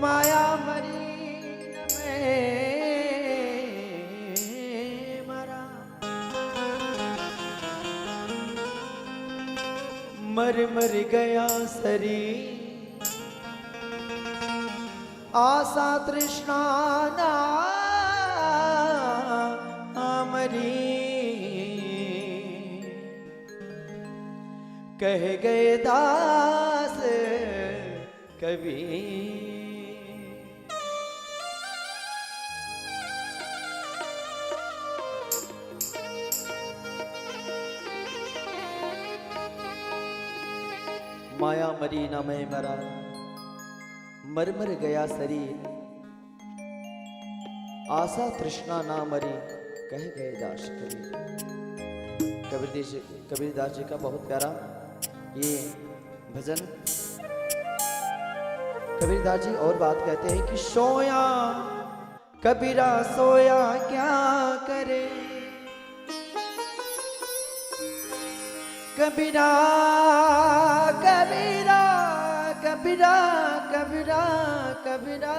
माया मरी मरा मर मर गया शरीर आशा तृष्णा ना मरी कह गए दास कवि माया मरी ना मैं मरा मर मर गया शरीर आशा तृष्णा ना मरी कह गए दास कबीर कबीरदास जी का बहुत प्यारा ये भजन। कबीरदास जी और बात कहते हैं कि सोया कबीरा सोया क्या करे कबीरा कबीरा कबीरा कबीरा कबीरा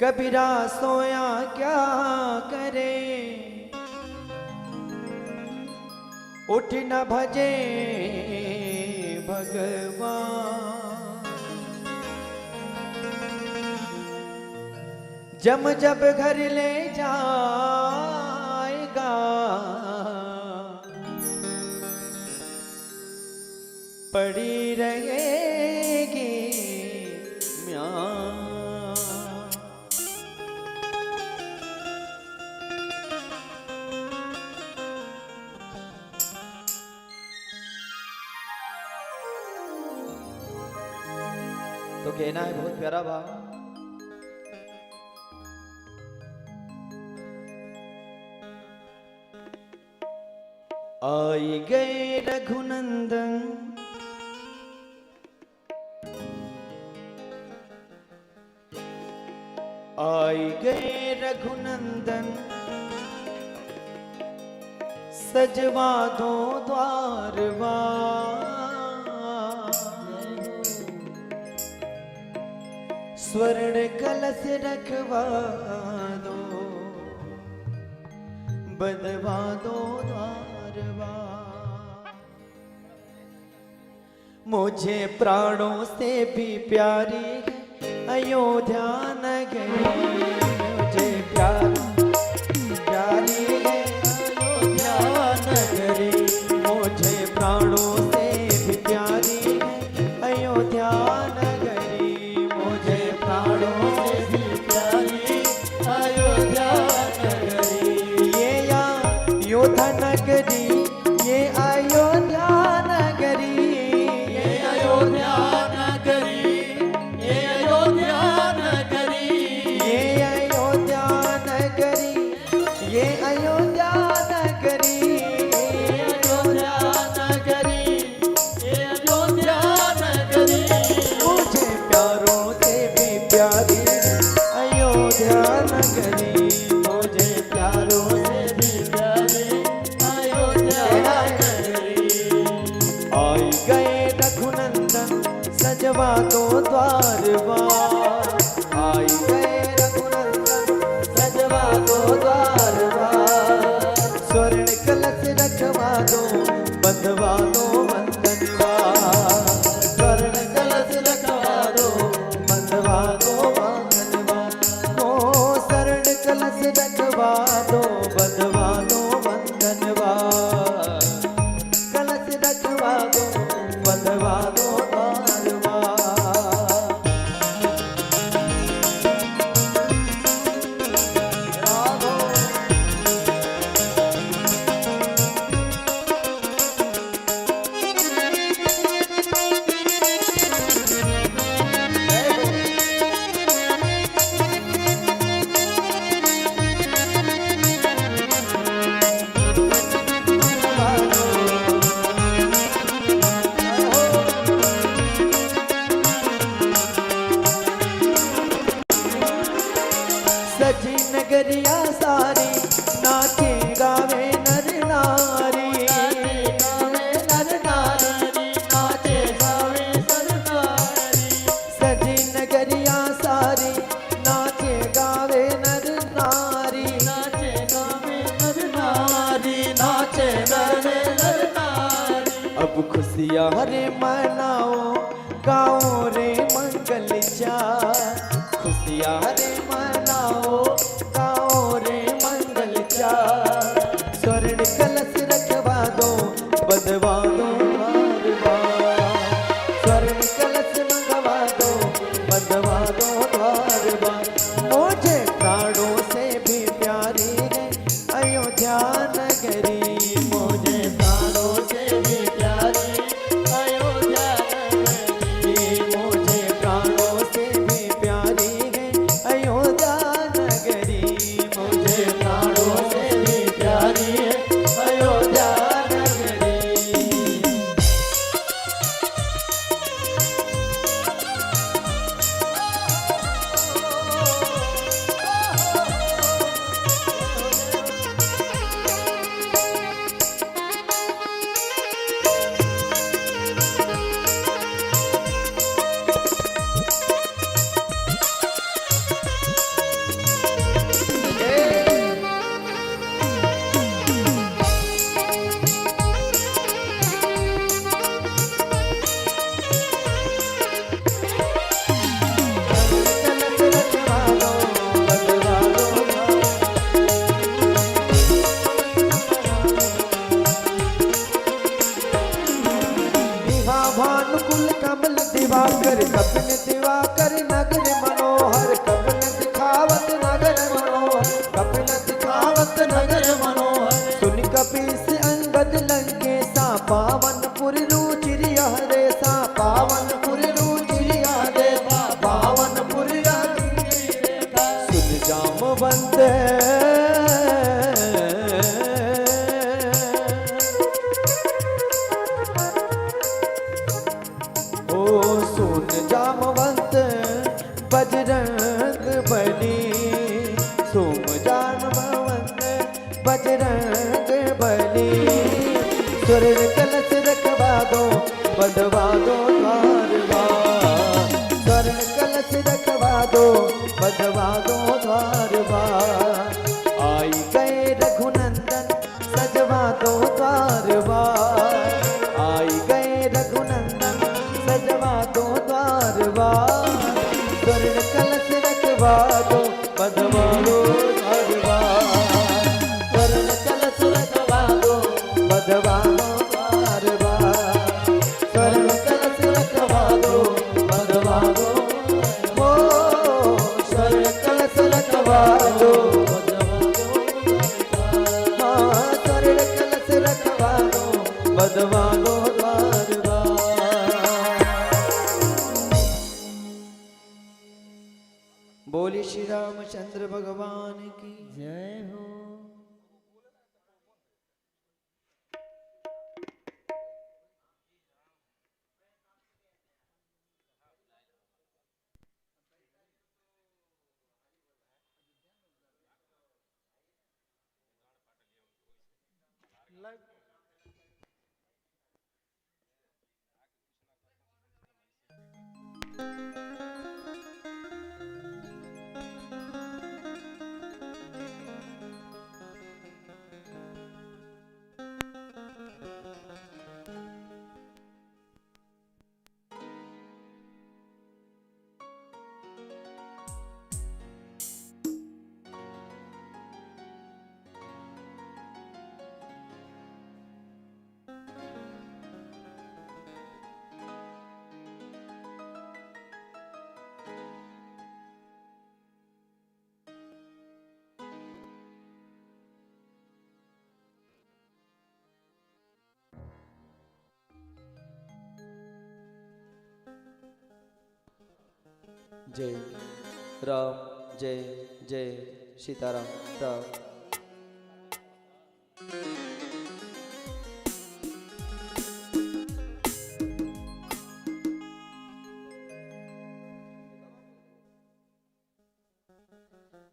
कबीरा सोया क्या करे उठ न भजे भगवान जम जब घर ले जाएगा पड़ी रहेगी म्यां तो कहना है बहुत प्यारा भाव। आई गए रघुनंदन आई गए रघुनंदन सजवा दो द्वारवा स्वर्ण कलश रखवा दो बंधवा दो द्वारवा मुझे प्राणों से भी प्यारी अयोध्या नगरी मुझे प्यारी है अयोध्या नगरी मुझे प्राणों से भी प्यारी है अयोध्या नगरी मुझे प्राणों से भी प्यारी अयोध्या नगरी ये अयोध्या नगरी ये अयोध्या नगरी ये अयोध्या नगरी ये अयोध्या नगरी ये अयोध्या नगरी ये अयोध्या नगरी अयोध्या नगरी ये अयोध्या नगरी मुझे प्यारों से भी प्यारी अयोध्या नगरी मुझे प्यारों से भी प्यारी अयोध्या नगरी आई गए रघुनंदन सजवा दो द्वारवा आई गए रघुनंदन सजवा दो द्वारवा स्वर्ण कलश रखवा दो बंधवा दो बंधनवा स्वर्ण कलश रखवा दो बंधवा दो बंधनवा ओ स्वर्ण कलश रखवा दो बंधवा दो बंधनवा कलश रखवा दो बंधवा दो द्वारवा सजी नगरिया सारी नाचेगा खुशियाँ रे मनाओ गाओ रे मंगल चार, खुशियाँ रे मनाओ गाओ रे मंगल चार। स्वर्ण कलश रखवा दो बंधवा दो द्वार बार, स्वर्ण कलश मंगवा दो बंधवा दो द्वार बार। मुझे प्राणों से भी प्यारी है अयोध्या नगरी, मुझे प्राणों से भी प्यारी अयोध्या नगरी, मुझे प्राणों से भी प्यारी है अयोध्या नगरी, मुझे प्राणों से भी प्यारी है अयोध्या नगरी। भानुकुल कमल दिवाकर कपिन दिवाकर नगर मनोहर, कपिन दिखावत नगर मनोहर, कपिन दिखावत नगर मनोहर। सुन कपीस अंगद लंकेशा पावनपुर रुचिरिया रे सा, पावनपुर रुचिरिया रे सा, पावनपुर रुचिरिया। सुन जामवंत सुन जामवंत बजरंग बली, सुम जामवंत बजरंग बली। स्वर्ण कलश रखवा दो बंधवा दो द्वार बार, स्वर्ण कलश रखवा दो बंधवा दो द्वार बार। आई गए रघुनंदन सजवा दो द्वार बार, आई गए रघुनंदन सजवा दो द्वार बार। स्वर्ण कलश रखवा दो बंधवा दो द्वार बार, स्वर्ण कलश रखवा दो बंधवा दो द्वार बार, स्वर्ण कलश रखवा दो बंधवा दो, ओ स्वर्ण कलश रखवा दो बंधवा दो, हाँ स्वर्ण कलश रखवा दो बंधवा दो द्वार बार। बोली श्री रामचंद्र भगवान की जय हो। जय राम, जय जय सीताराम राम।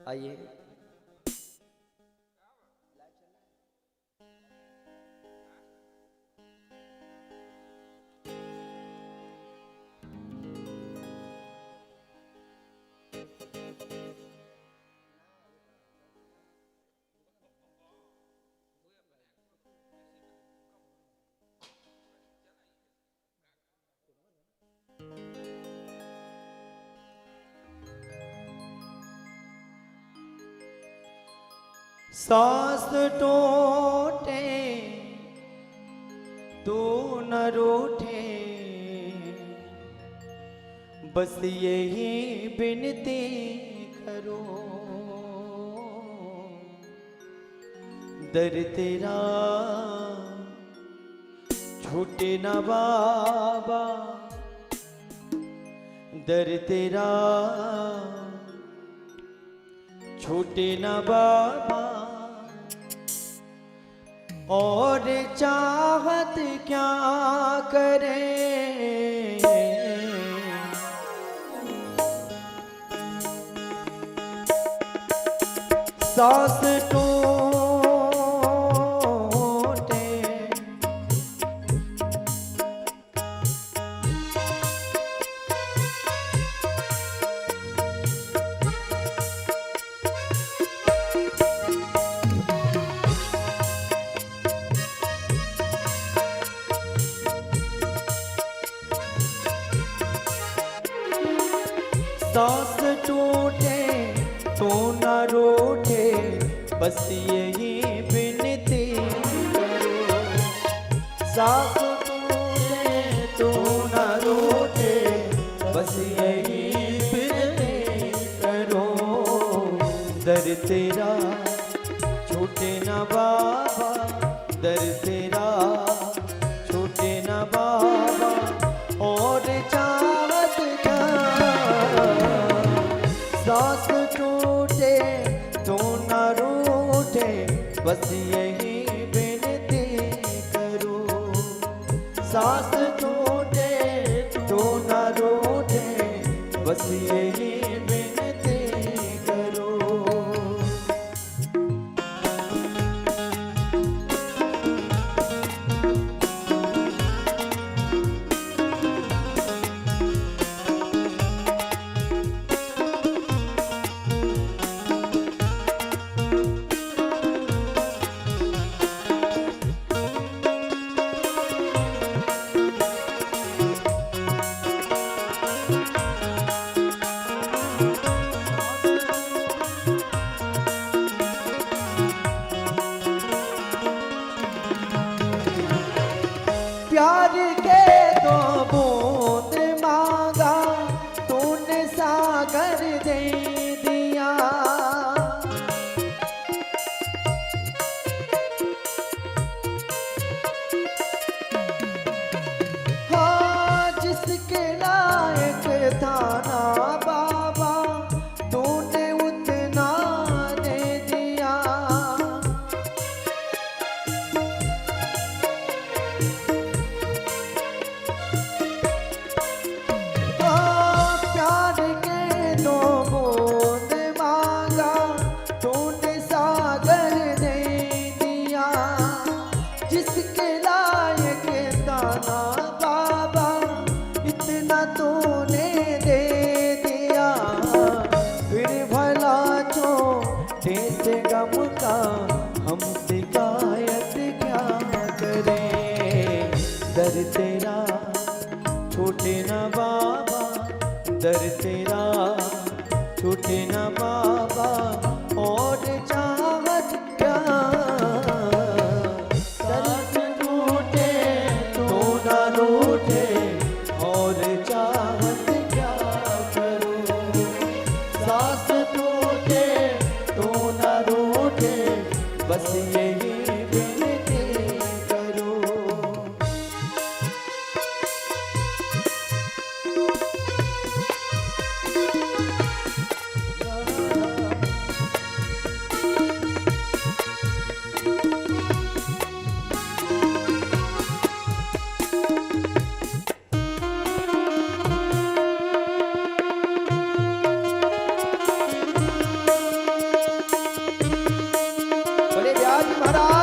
आइए सांस टूटे तू न रूठे, बस यही विनती करो। दर तेरा छूटे न बाबा, दर तेरा छूटे न बाबा, और चाहत क्या करे। सांस टूटे सांस टूटे तो न रूठे, बस यही विनती करो। सांस टूटे तो न रूठे, बस यही विनती करो। दर तेरा छूटे न बाबा, दर तेरा छूटे न बाबा, और चाहत क्या। सांस टूटे तो न रूठे, बस यही विनती करो। सांस टूटे तो न रूठे, बस यही विनती करो। प्यार के दो बूंद मांगा, तूने सागर दे दिया। हाँ, जिसके लायक था ना बाबा, तूने उतना दे दिया। प्यार के दो बूंद मांगा, तूने सागर दे दिया। जिसके लायक था ना बाबा, इतना तूने दे दिया। फिर भला छोटे से गम का हम शिकायत क्या करें। दर तेरा छूटे न बाबा, दर तेरा छूटे न बाबा, और चाहत क्या। सांस टूटे तो न रूठे, और चाहत क्या करो। सांस टूटे तो न रूठे, बस यही विनती करो। बड़े व्यास महाराज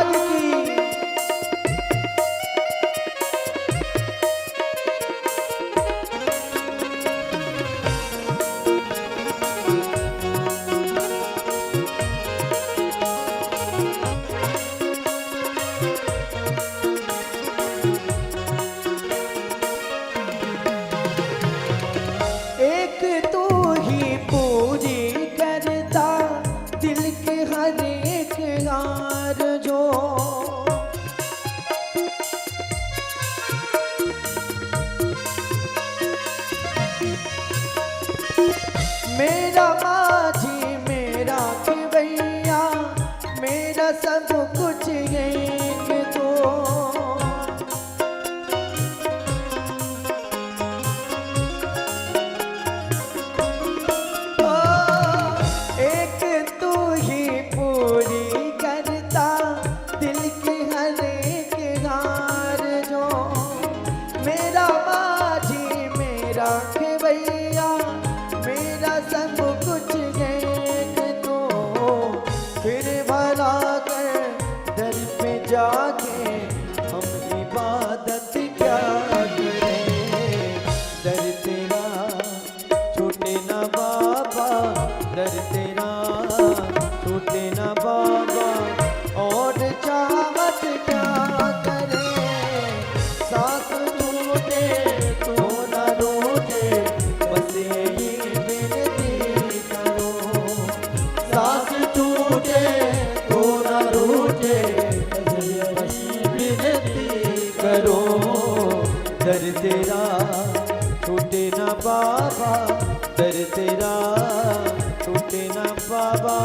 बाबा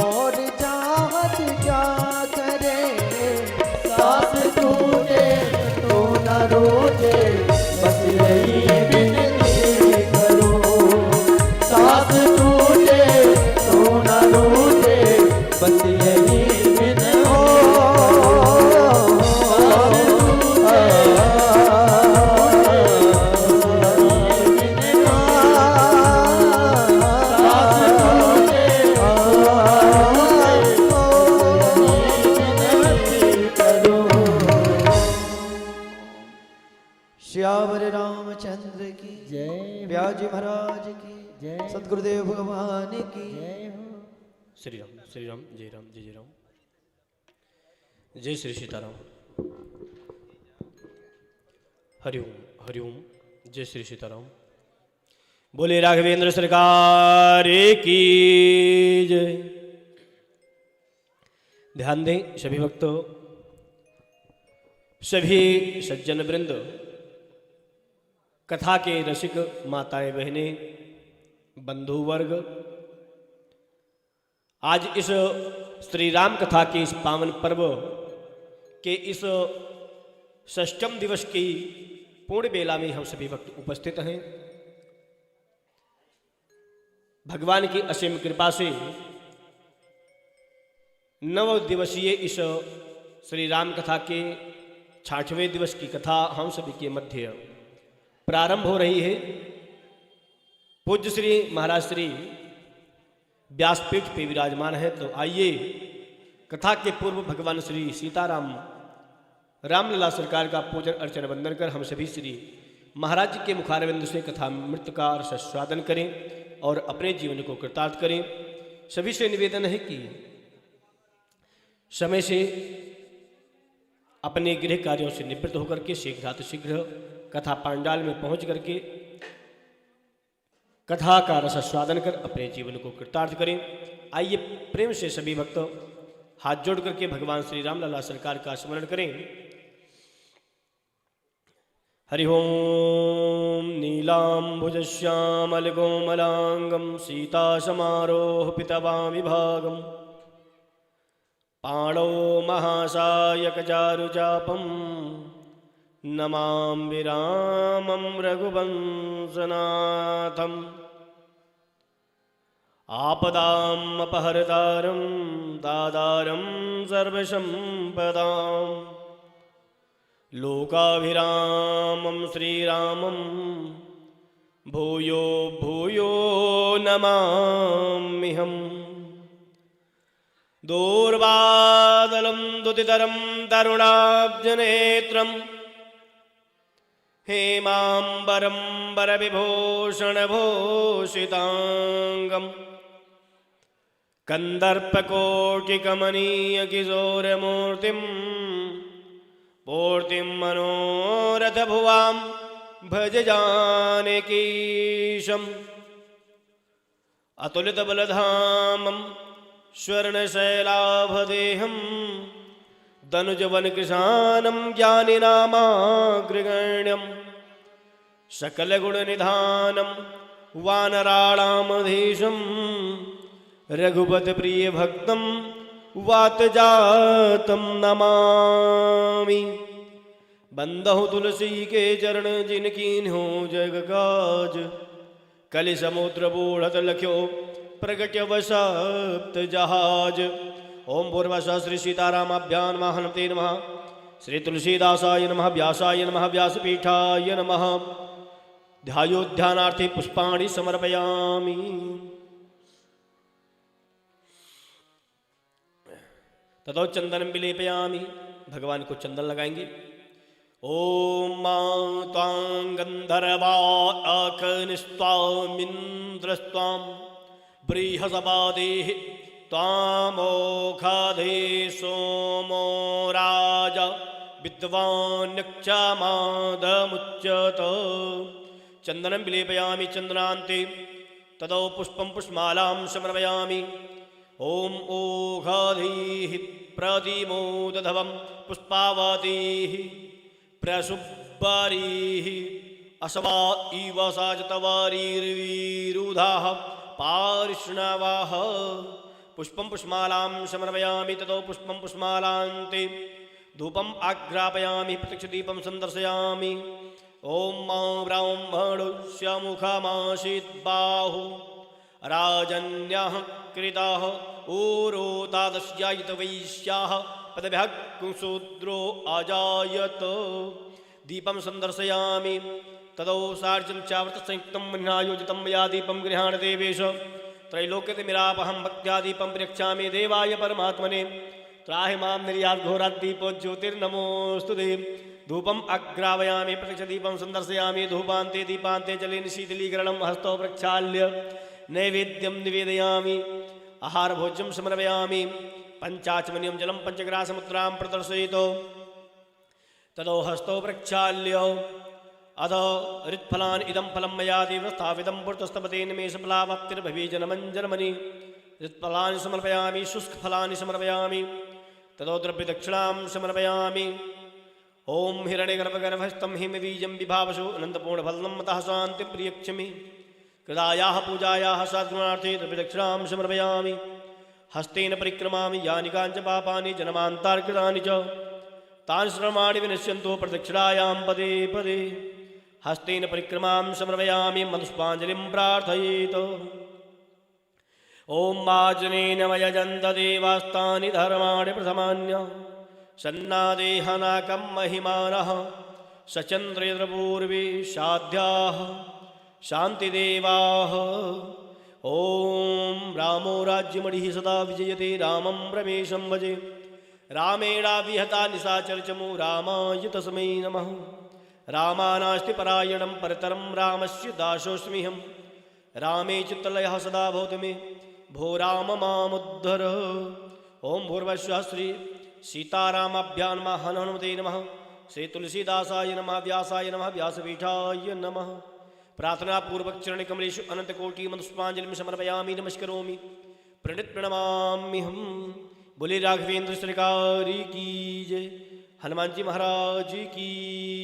और चाहत क्या करे, सास टूटे तो न रोटे, बस यही विनती करो, सास टूटे तो न रोटे, बस यही विनती श्यावर रामचंद्र की जय ब्याजी महाराज की जय, सतगुरुदेव भगवान की जय हो। श्री राम जय राम जय जय राम, जय श्री सीताराम। हरिओम जय श्री सीताराम। बोले राघवेंद्र सरकार की जय। ध्यान दें सभी भक्तों, सभी सज्जन वृंद, कथा के रसिक माताएं बहनें, बंधु वर्ग, आज इस श्री राम कथा के इस पावन पर्व के इस षष्ठम दिवस की पूर्ण बेला में हम सभी भक्त उपस्थित हैं। भगवान की असीम कृपा से 9 दिवसीय इस श्री राम कथा के 60वें दिवस की कथा हम सभी के मध्य प्रारंभ हो रही है। पूज्य श्री महाराज श्री व्यासपीठ पे विराजमान है। तो आइए कथा के पूर्व भगवान श्री सीताराम रामलला सरकार का पूजन अर्चन वंदन कर हम सभी श्री महाराज जी के मुखारविंद से कथा मृत का रसास्वादन करें और अपने जीवन को कृतार्थ करें। सभी से निवेदन है कि समय से अपने गृह कार्यों से निवृत्त होकर के शीघ्रातिशीघ्र कथा पांडाल में पहुंच करके कथा का रसास्वादन कर अपने जीवन को कृतार्थ करें। आइए प्रेम से सभी भक्त हाथ जोड़ करके भगवान श्री रामलला सरकार का स्मरण करें। हरि ओम नीलांबुज श्यामल कोमलांगम सीता समारोह पितवामि भागम पाणौ महासायक चारुचापम नमामि रामं रघुवंशनाथम् आपदाम् अपहर्तारं दातारं सर्वसम्पदां लोकाभिरामं श्रीरामं भूयो भूयो नमाम्यहम्। दूर्वादलं दुतितरं तरुणाब्जनेत्रं हेमाम्बरं वरविभूषणभूषिताङ्गं कन्दर्पकोटिकमनीयकिशोरमूर्तिं पूर्तिं मनोरथभुवां भज जानकीशम् अतुलितबलधामं स्वर्णशैलाभदेहं दनुजवनकृशानं ज्ञानिनामाग्रगण्यं सकलगुणनिधानं वानराणामधीशं रघुपतिप्रियभक्तं वातजातं नमामि। बंदहु तुलसी के चरण जिनकीन्हो जग काज, कलि समुद्र बूढ़त लख्यो प्रगट्य वसप्त जहाज। ओम पूर्वश श्री सीतारामाभ्यां नमः हनुमते नमः, श्री तुलसीदासाय नमः, व्यासाय नमः, व्यासपीठाय नमः। ध्यायोध्यानार्थे पुष्पाणि समर्पयामि। ततो चंदनं विलेपयामि, भगवान को चंदन लगाएंगे। ओम मातां गंधर्वा अखनिस्त्वामिन्द्रस्त्वां बृहस्पतिः त्वामोखाधे सोमो राजा विद्वान्यक्षमादमुच्यत। चंदनं विलेपयामि चंदनान्ते, ततो पुष्पं पुष्पमालां समर्पयामि। ओम ओघाधीः प्रतिमोदधवं पुष्पावतीः प्रसुब्बारीः असवा इव साजतवारीर्वीरुधाः पारिष्णावाह पुष्पं पुष्मालां समर्पयामि ततो पुष्पं पुष्मालान्ते धूपम् आग्रापयामि प्रत्यक्षदीपं सन्दर्शयामि ॐ मां ब्राह्मणस्य मुखमासीत् बाहु राजन्यः कृतः ऊरोतादस्यायित वैश्याः पदभ्यः कुशूद्रो अजायत दीपं सन्दर्शयामि तदो सार्जं चावृतसंयुक्तं मह्नायोजितं मया दीपं गृहाण देवेश त्रैलोक्यतिमिरापहं भक्त्या दीपं प्रयच्छामि देवाय परमात्मने त्राहि मां निर्याद्घोराद्दीपो ज्योतिर्नमोऽस्तु ते धूपम् अग्रावयामि प्रत्यक्षदीपं सन्दर्शयामि धूपान्ते दीपान्ते जलेन शीतलीकरणं हस्तौ प्रक्षाल्य नैवेद्यं निवेदयामि आहारभोज्यं समर्पयामि पञ्चाचमनीयं जलं पञ्चग्रासमुद्रां प्रदर्शयितो तदो हस्तौ प्रक्षाल्य अध ऋत्फलानि इदं फलं मया देव स्थापितं पुरतस्तपतेन मे सफलावाप्तिर्भवेजनमञ्जनमणि ऋत्फलानि समर्पयामि शुष्कफलानि समर्पयामि तदो द्रव्यदक्षिणां समर्पयामि ॐ हिरण्यगर्भगर्भस्थं हिमबीजं विभावसो अनन्तपूर्णफलं मतः शान्तिप्रियक्षमि कृतायाः पूजायाः साधनार्थे द्रव्यदक्षिणां समर्पयामि हस्तेन परिक्रमामि यानि काञ्च पापानि जन्मान्तर्कृतानि च तानि सर्वाणि विनश्यन्तो प्रदक्षिणायां पदे पदे हस्तेन परिक्रमां समर्पयामि मधुष्पाञ्जलिं प्रार्थयेत् ॐ मार्जनेन वयजन्त देवास्तानि धर्माणि प्रथमान्य सन्नादेहनाकं महिमानः सचन्द्रेन्द्रपूर्वे साध्याः शान्तिदेवाः ॐ रामो राज्यमणिः सदा विजयते रामं रमेशं भजे रामेणाविहता निशाचरचमो रामाय तस्मै नमः रामानास्ति परायणं परतरं रामस्य दासोऽस्म्यहं रामे चित्तलयः सदा भवतु मे भो राम मामुद्धर ॐ भूर्भुवस्सुः श्री सीतारामाभ्यां नमः हनुमते नमः श्री तुलसीदासाय नमः व्यासाय नमः व्यासपीठाय नमः प्रार्थनापूर्वक चरणकमलेषु अनन्तकोटिमधुष्पाञ्जलिं समर्पयामि नमस्करोमि प्रणमाम्यहम् बोले राघवेंद्र सरकार की जय हनुमान जी महाराज की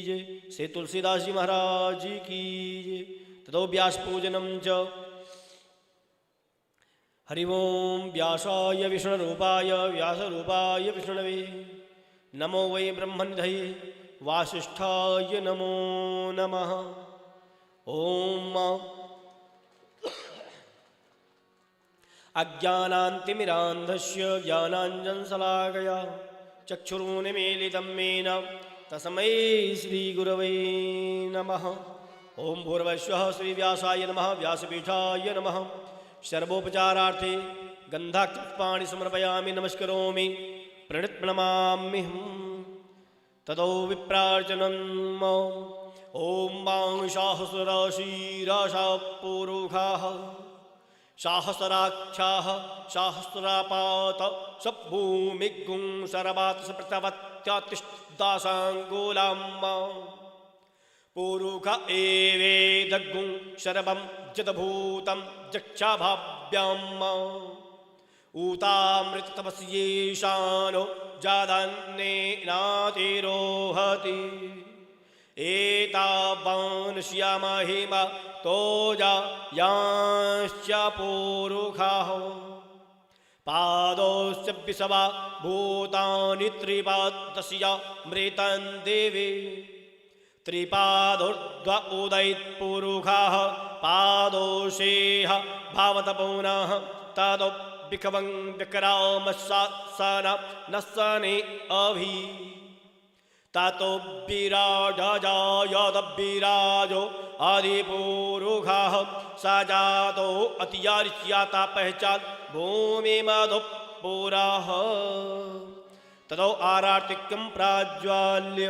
जय श्री तुलसीदास जी महाराज की जय ततो व्यास पूजनम च हरि ओम व्यासाय विष्णुरूपाय व्यासरूपाय विष्णवे नमो वै ब्रह्मनिधये वासिष्ठाय नमो नमः ओम अज्ञानान्तिमिरान्धस्य ज्ञानाञ्जनशलाकया चक्षुरुन्मीलितं येन तस्मै श्रीगुरवे नमः ॐ भूर्भुवस्सुः श्रीव्यासाय नमः व्यासपीठाय नमः सर्वोपचारार्थे गन्धाक्षपुष्पाणि समर्पयामि नमस्करोमि प्रणमाम्यहम् ततो विप्रार्चनम् ॐ मां सहस्रराशिराशापुरुखाः सहस्राक्षाः सहस्रापात सभूमिगुं शरवात सप्रतवत्यातिष्दासाङ्गुलाम्मा पुरुख एवेदगुं शरवं जदभूतं जक्षाभाव्याम्मा ऊतामृततपस्येशानो जादान्नेनातिरोहति एतावान्श्यामहिमा तोजा यांश्च पुरुखाः पादोश्च विषवा भूतानि त्रिपादस्य मृतं देवे त्रिपादोर्ध्व उदयत्पुरुखाः पादोषेह भावतपूनः तदो विकवं विक्रामस्सन नस्सने अभि ततो विराजो आदिपुरुषः स जातो अतियारिच्याता पहचान भूमि मधुपुरः ततो आरार्तिकं प्राज्वाल्य।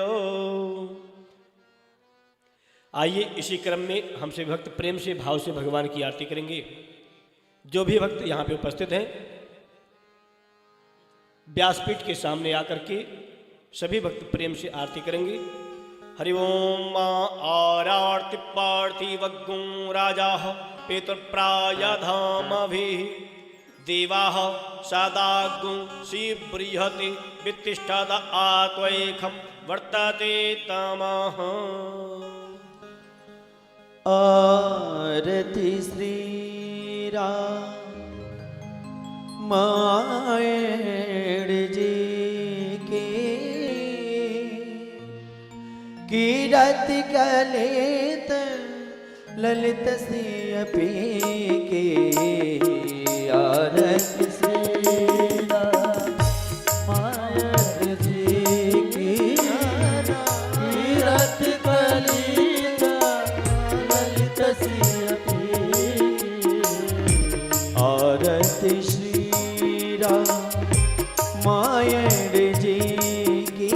आइए इसी क्रम में हम सभी भक्त प्रेम से भाव से भगवान की आरती करेंगे। जो भी भक्त यहाँ पे उपस्थित हैं व्यासपीठ के सामने आकर के सभी भक्त प्रेम से आरती करेंगे। हरि ओम आरार्ति पार्थिवगुं राजाः पितृप्रायधामभिः देवाः सदागुं श्रीबृहति वितिष्ठत आत्वैखं वर्तते तमः। आरति श्री राम मायड़ जी के कीरत कलित ललित सियपी के आरत श्रीरा मायड़ जी की कीरत कलित ललित सियपी आरत श्रीरा मायड़ जी की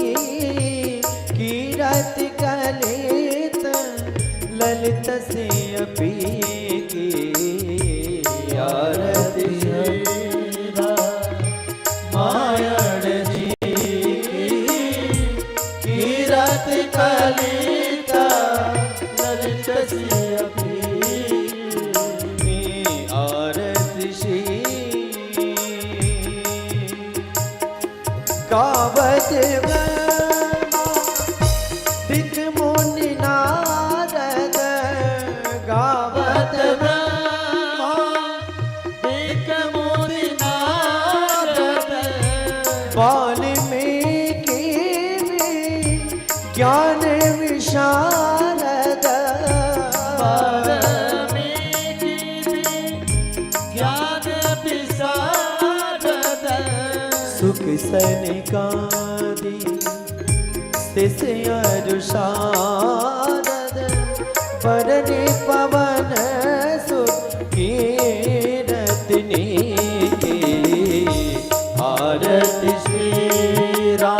कीरत कलित ललित सियपी की आरत श्रीरा मायड़ जी की कीरत कलित ललित सियपी आरत श्री गावत दिक मुनि नारद गावत दिक मुनि नारद वाल्मीकि ज्ञान विशारद वाल्मीकि ज्ञान विशारद सुख सनिकादि शारद परनि पवन सुत कीरतनी के आरत श्रीरा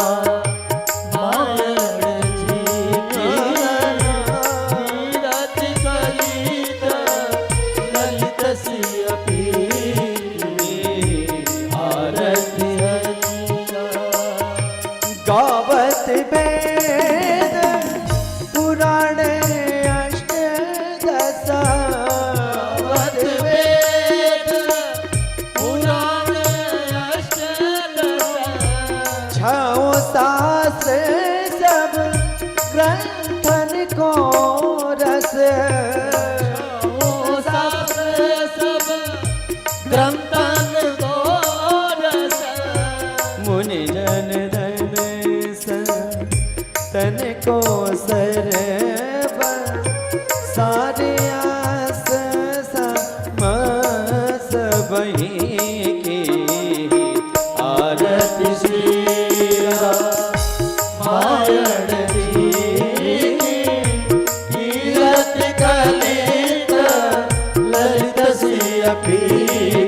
मायड़ जी की कीरत कलित ललित सियपी आरत गावत वेद पुराण अष्टदश गावत वेद पुराण अष्टदश छौ शास्त्र सब ग्रंथन को रस छौ शास्त्र सब ग्रंथन को रस मुनि जन तन को सरब सारे आस समस बही की आरत श्रीरा मायड़ जी कीरत कलित ललित सियपी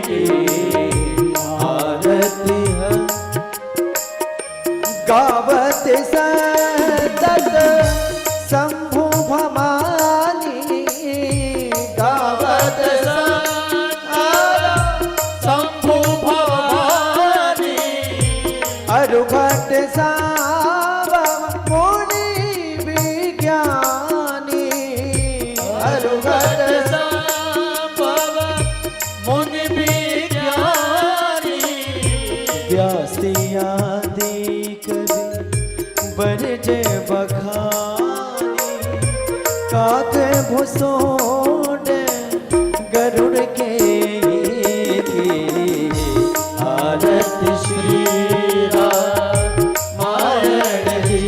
की आरत गावत शंभु भमाली गावत शंभु भमाली अरुभट मुनि विज्ञानी अरुभट मुनि विज्ञानी व्यासियादि कवि बरज बखानी काक भुसोड गरुड़ के आरत श्रीरा मायड़ जी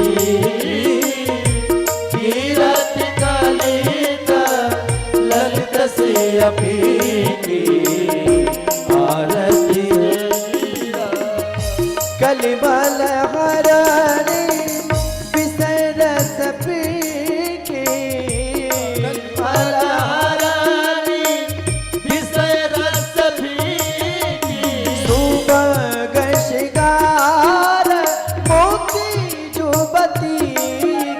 कीरत कलित ललित सियपी की आरत कलिबल हरणी विसरस पी की कलिबल हरणी विसरस पी की सुबग शिगार मोती जुबती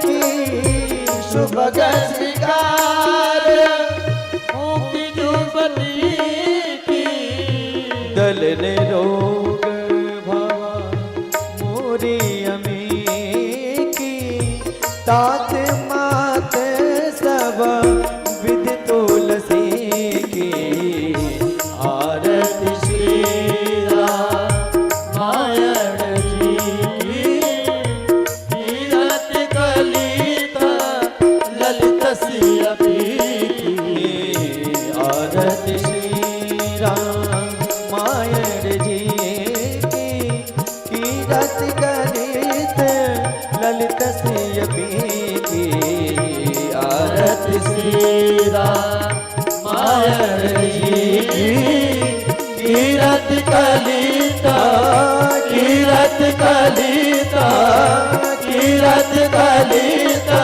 की सुबग शिगार मोती जुबती की दल ने रोग तात मात सब विद तुलसी की आरत श्रीरा मायड़ जी कीरत कलित ललित सियपी की आरत श्री हीरा मायण जी कीरत कलिता कीरत कलिता कीरत कलिता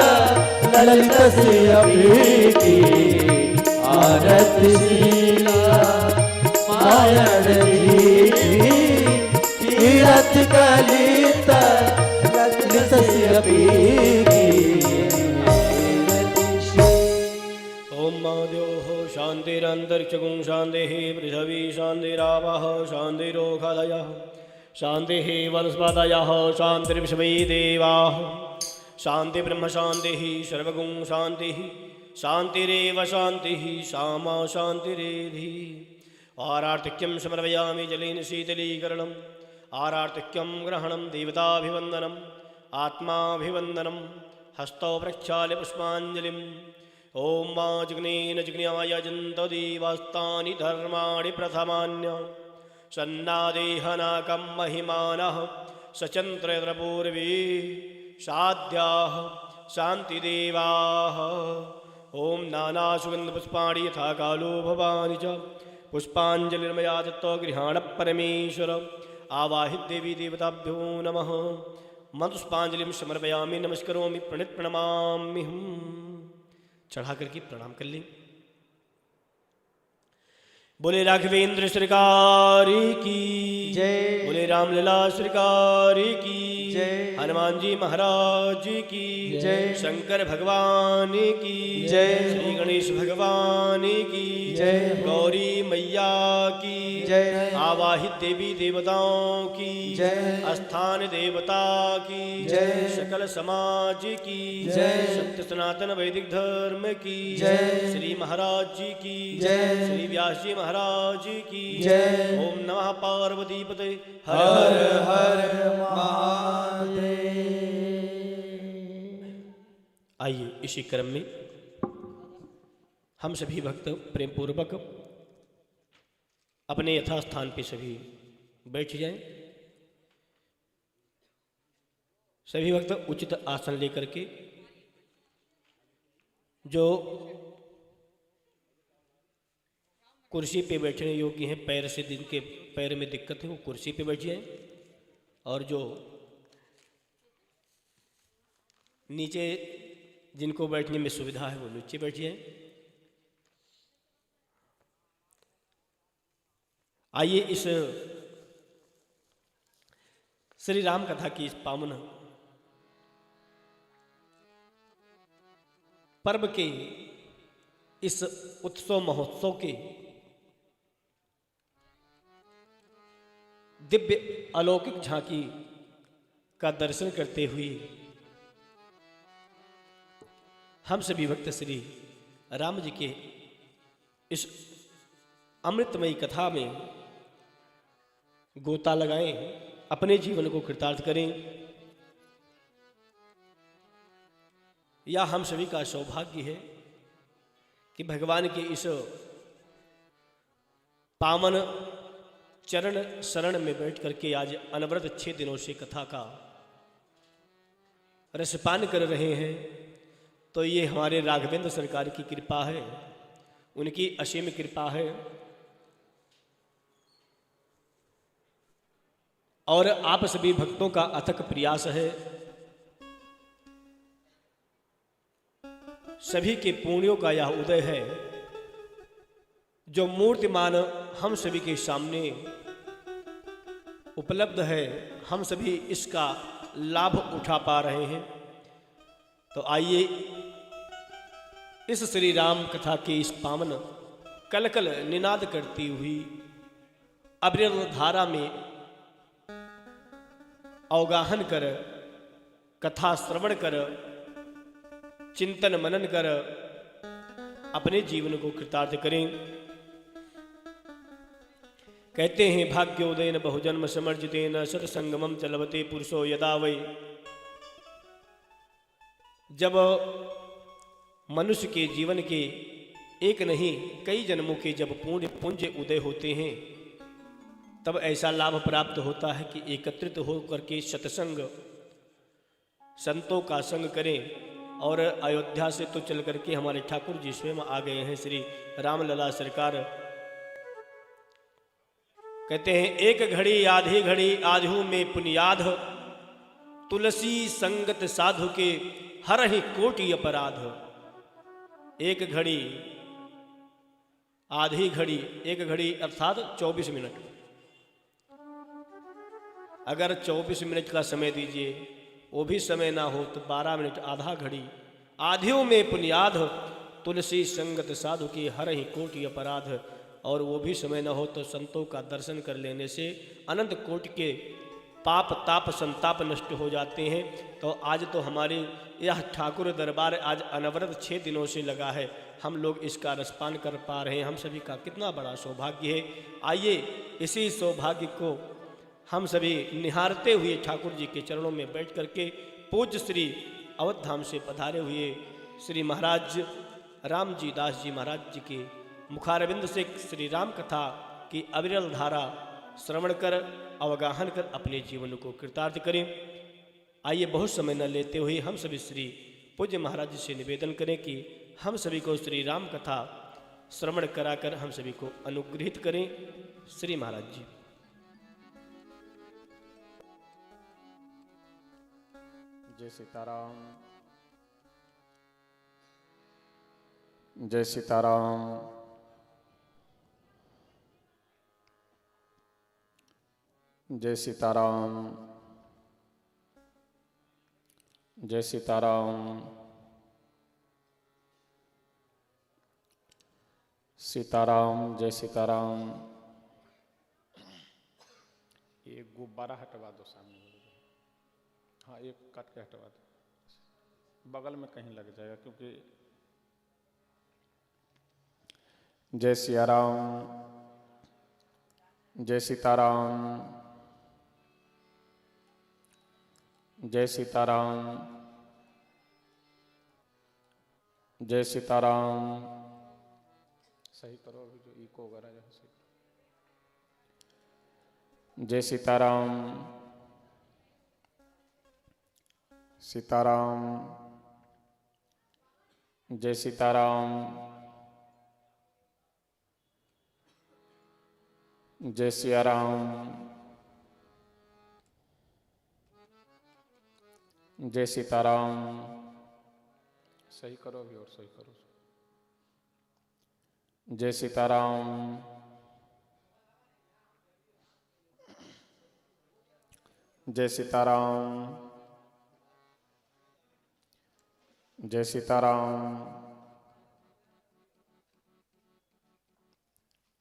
ललित से अभी की आरत शीला मायण जी कीरत कलिता ललित से अभी शांतिरंतरिक्षगुं शांतिः पृथिवी शांतिरावः शांतिरोषधयः शांतिः वनस्पतयः शांतिर्विश्वे देवाः शांति ब्रह्म शांतिः सर्वगुं शांतिः शांतिरेव शांतिः सामा शांतिरेधि आरार्तिक्यं समर्पयामि जलेन शीतलीकरणम् आरार्तिक्यं ग्रहणं देवताभिवन्दनम् आत्माभिवन्दनं हस्तौ प्रक्षाल्य पुष्पाञ्जलिम् ओम मा जिग्नेन जिग्न्याय जन्तो देवास्तानि धर्माणि प्रथमान्य सन्नादेहनाकं महिमानः सचन्द्रपूर्वे साध्याः शान्तिदेवाः ओम नानासुगन्धपुष्पाणि यथा कालो भवानि च पुष्पाञ्जलिर्मया दत्तो गृहाण परमेश्वर आवाहित देवी देवताभ्यो नमः मधुष्पाञ्जलिं समर्पयामि नमस्करोमि प्रणमाम्यहम् चढ़ा करके प्रणाम कर लें। बोले राघवेंद्र सरकार की जय। बोले रामलला सरकार की जय। हनुमान जी महाराज की जय। शंकर भगवान की जय। श्री गणेश भगवान की जय। गौरी मैया की जय। आवाहित देवी देवताओं की जय। स्थान देवता की जय। सकल समाज की जय। सत्य सनातन वैदिक धर्म की जय। श्री महाराज जी की जय। श्री व्यास जी महाराज की जय। ओम नमः पार्वती पते हर हर महादेव। आइए इसी क्रम में हम सभी भक्त प्रेम पूर्वक अपने यथास्थान पे सभी बैठ जाएं। सभी भक्त उचित आसन लेकर के जो कुर्सी पे बैठने योग्य हैं, पैर से जिनके पैर में दिक्कत है वो कुर्सी पे बैठ जाएं और जो नीचे जिनको बैठने में सुविधा है वो नीचे बैठ जाएं। आइए इस श्री राम कथा की इस पावन पर्व के इस उत्सव महोत्सव के दिव्य अलौकिक झांकी का दर्शन करते हुए हम सभी भक्त श्री राम जी के इस अमृतमयी कथा में गोता लगाएं, अपने जीवन को कृतार्थ करें। या हम सभी का सौभाग्य है कि भगवान के इस पावन चरण शरण में बैठ करके आज अनवरत 6 दिनों से कथा का रसपान कर रहे हैं। तो ये हमारे राघवेंद्र सरकार की कृपा है, उनकी असीम कृपा है। और आप सभी भक्तों का अथक प्रयास है। सभी के पुण्यों का यह उदय है जो मूर्तिमान हम सभी के सामने उपलब्ध है। हम सभी इसका लाभ उठा पा रहे हैं। तो आइए इस श्री राम कथा के इस पावन कलकल निनाद करती हुई अविरल धारा में अवगाहन कर, कथा श्रवण कर, चिंतन मनन कर अपने जीवन को कृतार्थ करें। कहते हैं भाग्योदयन बहुजन्म समर्जितेन सत्संगमम चलवते पुरुषो यदा वै। जब मनुष्य के जीवन के एक नहीं कई जन्मों के जब पूर्ण पुंज उदय होते हैं तब ऐसा लाभ प्राप्त होता है कि एकत्रित होकर के सत्संग संतों का संग करें, और अयोध्या से तो चल करके हमारे ठाकुर जी स्वयं आ गए हैं श्री रामलला सरकार। कहते हैं एक घड़ी आधी घड़ी आधू में पुनियाद, तुलसी संगत साधु के हर ही कोटि अपराध। एक घड़ी आधी घड़ी, एक घड़ी अर्थात 24 मिनट, अगर 24 मिनट का समय दीजिए वो भी समय ना हो तो 12 मिनट आधा घड़ी। आधियों में पुनियाद, तुलसी संगत साधु की हर ही कोटि अपराध। और वो भी समय न हो तो संतों का दर्शन कर लेने से अनंत कोटि के पाप ताप संताप नष्ट हो जाते हैं। तो आज तो हमारी यह ठाकुर दरबार आज अनवरत 6 दिनों से लगा है, हम लोग इसका रसपान कर पा रहे हैं। हम सभी का कितना बड़ा सौभाग्य है। आइए इसी सौभाग्य को हम सभी निहारते हुए ठाकुर जी के चरणों में बैठ करके पूज्य श्री अवध धाम से पधारे हुए श्री महाराज राम जी दास जी महाराज जी के मुखारविंद से श्री राम कथा की अविरल धारा श्रवण कर अवगाहन कर अपने जीवन को कृतार्थ करें। आइए बहुत समय न लेते हुए हम सभी श्री पूज्य महाराज जी से निवेदन करें कि हम सभी को श्री राम कथा श्रवण कराकर हम सभी को अनुग्रहित करें। श्री महाराज जी। जय सीताराम, जय सीताराम, जय सीताराम, जय सीताराम, सीताराम, जय सीताराम। ये गुब्बारा हटवा दो सामने, हाँ एक काट के हटवा दो, बगल में कहीं लग जाएगा क्योंकि। जय सिया राम, जय सीताराम, जय सीताराम, जय सीताराम। सही करो अभी जो इको वगैरह जहाँ से। जय सीताराम, सीताराम, जय सीताराम, जय सिया राम, जय सीताराम। सही करो भी और सही करो। जय सीताराम, जय सीताराम, जय सीताराम,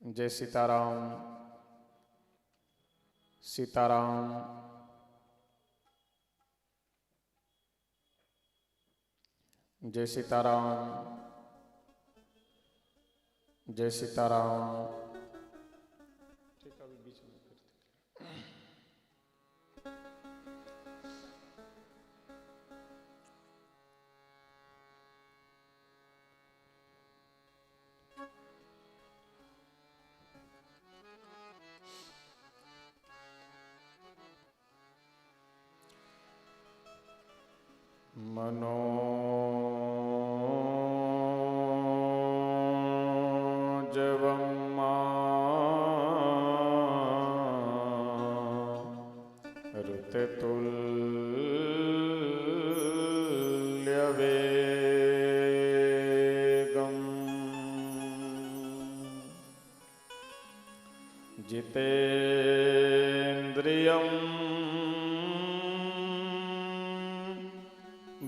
जय सीताराम, सीताराम, जय सीताराम, जय सीताराम। ठीक है अभी बीच में करते। मनोजवं ऋतुतुल्यवेगम् जितेन्द्रियं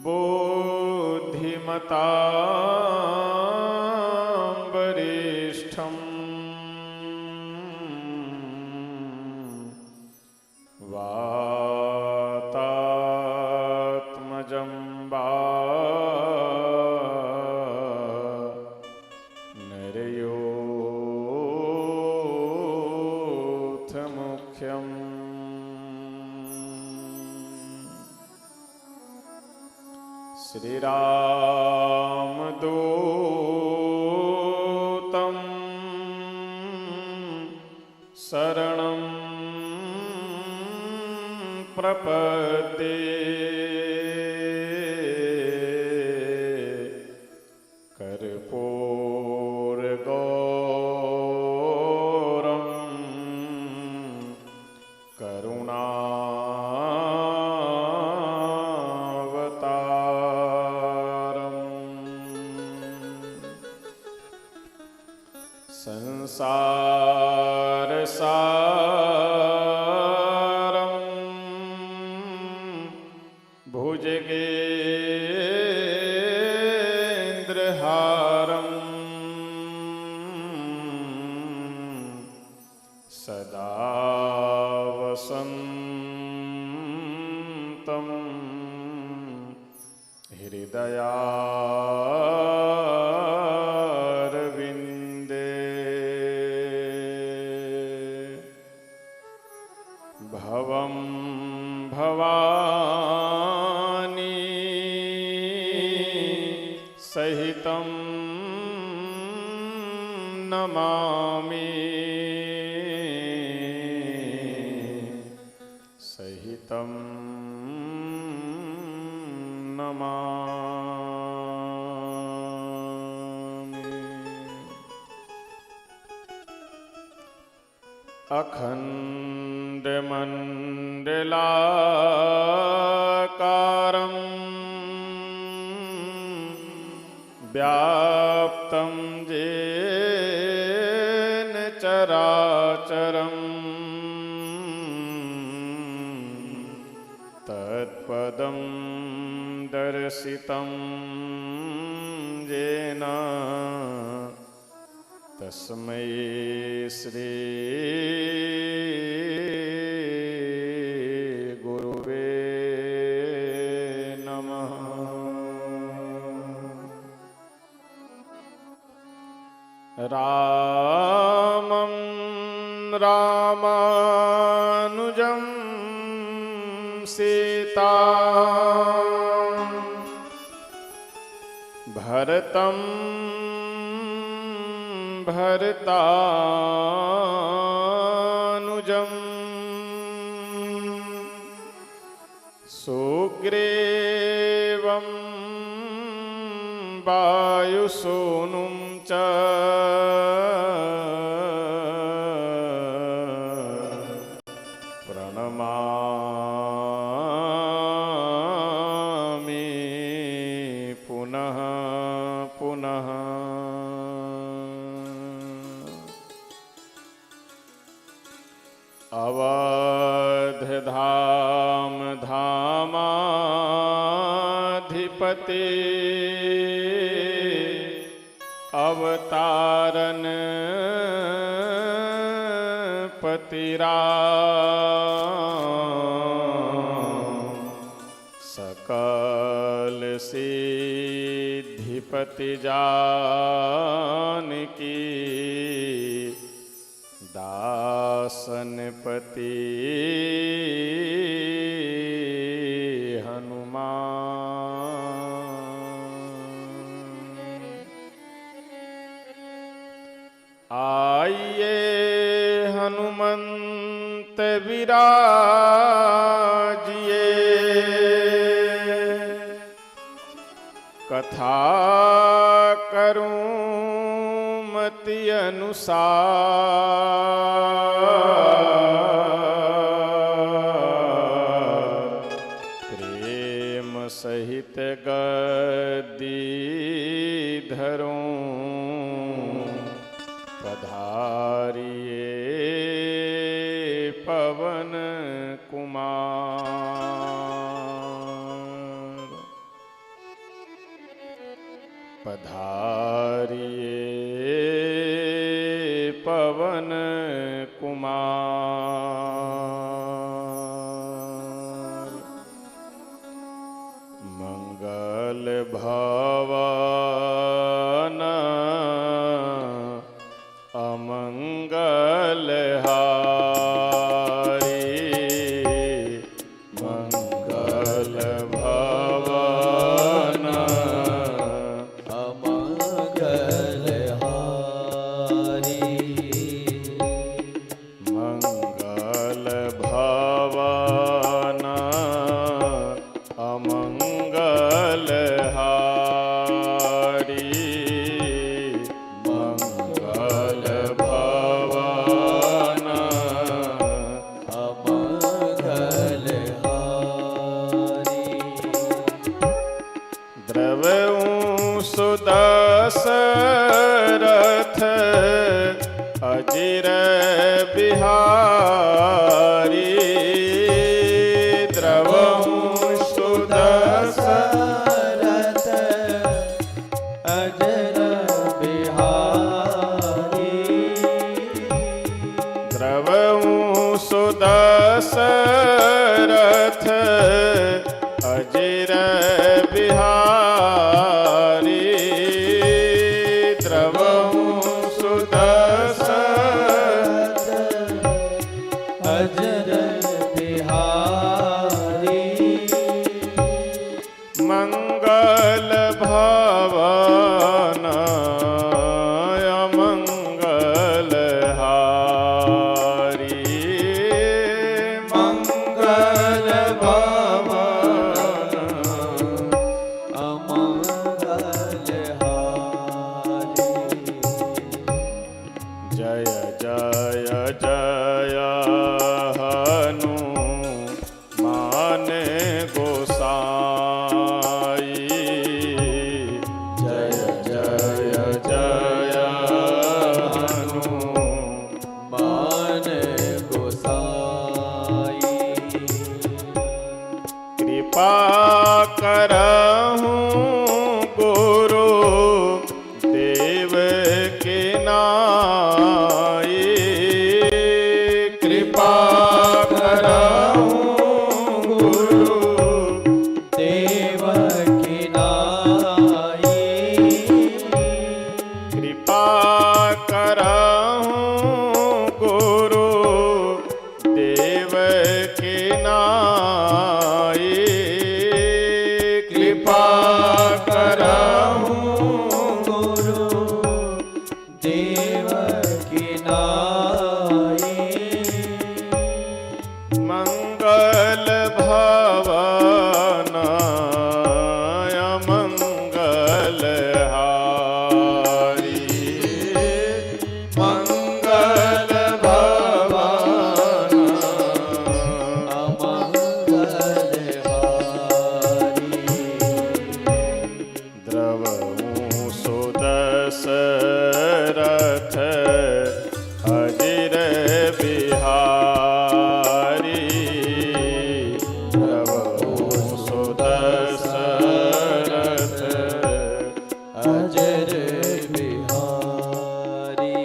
बुद्धिमतां वरिष्ठं वातात्मजं नरयोऽथ मुख्यम् श्रीरामदूतं शरणं प्रपद्ये भुजगेन्द्रहारम् सदा वसन्तं हृदयारविन्दे भवं भवानी सहितं नमामि सहितं नमामि। अखण्डमण्डलाकारं व्याप्तं येन चराचरं तत्पदं दर्शितं येन तस्मै श्री गुरुवे नमः। रामं रामानुजं सीता भरतं भरतानुजं सुग्रीवं वायुसूनुं च प्रणमामि पुनः पुनः। अवधधाम धामाधिपते अवतारन पतिराम सकल सिद्धिपति जानकी दासनपति हनुमान। आइए हनुमंत विराजिए कथा करूं मति अनुसार प्रेम सहित गद्दी धरूं पधारिए पवन कुमार पधारिए पवन कुमार। मंगल भवन अमंगल हारी मंगल भवन अमंगल हारी मंगल भवन अमंगल हारी मंगल भवन अमंगल हारी। द्रवऊं सुदशरथ अजिर बिहार द्रवहूँ सुदशरथ अजर बिहारी द्रवहूँ सुदशरथ अजर बिहारी द्रवहूँ सुदशरथ अजर बिहारी मंगल भवन अमंगल हारी मंगल भवन अमंगल हारी जय जय जय हनुमान गोसाई जय जय जय मान गोसाई कृपा करहूँ गुरु देव के नाई कृपा करहूँ गुरु देव की नाई कृपा करहूँ गुरु देव के नाई कृपा करहूँ गुरु देव की नाई मंगल भवन अमंगल हारी मंगल भवन अमंगल हारी द्रवहूँ सुदशरथ अजर बिहारी द्रवहूँ सुदशरथ अजर बिहारी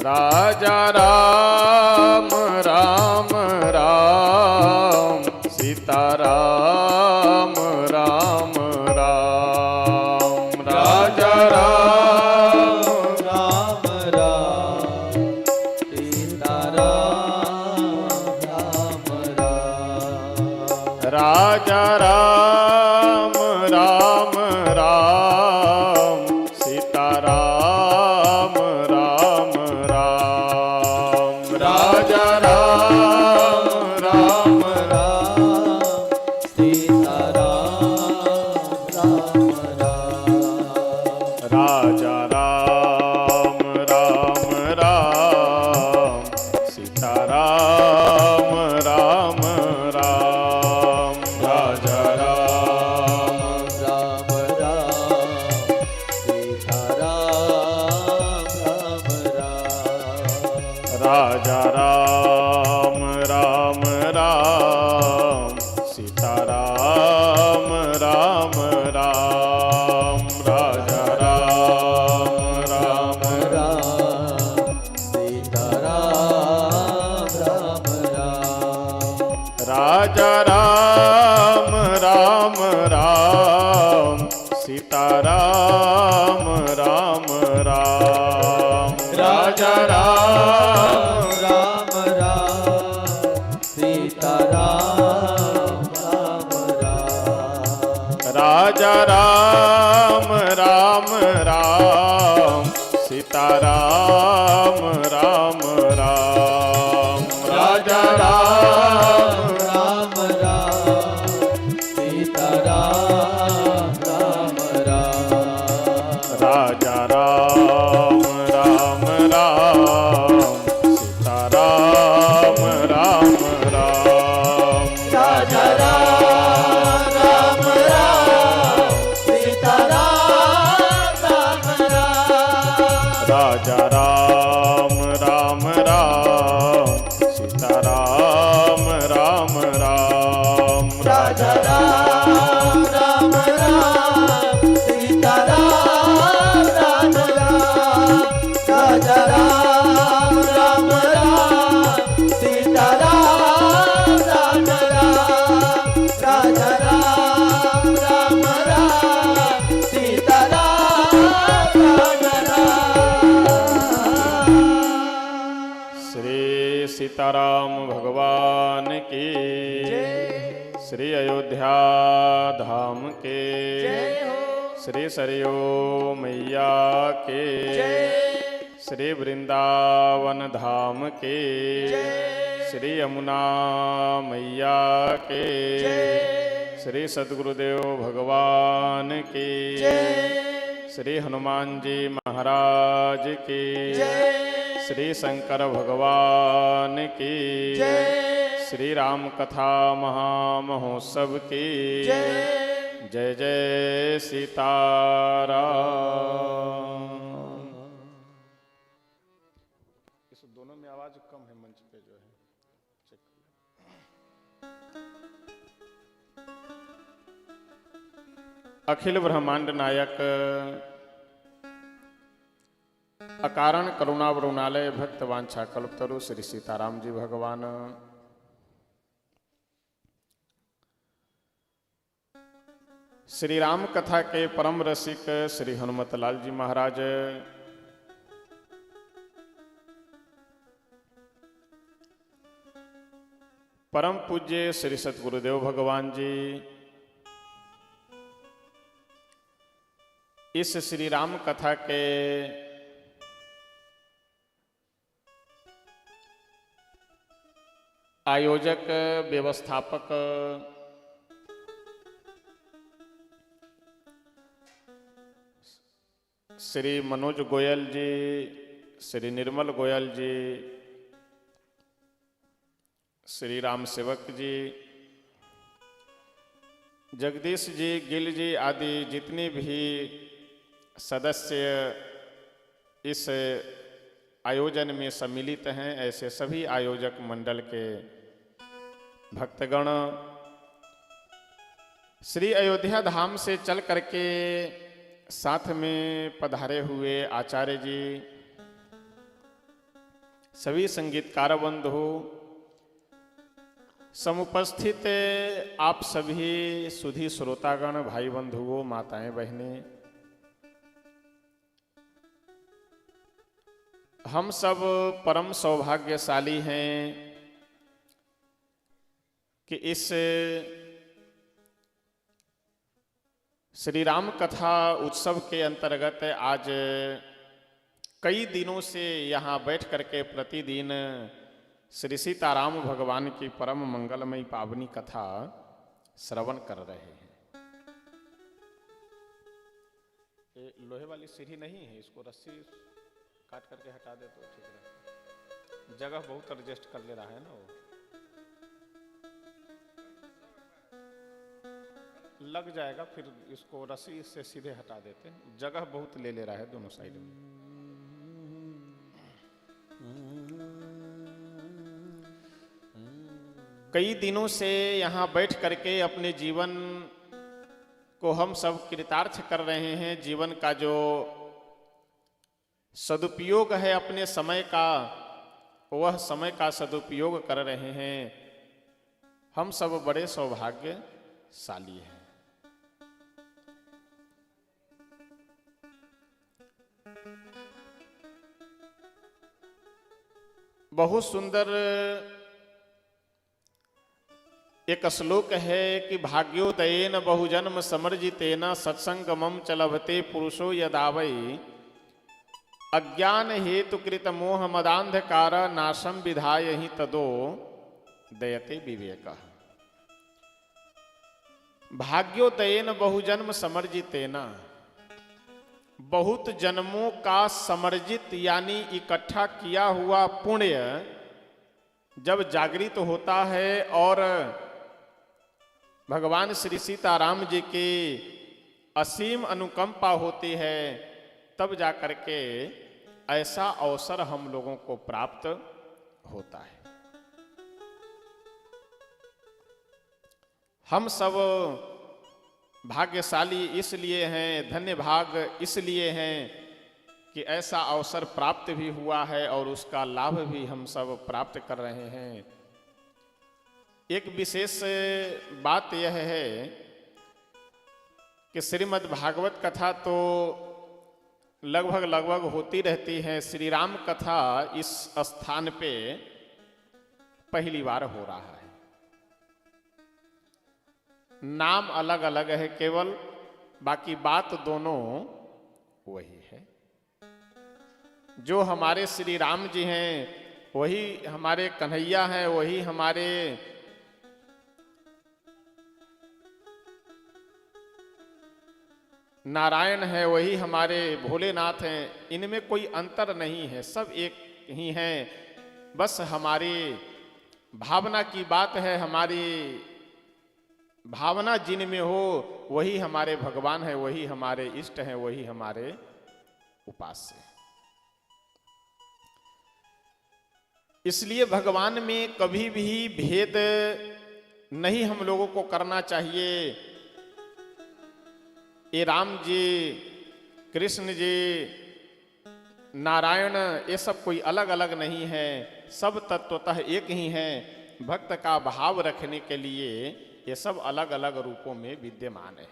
राजा राम राम राम सीता राम राम राम राजा राम राम राम सीता राम राम राम राजा राम राम राम सीता राम राम राम राजा राम राम राम सीता राम राम राम राजा राम राम राम सीता राम राम राम राजा राम राम राम सीता राम राम राम राजा राम राम राम सीता राम राम राम राजा राम राम राम सीता राम राम राम राजा राम राम राम सीता राम राम राम राजा राम राम राम सीता राम राम राम राजा राम राम राम सीता राम राम राम राजा राम राम राम राम सीताराम राम राम राजा राम राम राम सीताराम राम राम राजा राम राम राम सीताराम राम राम राजा राम राम राम सीताराम राम राम। श्री सीताराम भगवान की श्री अयोध्या धाम के श्री सरयू मैया के श्री वृंदावन धाम के श्री यमुना मैया के श्री सद्गुरुदेव भगवान की श्री हनुमान जी महाराज की श्री शंकर भगवान की श्री राम कथा महामहोत्सव की जय जय सीताराम। इस दोनों में आवाज कम है मंच पे जो है चेक कर। अखिल ब्रह्मांड नायक अकारण करुणा वरुणालय भक्त वांछा कल्पतरु श्री सीताराम जी भगवान श्री राम कथा के परम रसिक श्री हनुमत लाल जी महाराज परम पूज्य श्री सतगुरुदेव भगवान जी इस श्री राम कथा के आयोजक व्यवस्थापक श्री मनोज गोयल जी, श्री निर्मल गोयल जी, श्री राम सेवक जी, जगदीश जी, गिल जी आदि जितने भी सदस्य इस आयोजन में सम्मिलित हैं, ऐसे सभी आयोजक मंडल के भक्तगण श्री अयोध्या धाम से चल करके साथ में पधारे हुए आचार्य जी, सभी संगीतकार बंधु, समुपस्थित आप सभी सुधी श्रोतागण, भाई बंधुओं, माताएं बहनें, हम सब परम सौभाग्यशाली हैं कि इस श्री राम कथा उत्सव के अंतर्गत आज कई दिनों से यहाँ बैठ करके प्रतिदिन श्री सीताराम भगवान की परम मंगलमयी पावनी कथा श्रवण कर रहे हैं। ये लोहे वाली सीढ़ी नहीं है, इसको रस्सी काट करके हटा दे तो ठीक रहेगा। जगह बहुत एडजस्ट कर ले रहा है ना, वो लग जाएगा, फिर इसको रस्सी से सीधे हटा देते हैं। जगह बहुत ले रहा है दोनों साइड में। कई दिनों से यहाँ बैठ करके अपने जीवन को हम सब कृतार्थ कर रहे हैं। जीवन का जो सदुपयोग है अपने समय का, वह समय का सदुपयोग कर रहे हैं। हम सब बड़े सौभाग्यशाली हैं। बहुत सुंदर एक श्लोक है कि भाग्योदयेन बहुजन्म समर्जितेन सत्संगमं च लभते पुरुषो यदावै अज्ञान हेतु कृत मोह मदांधकार नाशम विधाय ही तदो दयते विवेकः। भाग्योदयेन बहुजन्म समर्जितेन, बहुत जन्मों का समर्जित यानी इकट्ठा किया हुआ पुण्य जब जागृत होता है और भगवान श्री सीताराम जी की असीम अनुकंपा होती है, तब जाकर के ऐसा अवसर हम लोगों को प्राप्त होता है। हम सब भाग्यशाली इसलिए हैं, धन्य भाग इसलिए हैं कि ऐसा अवसर प्राप्त भी हुआ है और उसका लाभ भी हम सब प्राप्त कर रहे हैं। एक विशेष बात यह है कि श्रीमद् भागवत कथा तो लगभग होती रहती है। श्री राम कथा इस स्थान पे पहली बार हो रहा है। नाम अलग अलग है केवल, बाकी बात दोनों वही है। जो हमारे श्री राम जी हैं वही हमारे कन्हैया हैं, वही हमारे नारायण है, वही हमारे भोलेनाथ हैं। इनमें कोई अंतर नहीं है, सब एक ही हैं। बस हमारी भावना की बात है। हमारी भावना जिनमें हो वही हमारे भगवान है, वही हमारे इष्ट हैं, वही हमारे उपास्य हैं। इसलिए भगवान में कभी भी भेद नहीं हम लोगों को करना चाहिए। ये राम जी, कृष्ण जी, नारायण, ये सब कोई अलग अलग नहीं है, सब तत्वतः एक ही हैं। भक्त का भाव रखने के लिए ये सब अलग अलग रूपों में विद्यमान है।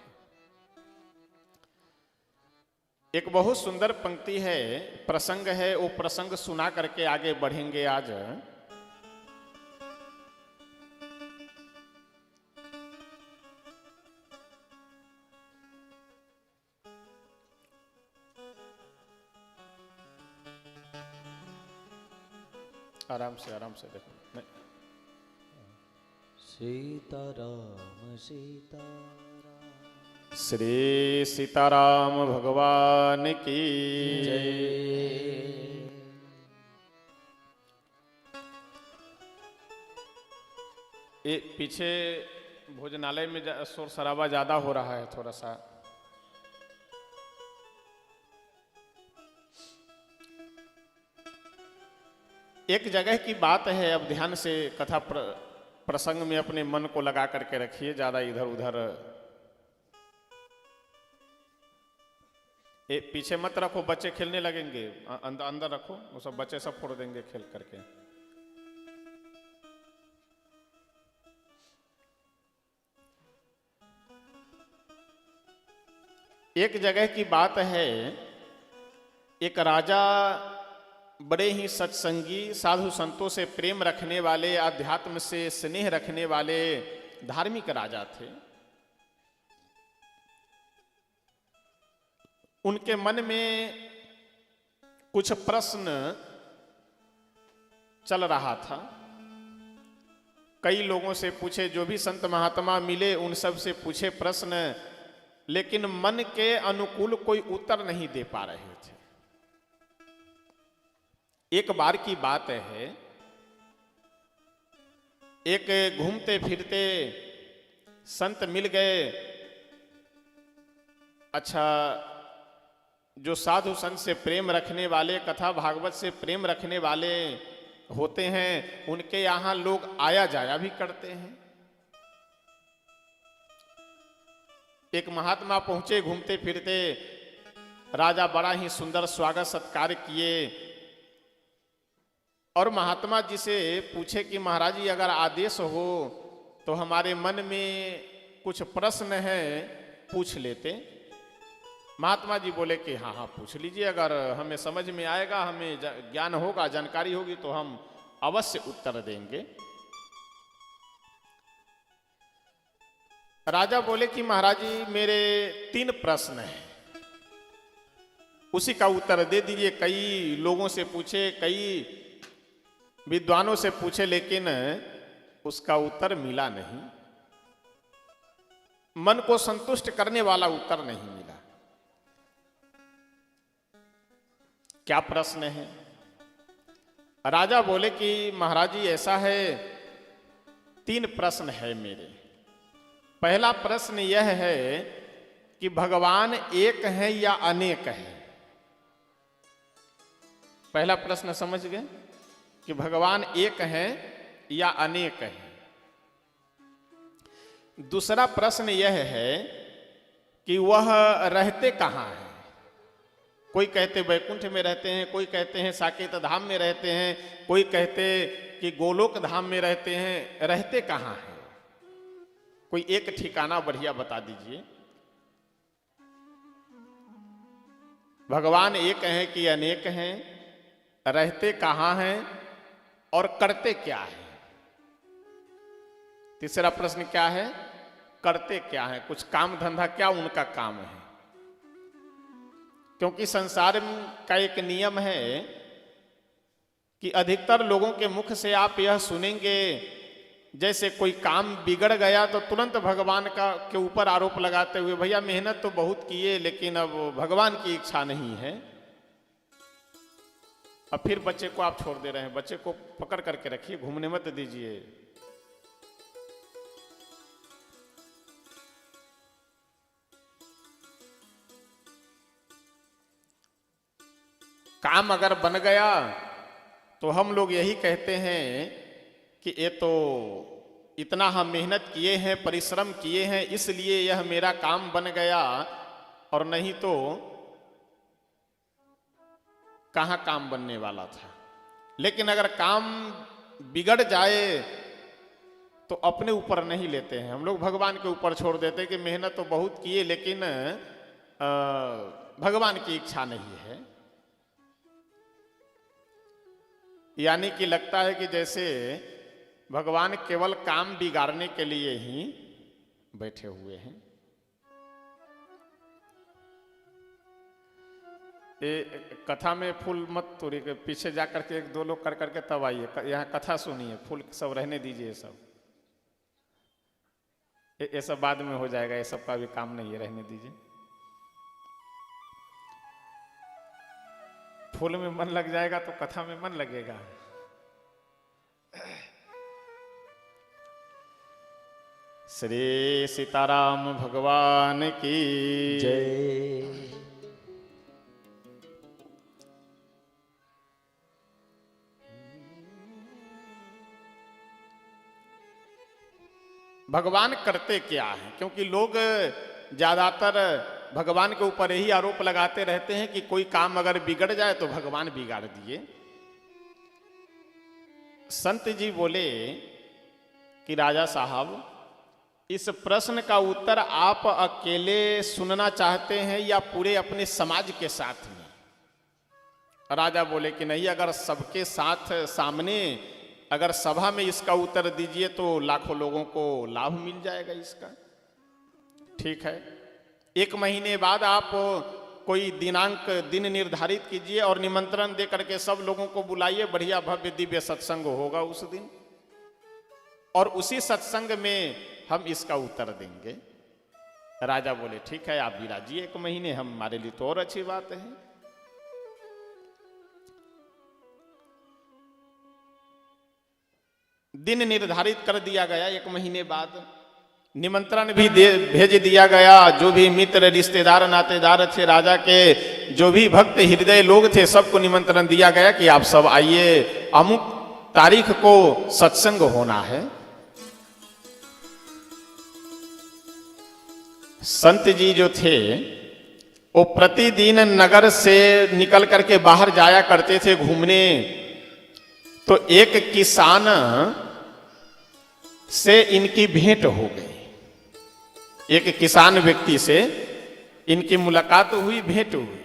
एक बहुत सुंदर पंक्ति है, प्रसंग है, वो प्रसंग सुना करके आगे बढ़ेंगे आज। आराम से देखो। नहीं। सीताराम सीताराम, श्री सीताराम भगवान की जय। ये पीछे भोजनालय में शोर शराबा ज्यादा हो रहा है थोड़ा सा। एक जगह की बात है, अब ध्यान से कथा प्रसंग में अपने मन को लगा करके रखिए, ज्यादा इधर उधर पीछे मत रखो, बच्चे खेलने लगेंगे। अंदर रखो, वो सब बच्चे सब फोड़ देंगे खेल करके। एक जगह की बात है, एक राजा बड़े ही सत्संगी, साधु संतों से प्रेम रखने वाले, आध्यात्म से स्नेह रखने वाले धार्मिक राजा थे। उनके मन में कुछ प्रश्न चल रहा था। कई लोगों से पूछे, जो भी संत महात्मा मिले उन सब से पूछे प्रश्न, लेकिन मन के अनुकूल कोई उत्तर नहीं दे पा रहे थे। एक बार की बात है, एक घूमते फिरते संत मिल गए। अच्छा, जो साधु संत से प्रेम रखने वाले, कथा भागवत से प्रेम रखने वाले होते हैं, उनके यहाँ लोग आया जाया भी करते हैं। एक महात्मा पहुंचे घूमते फिरते, राजा बड़ा ही सुंदर स्वागत सत्कार किए और महात्मा जी से पूछे कि महाराज जी, अगर आदेश हो तो हमारे मन में कुछ प्रश्न है, पूछ लेते। महात्मा जी बोले कि हाँ हाँ पूछ लीजिए, अगर हमें समझ में आएगा, हमें ज्ञान होगा, जानकारी होगी तो हम अवश्य उत्तर देंगे। राजा बोले कि महाराज जी, मेरे 3 प्रश्न हैं, उसी का उत्तर दे दीजिए। कई लोगों से पूछे, कई विद्वानों से पूछे, लेकिन उसका उत्तर मिला नहीं। मन को संतुष्ट करने वाला उत्तर नहीं मिला। क्या प्रश्न है? राजा बोले कि महाराज जी, ऐसा है, 3 प्रश्न है मेरे। पहला प्रश्न यह है कि भगवान एक है या अनेक है? पहला प्रश्न समझ गए कि भगवान एक हैं या अनेक हैं। दूसरा प्रश्न यह है कि वह रहते कहाँ हैं। कोई कहते वैकुंठ में रहते हैं, कोई कहते हैं साकेत धाम में रहते हैं, कोई कहते कि गोलोक धाम में रहते हैं। रहते कहाँ हैं? कोई एक ठिकाना बढ़िया बता दीजिए। भगवान एक हैं कि अनेक हैं? रहते कहाँ हैं और करते क्या हैं? तीसरा प्रश्न क्या है? करते क्या हैं? कुछ काम धंधा क्या उनका काम है? क्योंकि संसार का एक नियम है कि अधिकतर लोगों के मुख से आप यह सुनेंगे, जैसे कोई काम बिगड़ गया तो तुरंत भगवान का के ऊपर आरोप लगाते हुए, भैया मेहनत तो बहुत किए लेकिन अब भगवान की इच्छा नहीं है। अब फिर बच्चे को आप छोड़ दे रहे हैं। बच्चे को पकड़ करके रखिए, घूमने मत दीजिए। काम अगर बन गया तो हम लोग यही कहते हैं कि ये तो इतना हम मेहनत किए हैं, परिश्रम किए हैं, इसलिए यह मेरा काम बन गया, और नहीं तो कहाँ काम बनने वाला था। लेकिन अगर काम बिगड़ जाए तो अपने ऊपर नहीं लेते हैं हम लोग, भगवान के ऊपर छोड़ देते हैं कि मेहनत तो बहुत किए लेकिन भगवान की इच्छा नहीं है। यानी कि लगता है कि जैसे भगवान केवल काम बिगाड़ने के लिए ही बैठे हुए हैं। ये कथा में फूल मत तोड़िए, के पीछे जाकर के एक दो लोग कर करके तब आइए, यहाँ कथा सुनिए। फूल सब रहने दीजिए, सब ये सब बाद में हो जाएगा, ये सब का भी काम नहीं है, रहने दीजिए। फूल में मन लग जाएगा तो कथा में मन लगेगा। श्री सीताराम भगवान की जय। भगवान करते क्या है? क्योंकि लोग ज्यादातर भगवान के ऊपर यही आरोप लगाते रहते हैं कि कोई काम अगर बिगड़ जाए तो भगवान बिगाड़ दिए। संत जी बोले कि राजा साहब, इस प्रश्न का उत्तर आप अकेले सुनना चाहते हैं या पूरे अपने समाज के साथ में? राजा बोले कि नहीं, अगर सबके साथ सामने अगर सभा में इसका उत्तर दीजिए तो लाखों लोगों को लाभ मिल जाएगा इसका। ठीक है, 1 महीने बाद आप कोई दिन निर्धारित कीजिए और निमंत्रण दे करके सब लोगों को बुलाइए। बढ़िया भव्य दिव्य सत्संग होगा उस दिन, और उसी सत्संग में हम इसका उत्तर देंगे। राजा बोले ठीक है, आप विराजिए 1 महीने, हमारे लिए तो और अच्छी बात है। दिन निर्धारित कर दिया गया। 1 महीने बाद निमंत्रण भी भेज दिया गया। जो भी मित्र रिश्तेदार नातेदार थे राजा के, जो भी भक्त हृदय लोग थे, सबको निमंत्रण दिया गया कि आप सब आइए, अमुक तारीख को सत्संग होना है। संत जी जो थे वो प्रतिदिन नगर से निकल करके बाहर जाया करते थे घूमने। तो एक किसान से इनकी भेंट हो गई। एक किसान व्यक्ति से इनकी मुलाकात हुई, भेंट हुई।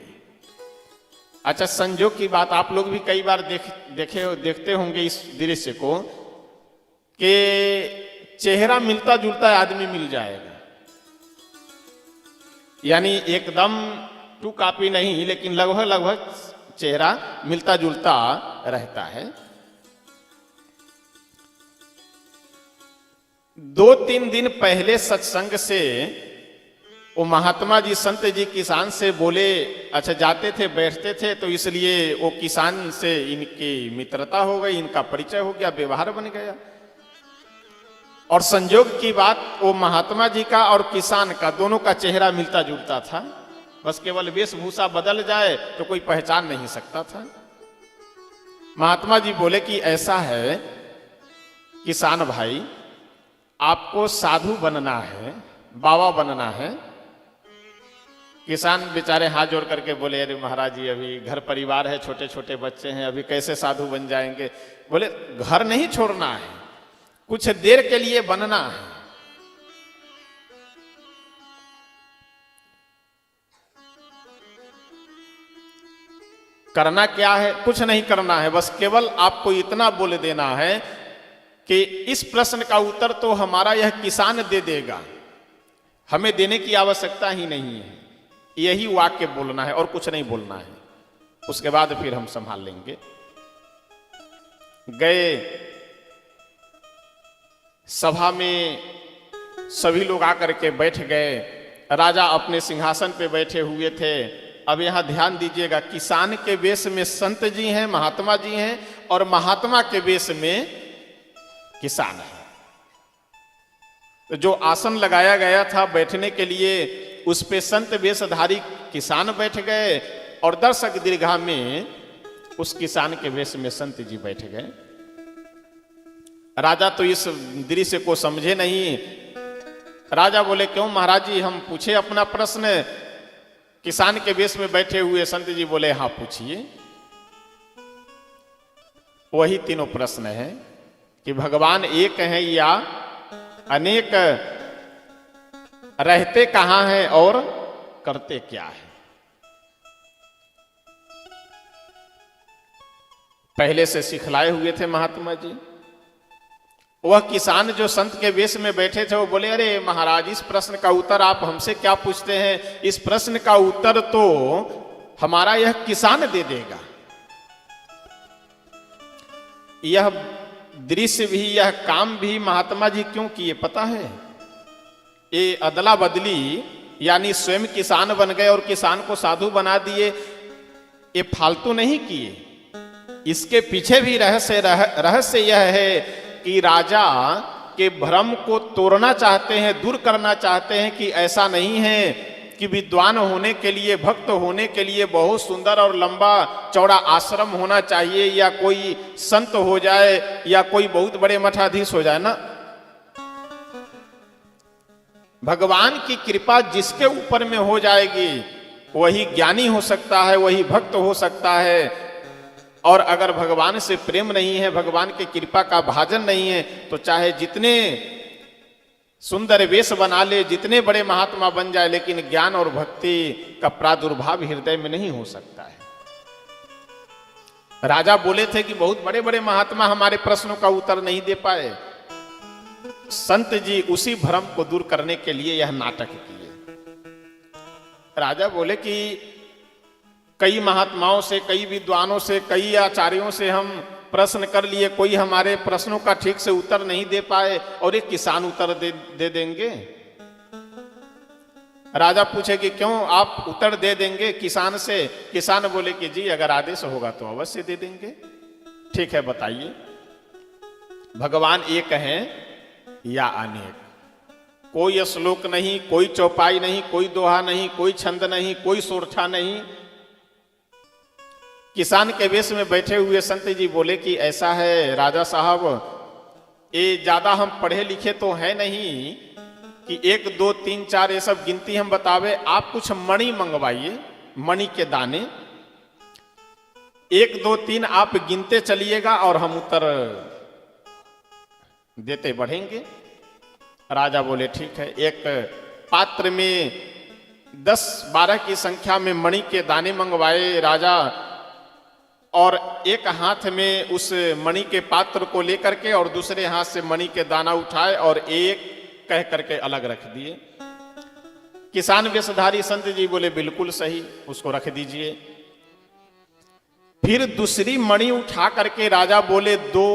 अच्छा, संजोग की बात, आप लोग भी कई बार देखते होंगे इस दृश्य को कि चेहरा मिलता जुलता आदमी मिल जाएगा। यानी एकदम टू कॉपी नहीं, लेकिन लगभग चेहरा मिलता जुलता रहता है। 2-3 दिन पहले सत्संग से वो महात्मा जी संत जी किसान से बोले, अच्छा जाते थे बैठते थे तो इसलिए वो किसान से इनकी मित्रता हो गई, इनका परिचय हो गया, व्यवहार बन गया। और संयोग की बात, वो महात्मा जी का और किसान का दोनों का चेहरा मिलता जुलता था। बस केवल वेशभूषा बदल जाए तो कोई पहचान नहीं सकता था। महात्मा जी बोले कि ऐसा है किसान भाई, आपको साधु बनना है, बाबा बनना है। किसान बेचारे हाथ जोड़ करके बोले, अरे महाराज जी अभी घर परिवार है, छोटे छोटे बच्चे हैं, अभी कैसे साधु बन जाएंगे। बोले घर नहीं छोड़ना है, कुछ देर के लिए बनना है। करना क्या है? कुछ नहीं करना है, बस केवल आपको इतना बोल देना है कि इस प्रश्न का उत्तर तो हमारा यह किसान दे देगा, हमें देने की आवश्यकता ही नहीं है। यही वाक्य बोलना है और कुछ नहीं बोलना है। उसके बाद फिर हम संभाल लेंगे। गए सभा में, सभी लोग आकर के बैठ गए। राजा अपने सिंहासन पे बैठे हुए थे। अब यहां ध्यान दीजिएगा, किसान के वेश में संत जी हैं, महात्मा जी हैं, और महात्मा के वेश में किसान है। तो जो आसन लगाया गया था बैठने के लिए, उस पे संत वेशधारी किसान बैठ गए, और दर्शक दीर्घा में उस किसान के वेश में संत जी बैठ गए। राजा तो इस दृश्य को समझे नहीं। राजा बोले, क्यों महाराज जी, हम पूछे अपना प्रश्न? किसान के वेश में बैठे हुए संत जी बोले, हाँ पूछिए। वही तीनों प्रश्न हैं कि भगवान एक हैं या अनेक, रहते कहां हैं और करते क्या है। पहले से सिखलाए हुए थे महात्मा जी। वह किसान जो संत के वेश में बैठे थे, वो बोले, अरे महाराज, इस प्रश्न का उत्तर आप हमसे क्या पूछते हैं? इस प्रश्न का उत्तर तो हमारा यह किसान दे देगा। यह दृश्य भी, यह काम भी महात्मा जी क्यों किए पता है? ये अदला बदली, यानी स्वयं किसान बन गए और किसान को साधु बना दिए, ये फालतू नहीं किए। इसके पीछे भी रहस्य यह है कि राजा के भ्रम को तोड़ना चाहते हैं, दूर करना चाहते हैं कि ऐसा नहीं है कि विद्वान होने के लिए, भक्त होने के लिए बहुत सुंदर और लंबा चौड़ा आश्रम होना चाहिए, या कोई संत हो जाए, या कोई बहुत बड़े मठाधीश हो जाए ना। भगवान की कृपा जिसके ऊपर में हो जाएगी वही ज्ञानी हो सकता है, वही भक्त हो सकता है। और अगर भगवान से प्रेम नहीं है, भगवान की कृपा का भाजन नहीं है, तो चाहे जितने सुंदर वेश बना ले, जितने बड़े महात्मा बन जाए, लेकिन ज्ञान और भक्ति का प्रादुर्भाव हृदय में नहीं हो सकता है। राजा बोले थे कि बहुत बड़े बड़े महात्मा हमारे प्रश्नों का उत्तर नहीं दे पाए। संत जी उसी भ्रम को दूर करने के लिए यह नाटक किए। राजा बोले कि कई महात्माओं से, कई विद्वानों से, कई आचार्यों से हम प्रश्न कर लिए, कोई हमारे प्रश्नों का ठीक से उत्तर नहीं दे पाए, और एक किसान उत्तर दे देंगे। राजा पूछे कि क्यों आप उत्तर दे देंगे किसान से? किसान बोले कि जी अगर आदेश होगा तो अवश्य दे देंगे। ठीक है, बताइए, भगवान एक हैं या अनेक? कोई श्लोक नहीं, कोई चौपाई नहीं, कोई दोहा नहीं, कोई छंद नहीं, कोई सोरठा नहीं। किसान के वेश में बैठे हुए संत जी बोले कि ऐसा है राजा साहब, ये ज्यादा हम पढ़े लिखे तो है नहीं कि 1 2 3 4 ये सब गिनती हम बतावे। आप कुछ मणि मंगवाइए, मणि के दाने 1 2 3 आप गिनते चलिएगा और हम उत्तर देते बढ़ेंगे। राजा बोले ठीक है। एक पात्र में 10-12 की संख्या में मणि के दाने मंगवाए राजा, और एक हाथ में उस मणि के पात्र को लेकर के और दूसरे हाथ से मणि के दाना उठाए और एक कह करके अलग रख दिए। किसान वेशधारी संत जी बोले बिल्कुल सही, उसको रख दीजिए। फिर दूसरी मणि उठा करके राजा बोले 2,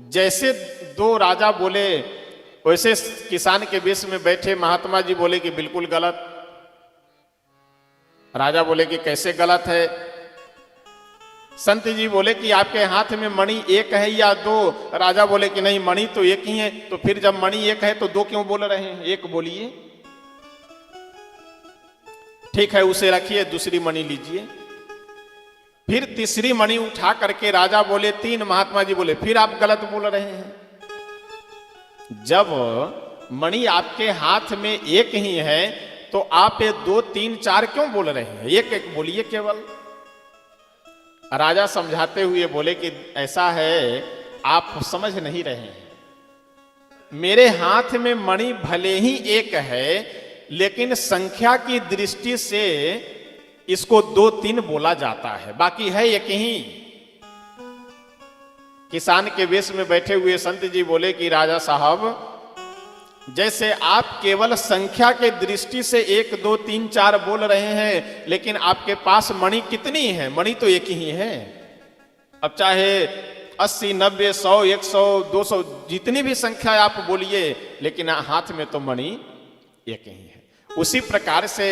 जैसे 2 राजा बोले वैसे किसान के वेश में बैठे महात्मा जी बोले कि बिल्कुल गलत। राजा बोले कि कैसे गलत है? संत जी बोले कि आपके हाथ में मणि 1 है या 2? राजा बोले कि नहीं, मणि तो 1 ही है। तो फिर जब मणि 1 है तो 2 क्यों बोल रहे हैं? 1 बोलिए। ठीक है, उसे रखिए, दूसरी मणि लीजिए। फिर तीसरी मणि उठा करके राजा बोले 3, महात्मा जी बोले फिर आप गलत बोल रहे हैं। जब मणि आपके हाथ में एक ही है तो आप ये 2, 3, 4 क्यों बोल रहे हैं? एक एक बोलिए केवल। राजा समझाते हुए बोले कि ऐसा है, आप समझ नहीं रहे हैं। मेरे हाथ में मणि भले ही एक है, लेकिन संख्या की दृष्टि से इसको 2, 3 बोला जाता है, बाकी है एक ही। किसान के वेश में बैठे हुए संत जी बोले कि राजा साहब, जैसे आप केवल संख्या के दृष्टि से 1, 2, 3, 4 बोल रहे हैं, लेकिन आपके पास मणि कितनी है? मणि तो एक ही है। अब चाहे 80, 90, 100, 100, 200 जितनी भी संख्या आप बोलिए, लेकिन हाथ में तो मणि एक ही है। उसी प्रकार से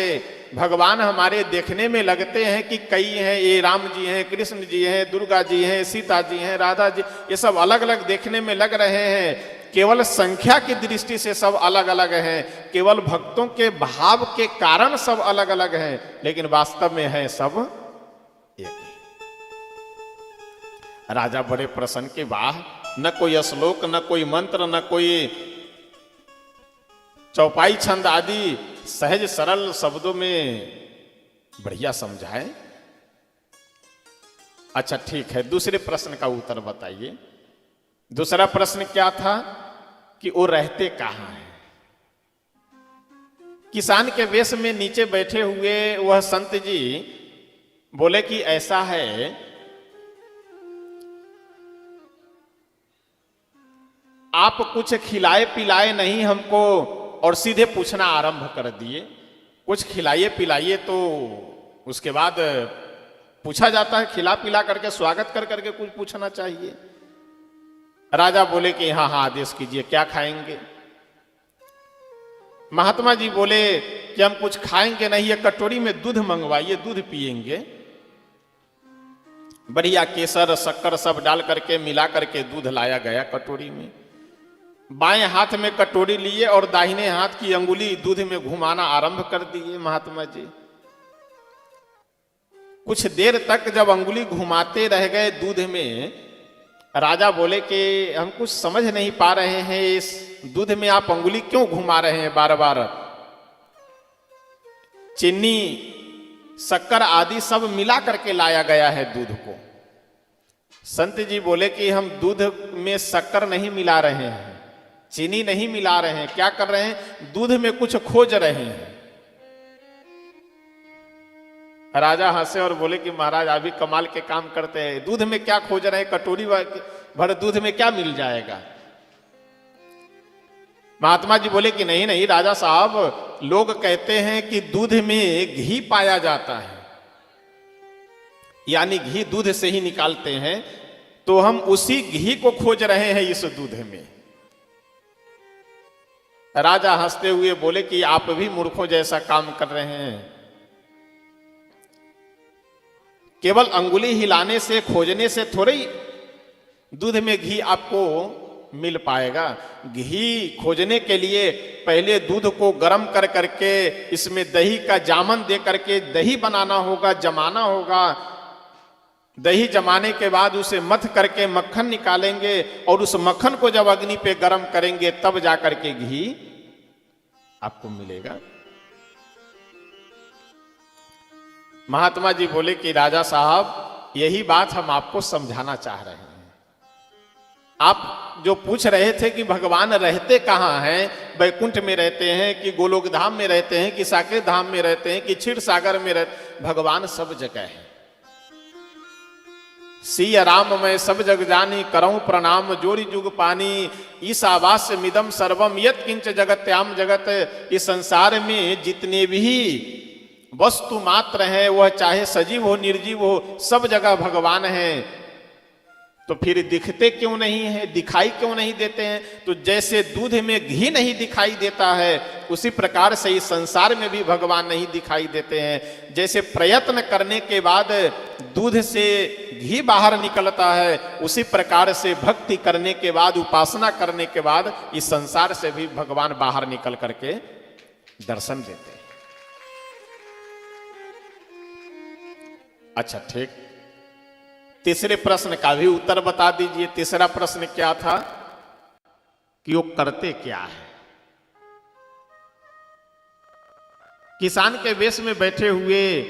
भगवान हमारे देखने में लगते हैं कि कई हैं, ये राम जी हैं, कृष्ण जी हैं, दुर्गा जी हैं, सीता जी हैं, राधा जी, ये सब अलग अलग देखने में लग रहे हैं। केवल संख्या की दृष्टि से सब अलग अलग हैं, केवल भक्तों के भाव के कारण सब अलग अलग हैं, लेकिन वास्तव में है सब एक ही। राजा बड़े प्रसन्न के, वाह, न कोई श्लोक, न कोई मंत्र, न कोई चौपाई छंद आदि, सहज सरल शब्दों में बढ़िया समझाए। अच्छा ठीक है, दूसरे प्रश्न का उत्तर बताइए। दूसरा प्रश्न क्या था कि वो रहते कहां हैं? किसान के वेश में नीचे बैठे हुए वह संत जी बोले कि ऐसा है, आप कुछ खिलाए पिलाए नहीं हमको और सीधे पूछना आरंभ कर दिए। कुछ खिलाइए पिलाइए तो उसके बाद पूछा जाता है, खिला पिला करके स्वागत कर करके कुछ पूछना चाहिए। राजा बोले कि हाँ हाँ आदेश कीजिए, क्या खाएंगे? महात्मा जी बोले कि हम कुछ खाएंगे नहीं, ये कटोरी में दूध मंगवाइए, दूध पिएंगे। बढ़िया केसर शक्कर सब डाल करके मिला करके दूध लाया गया कटोरी में। बाएं हाथ में कटोरी लिए और दाहिने हाथ की अंगुली दूध में घुमाना आरंभ कर दिए महात्मा जी। कुछ देर तक जब अंगुली घुमाते रह गए दूध में, राजा बोले कि हम कुछ समझ नहीं पा रहे हैं, इस दूध में आप अंगुली क्यों घुमा रहे हैं बार बार? चीनी शक्कर आदि सब मिला करके लाया गया है दूध को। संत जी बोले कि हम दूध में शक्कर नहीं मिला रहे हैं, चीनी नहीं मिला रहे हैं, क्या कर रहे हैं? दूध में कुछ खोज रहे हैं। राजा हंसे और बोले कि महाराज अभी कमाल के काम करते हैं, दूध में क्या खोज रहे हैं? कटोरी भर दूध में क्या मिल जाएगा? महात्मा जी बोले कि नहीं नहीं राजा साहब, लोग कहते हैं कि दूध में घी पाया जाता है, यानी घी दूध से ही निकालते हैं, तो हम उसी घी को खोज रहे हैं इस दूध में। राजा हंसते हुए बोले कि आप भी मूर्खों जैसा काम कर रहे हैं। केवल अंगुली हिलाने से, खोजने से थोड़ी दूध में घी आपको मिल पाएगा। घी खोजने के लिए पहले दूध को गर्म कर करके इसमें दही का जामन दे करके दही बनाना होगा, जमाना होगा। दही जमाने के बाद उसे मथ करके मक्खन निकालेंगे और उस मक्खन को जब अग्नि पे गर्म करेंगे तब जाकर के घी आपको मिलेगा। महात्मा जी बोले कि राजा साहब, यही बात हम आपको समझाना चाह रहे हैं। आप जो पूछ रहे थे कि भगवान रहते कहाँ हैं, वैकुंठ में रहते हैं कि गोलोक धाम में रहते हैं कि साकेत धाम में रहते हैं कि क्षीर सागर में रहते, भगवान सब जगह है। सिया राम मैं सब जग जानी, करऊं प्रणाम जोरी जुग पानी, ईसावास्य मिदम सर्वम यत किंच जगत्याम जगत। इस संसार में जितने भी वस्तु मात्र है, वह चाहे सजीव हो निर्जीव हो, सब जगह भगवान है। तो फिर दिखते क्यों नहीं है, दिखाई क्यों नहीं देते हैं? तो जैसे दूध में घी नहीं दिखाई देता है, उसी प्रकार से इस संसार में भी भगवान नहीं दिखाई देते हैं। जैसे प्रयत्न करने के बाद दूध से घी बाहर निकलता है, उसी प्रकार से भक्ति करने के बाद, उपासना करने के बाद इस संसार से भी भगवान बाहर निकल करके दर्शन देते हैं। अच्छा ठीक, तीसरे प्रश्न का भी उत्तर बता दीजिए। तीसरा प्रश्न क्या था कि वो करते क्या है। किसान के वेश में बैठे हुए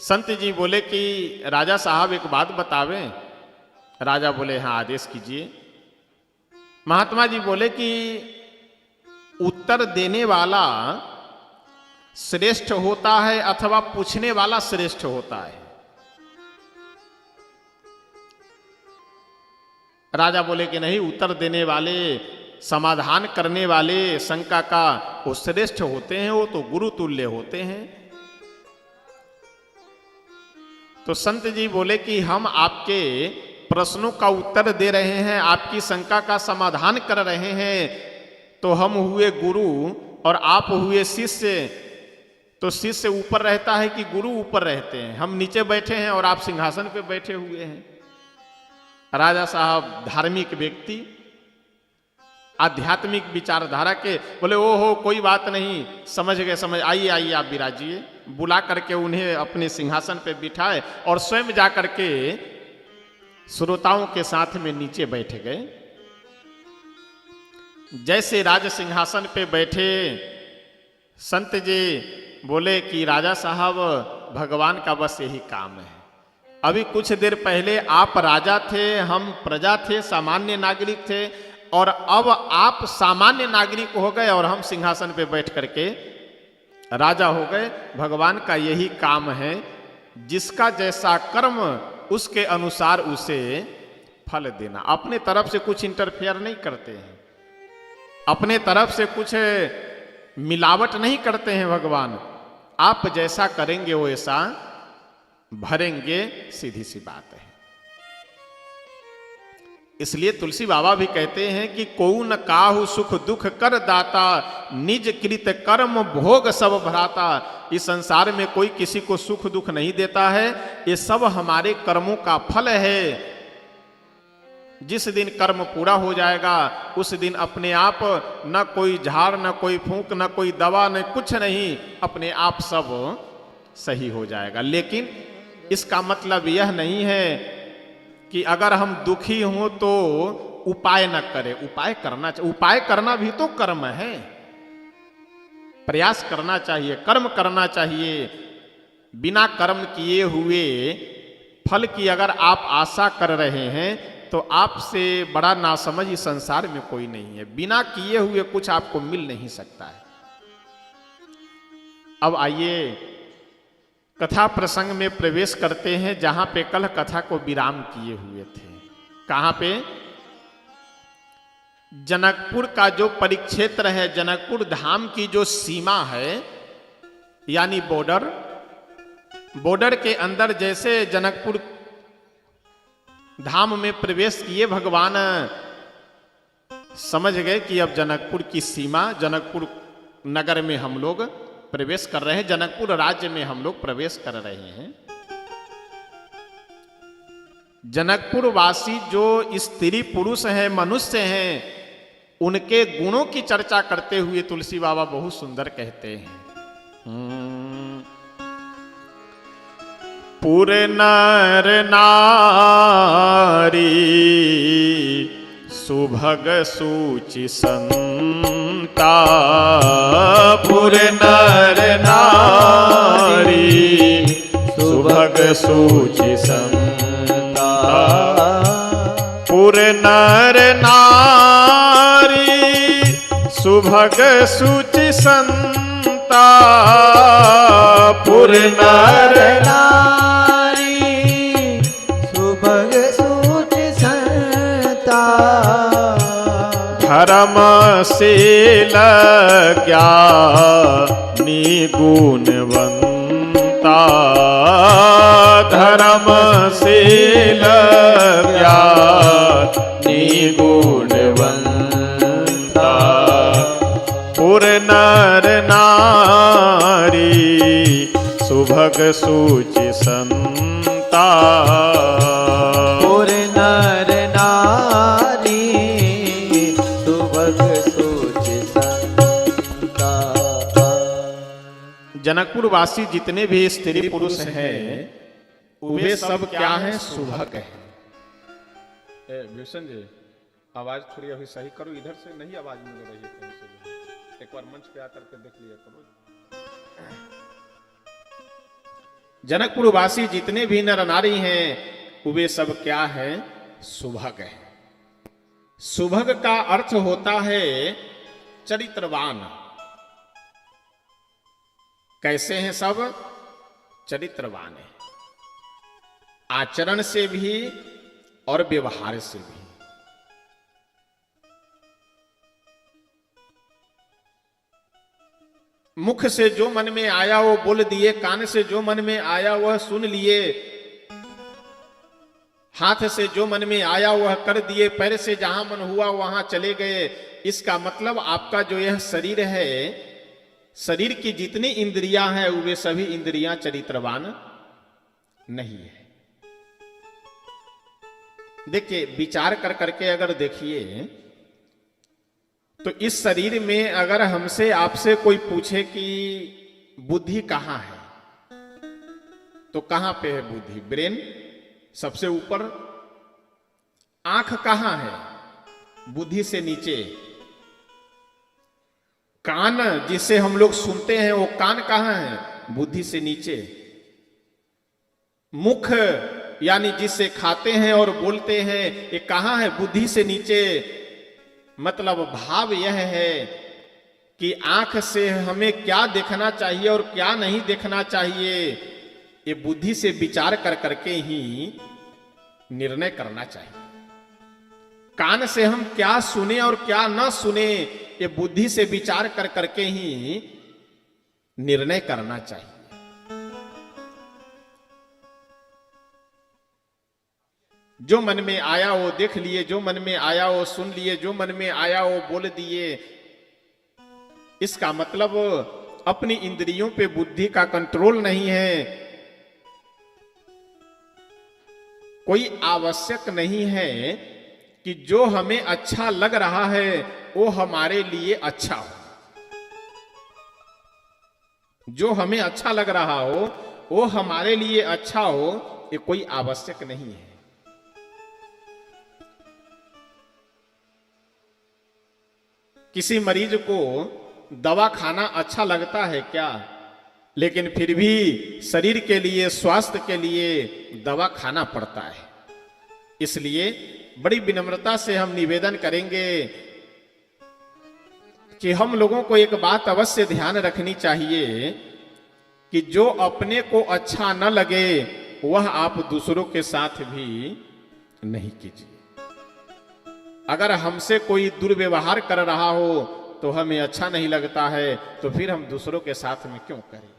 संत जी बोले कि राजा साहब एक बात बतावें। राजा बोले हाँ आदेश कीजिए। महात्मा जी बोले कि उत्तर देने वाला श्रेष्ठ होता है अथवा पूछने वाला श्रेष्ठ होता है। राजा बोले कि नहीं, उत्तर देने वाले, समाधान करने वाले शंका का वो श्रेष्ठ होते हैं, वो तो गुरु तुल्य होते हैं। तो संत जी बोले कि हम आपके प्रश्नों का उत्तर दे रहे हैं, आपकी शंका का समाधान कर रहे हैं, तो हम हुए गुरु और आप हुए शिष्य। तो शिष्य ऊपर रहता है कि गुरु ऊपर रहते हैं? हम नीचे बैठे हैं और आप सिंहासन पे बैठे हुए हैं। राजा साहब धार्मिक व्यक्ति, आध्यात्मिक विचारधारा के, बोले ओहो कोई बात नहीं, समझ गए, समझ, आइए आइए आप विराजिए। बुला करके उन्हें अपने सिंहासन पे बिठाए और स्वयं जा करके श्रोताओं के साथ में नीचे बैठ गए। जैसे राज सिंहासन पे बैठे, संत जी बोले कि राजा साहब भगवान का बस यही काम है। अभी कुछ देर पहले आप राजा थे, हम प्रजा थे, सामान्य नागरिक थे, और अब आप सामान्य नागरिक हो गए और हम सिंहासन पे बैठ करके राजा हो गए। भगवान का यही काम है, जिसका जैसा कर्म उसके अनुसार उसे फल देना। अपने तरफ से कुछ इंटरफेयर नहीं करते हैं, अपने तरफ से कुछ मिलावट नहीं करते हैं भगवान। आप जैसा करेंगे वैसा भरेंगे, सीधी सी बात है। इसलिए तुलसी बाबा भी कहते हैं कि कोउ न काहू सुख दुख कर दाता, निज कृत कर्म भोग सब भराता। इस संसार में कोई किसी को सुख दुख नहीं देता है, ये सब हमारे कर्मों का फल है। जिस दिन कर्म पूरा हो जाएगा उस दिन अपने आप न कोई झाड़, न कोई फूंक, न कोई दवा, न कुछ नहीं, अपने आप सब सही हो जाएगा। लेकिन इसका मतलब यह नहीं है कि अगर हम दुखी हों तो उपाय न करें। उपाय करना चाहिए, उपाय करना भी तो कर्म है। प्रयास करना चाहिए, कर्म करना चाहिए। बिना कर्म किए हुए फल की अगर आप आशा कर रहे हैं तो आपसे बड़ा नासमझ इस संसार में कोई नहीं है। बिना किए हुए कुछ आपको मिल नहीं सकता है। अब आइए कथा प्रसंग में प्रवेश करते हैं, जहां पे कल कथा को विराम किए हुए थे। कहां पे? जनकपुर का जो परिक्षेत्र है, जनकपुर धाम की जो सीमा है, यानी बॉर्डर, बॉर्डर के अंदर जैसे जनकपुर धाम में प्रवेश किए भगवान, समझ गए कि अब जनकपुर की सीमा, जनकपुर नगर में हम लोग प्रवेश कर रहे हैं, जनकपुर राज्य में हम लोग प्रवेश कर रहे हैं। जनकपुर वासी जो स्त्री पुरुष हैं, मनुष्य हैं, उनके गुणों की चर्चा करते हुए तुलसी बाबा बहुत सुंदर कहते हैं। पुर नर नारी सुभग सूचि संता, पुर नर नारी सुभग सूचि संता, पुर नर नारी सुभग सूचि संता, पुर नर नारी सुभग सूचि संता, धर्मशील ज्ञानी गुणवंता, धर्मशील ज्ञानी गुणवंता, पुर नर नारी सुभग सूचि संता, पुर नर नारी सुभग सूचि संता। जनकपुर वासी जितने भी स्त्री पुरुष हैं वे सब क्या हैं? सुभग हैं। भीषण जी, आवाज थोड़ी अभी सही करो, इधर से नहीं आवाज मिल रही है कहीं से भी। एक बार मंच पे आकर के देख लिया करो। जनकपुर वासी जितने भी नर नारी हैं वे सब क्या है? सुभग है। सुभग का अर्थ होता है चरित्रवान। कैसे हैं सब? चरित्रवान है, आचरण से भी और व्यवहार से भी। मुख से जो मन में आया वो बोल दिए, कान से जो मन में आया वह सुन लिए, हाथ से जो मन में आया वह कर दिए, पैर से जहां मन हुआ वहां चले गए। इसका मतलब आपका जो यह शरीर है, शरीर की जितनी इंद्रियां हैं वे सभी इंद्रियां चरित्रवान नहीं है। देखिए, विचार कर करके अगर देखिए तो इस शरीर में अगर हमसे आपसे कोई पूछे कि बुद्धि कहां है, तो कहां पे है बुद्धि? ब्रेन सबसे ऊपर। आंख कहां है? बुद्धि से नीचे। कान जिसे हम लोग सुनते हैं वो कान कहां है? बुद्धि से नीचे। मुख यानी जिससे खाते हैं और बोलते हैं ये कहां है? बुद्धि से नीचे। मतलब भाव यह है कि आंख से हमें क्या देखना चाहिए और क्या नहीं देखना चाहिए, ये बुद्धि से विचार कर करके ही निर्णय करना चाहिए। कान से हम क्या सुने और क्या न सुने, ये बुद्धि से विचार कर करके ही निर्णय करना चाहिए। जो मन में आया वो देख लिए, जो मन में आया वो सुन लिए, जो मन में आया वो बोल दिए। इसका मतलब अपनी इंद्रियों पे बुद्धि का कंट्रोल नहीं है। कोई आवश्यक नहीं है कि जो हमें अच्छा लग रहा है वो हमारे लिए अच्छा हो। जो हमें अच्छा लग रहा हो वो हमारे लिए अच्छा हो, ये कोई आवश्यक नहीं है। किसी मरीज को दवा खाना अच्छा लगता है क्या? लेकिन फिर भी शरीर के लिए, स्वास्थ्य के लिए दवा खाना पड़ता है। इसलिए बड़ी विनम्रता से हम निवेदन करेंगे कि हम लोगों को एक बात अवश्य ध्यान रखनी चाहिए कि जो अपने को अच्छा न लगे वह आप दूसरों के साथ भी नहीं कीजिए। अगर हमसे कोई दुर्व्यवहार कर रहा हो तो हमें अच्छा नहीं लगता है, तो फिर हम दूसरों के साथ में क्यों करें?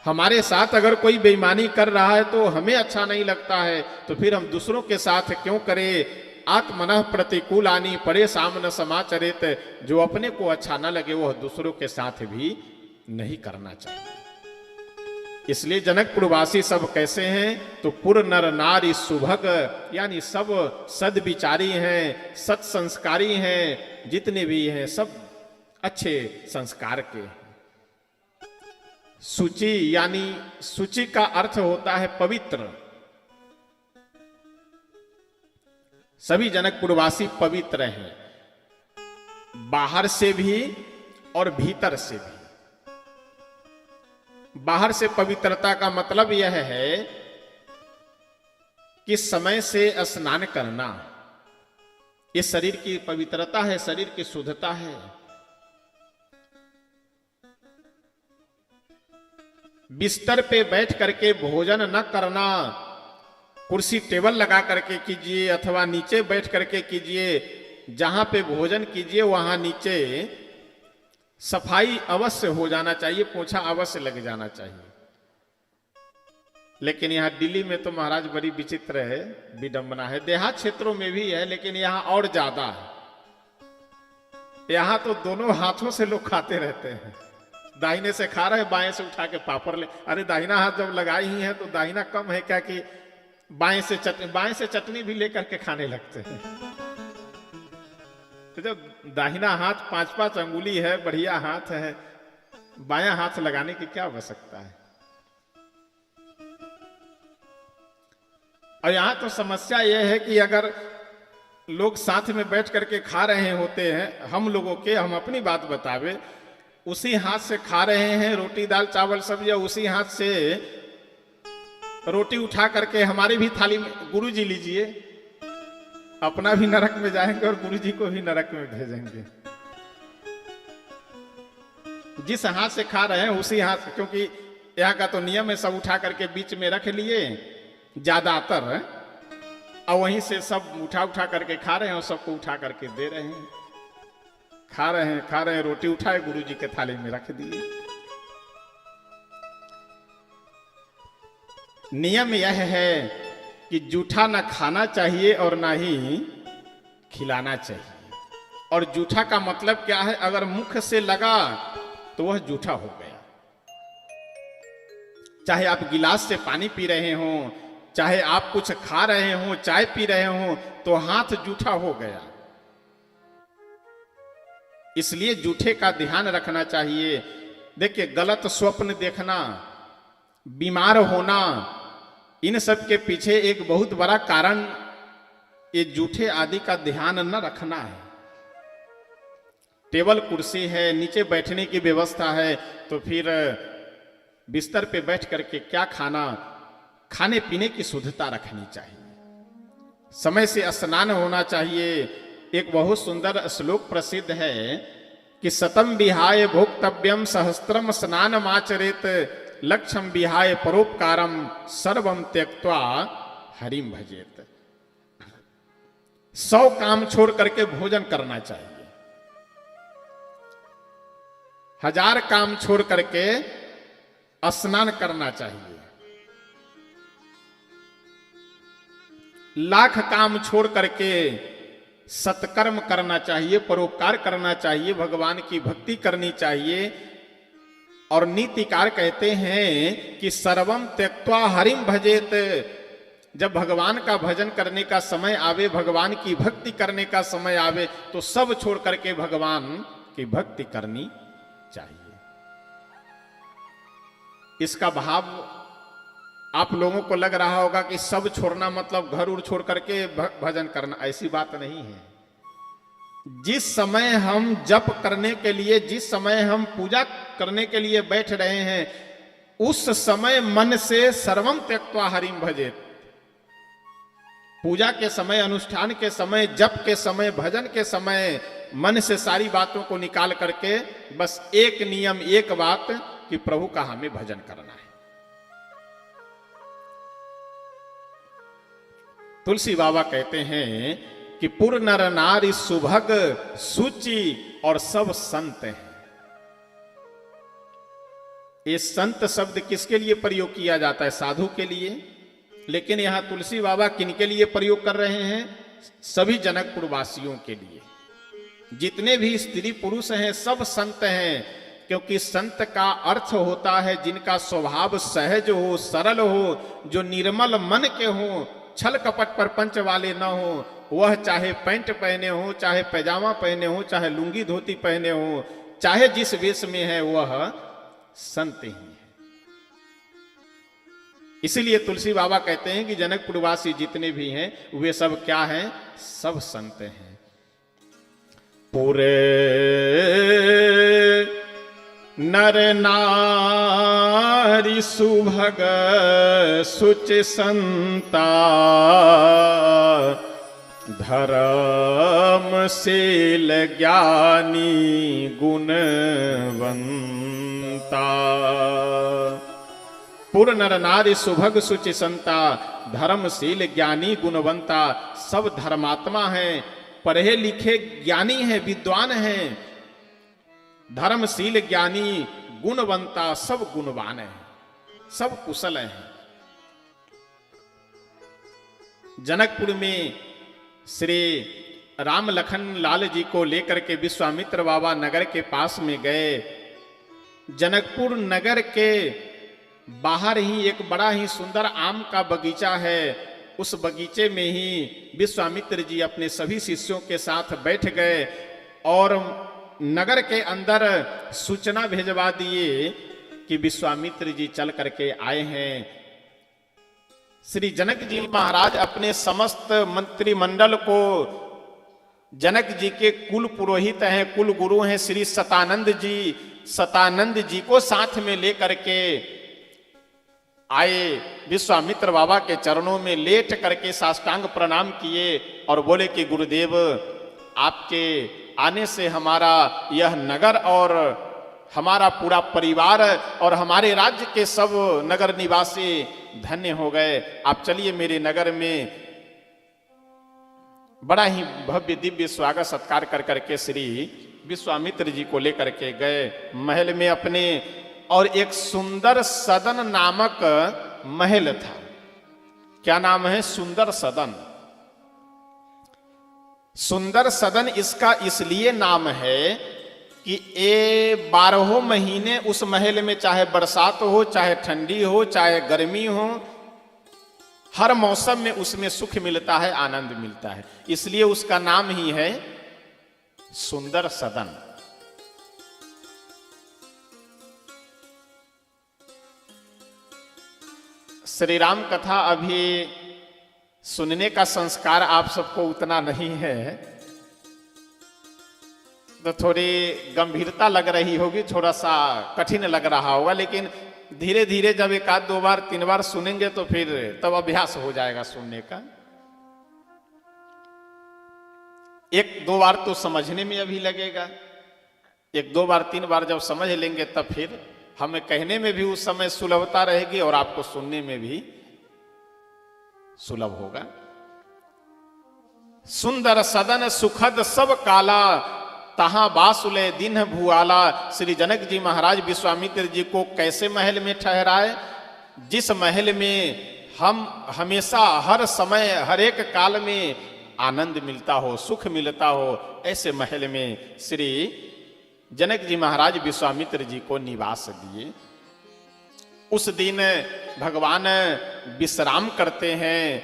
हमारे साथ अगर कोई बेईमानी कर रहा है तो हमें अच्छा नहीं लगता है, तो फिर हम दूसरों के साथ क्यों करें? आत्मनः प्रतिकूलानि परे सामन समाचरित। जो अपने को अच्छा न लगे वह दूसरों के साथ भी नहीं करना चाहिए। इसलिए जनकपुरवासी सब कैसे हैं? तो पुर नर नारी सुभग, यानी सब सद्विचारी हैं, सत संस्कारी हैं। जितने भी हैं सब अच्छे संस्कार के हैं। शुचि यानी शुचि का अर्थ होता है पवित्र। सभी जनकपुरवासी पवित्र हैं, बाहर से भी और भीतर से भी। बाहर से पवित्रता का मतलब यह है कि समय से स्नान करना, ये शरीर की पवित्रता है, शरीर की शुद्धता है। बिस्तर पे बैठ करके भोजन न करना, कुर्सी टेबल लगा करके कीजिए अथवा नीचे बैठ करके कीजिए। जहां पे भोजन कीजिए वहां नीचे सफाई अवश्य हो जाना चाहिए, पोछा अवश्य लग जाना चाहिए। लेकिन यहाँ दिल्ली में तो महाराज बड़ी विचित्र है, विडंबना है। देहात क्षेत्रों में भी है लेकिन यहाँ और ज्यादा है। यहाँ तो दोनों हाथों से लोग खाते रहते हैं। दाहिने से खा रहे, बाएं से उठा के पापड़ ले। अरे दाहिना हाथ जब लगाई ही है तो दाहिना कम है क्या कि बाएं से चटनी भी लेकर के खाने लगते हैं। तो जब दाहिना हाथ 5-5 अंगुली है, बढ़िया हाथ है, बायां हाथ लगाने की क्या आवश्यकता है? और यहाँ तो समस्या यह है कि अगर लोग साथ में बैठ करके खा रहे होते हैं, हम अपनी बात बतावे, उसी हाथ से खा रहे हैं रोटी दाल चावल सब्जी, उसी हाथ से रोटी उठा करके हमारी भी थाली में, गुरु जी लीजिए, अपना भी नरक में जाएंगे और गुरु जी को भी नरक में भेजेंगे। जिस हाथ से खा रहे हैं उसी हाथ से, क्योंकि यहाँ का तो नियम है सब उठा करके बीच में रख लिए ज्यादातर, और वहीं से सब उठा करके खा रहे हैं और सबको उठा करके दे रहे हैं। खा रहे हैं रोटी उठाए गुरु जी के थाली में रख दिए। नियम यह है कि जूठा ना खाना चाहिए और ना ही खिलाना चाहिए। और जूठा का मतलब क्या है? अगर मुख से लगा तो वह जूठा हो गया। चाहे आप गिलास से पानी पी रहे हो, चाहे आप कुछ खा रहे हो, चाय पी रहे हो, तो हाथ जूठा हो गया। इसलिए जूठे का ध्यान रखना चाहिए। देखिए, गलत स्वप्न देखना, बीमार होना, इन सब के पीछे एक बहुत बड़ा कारण ये जूठे आदि का ध्यान न रखना है। टेबल कुर्सी है, नीचे बैठने की व्यवस्था है, तो फिर बिस्तर पे बैठ करके क्या खाना? खाने पीने की शुद्धता रखनी चाहिए। समय से स्नान होना चाहिए। एक बहुत सुंदर श्लोक प्रसिद्ध है कि सतम विहाय भोक्तव्यम सहस्त्रम स्नानमाचरेत लक्ष्यम विहाय परोपकारम सर्वम त्यक्त्वा हरिम भजेत। 100 काम छोड़ करके भोजन करना चाहिए, 1000 काम छोड़ करके स्नान करना चाहिए, 1,00,000 काम छोड़ करके सत्कर्म करना चाहिए, परोपकार करना चाहिए, भगवान की भक्ति करनी चाहिए। और नीतिकार कहते हैं कि सर्वम त्यक्त्वा हरिम भजेत। जब भगवान का भजन करने का समय आवे, भगवान की भक्ति करने का समय आवे, तो सब छोड़ करके भगवान की भक्ति करनी चाहिए। इसका भाव आप लोगों को लग रहा होगा कि सब छोड़ना मतलब घर उड़ छोड़ करके भजन करना। ऐसी बात नहीं है। जिस समय हम जप करने के लिए, जिस समय हम पूजा करने के लिए बैठ रहे हैं, उस समय मन से सर्वम त्यक्त्वा हरिम भजेत। पूजा के समय, अनुष्ठान के समय, जप के समय, भजन के समय मन से सारी बातों को निकाल करके बस एक नियम, एक बात कि प्रभु का हमें भजन करना है। तुलसी बाबा कहते हैं कि पुर नर नारी सुभग सुचि और सब संत हैं। ये संत शब्द किसके लिए प्रयोग किया जाता है? साधु के लिए। लेकिन यहां तुलसी बाबा किनके लिए प्रयोग कर रहे हैं? सभी जनकपुर वासियों के लिए। जितने भी स्त्री पुरुष हैं सब संत हैं, क्योंकि संत का अर्थ होता है जिनका स्वभाव सहज हो, सरल हो, जो निर्मल मन के हो, छल कपट प्रपंच वाले न हो। वह चाहे पैंट पहने हो, चाहे पैजामा पहने हो, चाहे लुंगी धोती पहने हो, चाहे जिस वेश में है, वह संत ही है। इसीलिए तुलसी बाबा कहते हैं कि जनकपुरवासी जितने भी हैं वे सब क्या हैं? सब संत हैं। पूरे नर नारी सुभग सुच संता धर्मशील ज्ञानी गुणवंता। पुर नर नारी सुभग सुचि संता धर्मशील ज्ञानी गुणवंता। सब धर्मात्मा हैं, पढ़े लिखे ज्ञानी हैं, विद्वान हैं। धर्मशील ज्ञानी गुणवंता, सब गुणवान हैं, सब कुशल हैं। जनकपुर में श्री राम लखन लाल जी को लेकर के विश्वामित्र बाबा नगर के पास में गए। जनकपुर नगर के बाहर ही एक बड़ा ही सुंदर आम का बगीचा है। उस बगीचे में ही विश्वामित्र जी अपने सभी शिष्यों के साथ बैठ गए और नगर के अंदर सूचना भेजवा दिए कि विश्वामित्र जी चल करके आए हैं। श्री जनक जी महाराज अपने समस्त मंत्रिमंडल को, जनक जी के कुल पुरोहित हैं, कुल गुरु हैं श्री सतानंद जी को साथ में लेकर के आए। विश्वामित्र बाबा के चरणों में लेट करके साष्टांग प्रणाम किए और बोले कि गुरुदेव, आपके आने से हमारा यह नगर और हमारा पूरा परिवार और हमारे राज्य के सब नगर निवासी धन्य हो गए। आप चलिए मेरे नगर में। बड़ा ही भव्य दिव्य स्वागत सत्कार कर करके श्री विश्वामित्र जी को लेकर के गए महल में अपने। और एक सुंदर सदन नामक महल था। क्या नाम है? सुंदर सदन। सुंदर सदन इसका इसलिए नाम है कि 12 महीने उस महल में, चाहे बरसात हो, चाहे ठंडी हो, चाहे गर्मी हो, हर मौसम में उसमें सुख मिलता है, आनंद मिलता है। इसलिए उसका नाम ही है सुंदर सदन। श्री राम कथा अभी सुनने का संस्कार आप सबको उतना नहीं है, तो थोड़ी गंभीरता लग रही होगी, थोड़ा सा कठिन लग रहा होगा, लेकिन धीरे धीरे जब 1 2 बार 3 बार सुनेंगे तो फिर तब अभ्यास हो जाएगा सुनने का। 1 2 बार तो समझने में अभी लगेगा, 1 2 बार 3 बार जब समझ लेंगे तब फिर हमें कहने में भी उस समय सुलभता रहेगी और आपको सुनने में भी सुलभ होगा। सुंदर सदन सुखद सब काला, तहां बासुले दिन भुआला। श्री जनक जी महाराज विश्वामित्र जी को कैसे महल में ठहराए? जिस महल में हम हमेशा, हर समय, हर एक काल में आनंद मिलता हो, सुख मिलता हो, ऐसे महल में श्री जनक जी महाराज विश्वामित्र जी को निवास दिए। उस दिन भगवान विश्राम करते हैं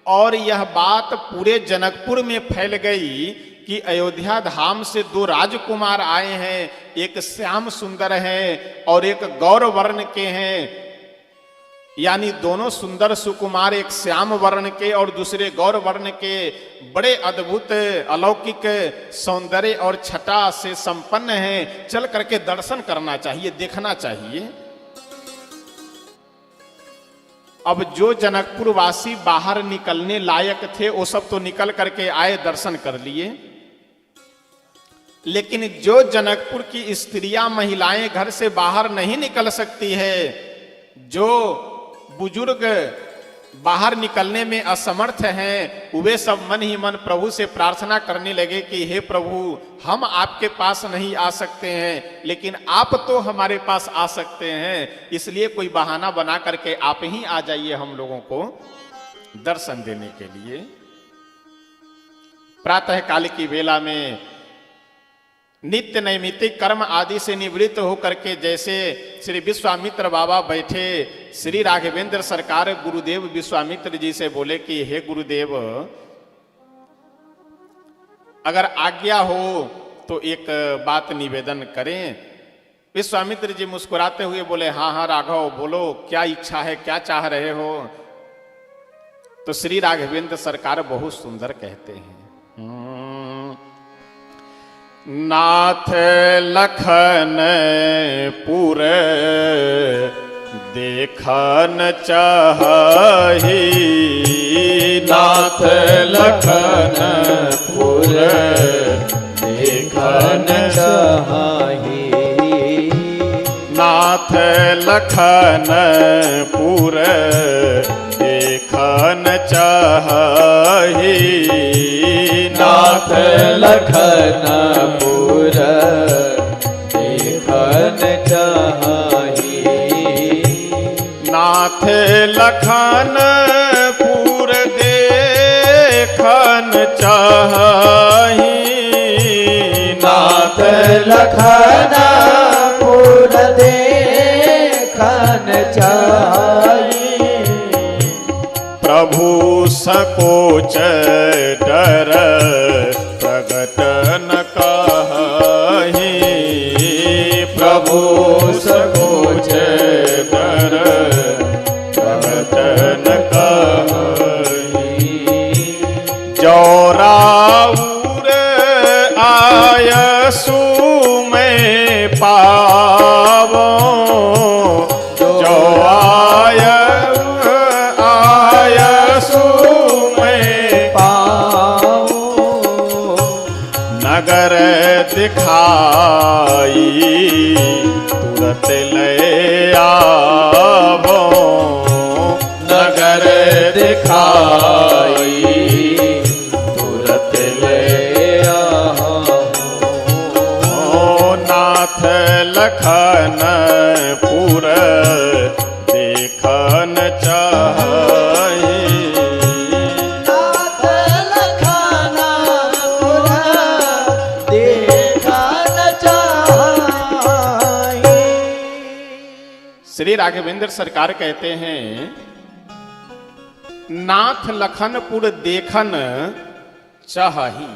और यह बात पूरे जनकपुर में फैल गई कि अयोध्या धाम से 2 राजकुमार आए हैं, एक श्याम सुंदर हैं और एक गौर वर्ण के हैं। यानी दोनों सुंदर सुकुमार, एक श्याम वर्ण के और दूसरे गौर वर्ण के, बड़े अद्भुत अलौकिक सौंदर्य और छटा से संपन्न हैं। चल करके दर्शन करना चाहिए, देखना चाहिए। अब जो जनकपुर वासी बाहर निकलने लायक थे वो सब तो निकल करके आए, दर्शन कर लिए, लेकिन जो जनकपुर की स्त्रियां, महिलाएं घर से बाहर नहीं निकल सकती है, जो बुजुर्ग बाहर निकलने में असमर्थ हैं, वे सब मन ही मन प्रभु से प्रार्थना करने लगे कि हे प्रभु, हम आपके पास नहीं आ सकते हैं, लेकिन आप तो हमारे पास आ सकते हैं, इसलिए कोई बहाना बना करके आप ही आ जाइए हम लोगों को दर्शन देने के लिए। प्रातः काल की वेला में नित्य नैमित्तिक कर्म आदि से निवृत्त होकर के जैसे श्री विश्वामित्र बाबा बैठे, श्री राघवेंद्र सरकार गुरुदेव विश्वामित्र जी से बोले कि हे गुरुदेव, अगर आज्ञा हो तो एक बात निवेदन करें। विश्वामित्र जी मुस्कुराते हुए बोले, हाँ हाँ राघव, बोलो, क्या इच्छा है, क्या चाह रहे हो? तो श्री राघवेंद्र सरकार बहुत सुंदर कहते हैं, नाथ लखन पुर देखन चाहि, नाथ लखन पुर देखन चाहि, नाथ लखन पुर देखन चाहि, नाथ लखन पुर देखन चाहि, नाथ लखन पुर देखन चाहि, नाथ लखन पुर देखन चाहि, प्रभु सकोच डर प्रगट न काहि, प्रभु सकोच डर प्रगट न काहि, आयसु में पावो जो आयसु में पाओ नगर दिखाई तुरत ले आवो नगर दिखाई तुरत ले आओ। ओ नाथ लखन पुर देखन चाहे नाथ लखाना पुरा देखन चाहे। श्री राघवेंद्र सरकार कहते हैं नाथ लखनपुर देखन चाही।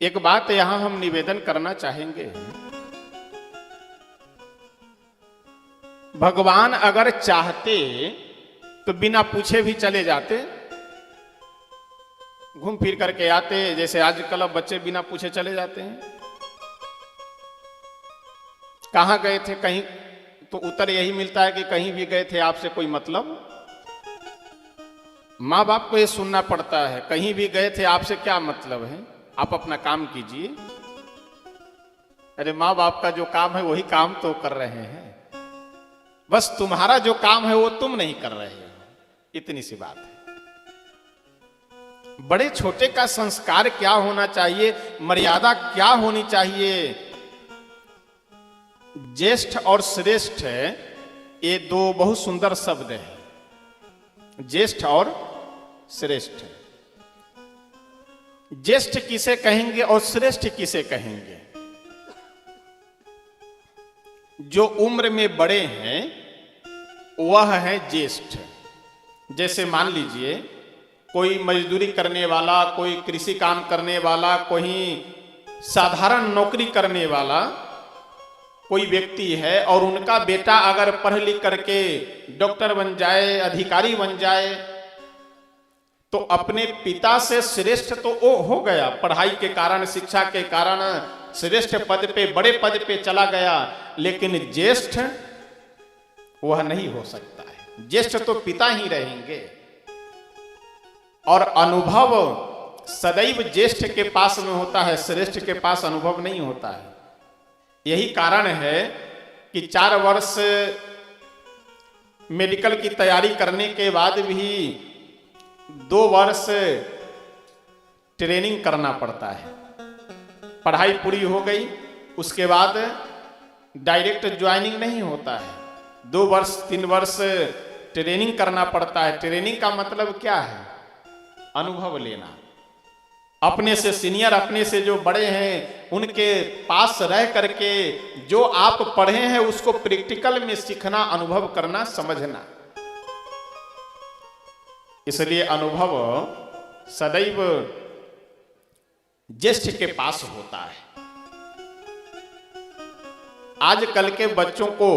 एक बात यहां हम निवेदन करना चाहेंगे, भगवान अगर चाहते तो बिना पूछे भी चले जाते, घूम फिर करके आते, जैसे आजकल अब बच्चे बिना पूछे चले जाते हैं। कहां गए थे, कहीं तो उत्तर यही मिलता है कि कहीं भी गए थे, आपसे कोई मतलब। माँ बाप को ये सुनना पड़ता है, कहीं भी गए थे आपसे क्या मतलब है, आप अपना काम कीजिए। अरे माँ बाप का जो काम है वही काम तो कर रहे हैं, बस तुम्हारा जो काम है वो तुम नहीं कर रहे हो, इतनी सी बात है। बड़े छोटे का संस्कार क्या होना चाहिए, मर्यादा क्या होनी चाहिए। ज्येष्ठ और श्रेष्ठ ये दो बहुत सुंदर शब्द हैं, ज्येष्ठ और श्रेष्ठ। ज्येष्ठ किसे कहेंगे और श्रेष्ठ किसे कहेंगे? जो उम्र में बड़े हैं वह है ज्येष्ठ। जैसे मान लीजिए कोई मजदूरी करने वाला, कोई कृषि काम करने वाला, कोई साधारण नौकरी करने वाला कोई व्यक्ति है और उनका बेटा अगर पढ़ लिख करके डॉक्टर बन जाए, अधिकारी बन जाए, तो अपने पिता से श्रेष्ठ तो वो हो गया, पढ़ाई के कारण, शिक्षा के कारण श्रेष्ठ पद पे, बड़े पद पे चला गया, लेकिन ज्येष्ठ वह नहीं हो सकता है। ज्येष्ठ तो पिता ही रहेंगे। और अनुभव सदैव ज्येष्ठ के पास में होता है, श्रेष्ठ के पास अनुभव नहीं होता है। यही कारण है कि 4 वर्ष मेडिकल की तैयारी करने के बाद भी 2 वर्ष ट्रेनिंग करना पड़ता है। पढ़ाई पूरी हो गई उसके बाद डायरेक्ट ज्वाइनिंग नहीं होता है, 2 वर्ष 3 वर्ष ट्रेनिंग करना पड़ता है। ट्रेनिंग का मतलब क्या है? अनुभव लेना। अपने से सीनियर, अपने से जो बड़े हैं उनके पास रह करके जो आप पढ़े हैं उसको प्रैक्टिकल में सीखना, अनुभव करना, समझना। इसलिए अनुभव सदैव ज्येष्ठ के पास होता है। आजकल के बच्चों को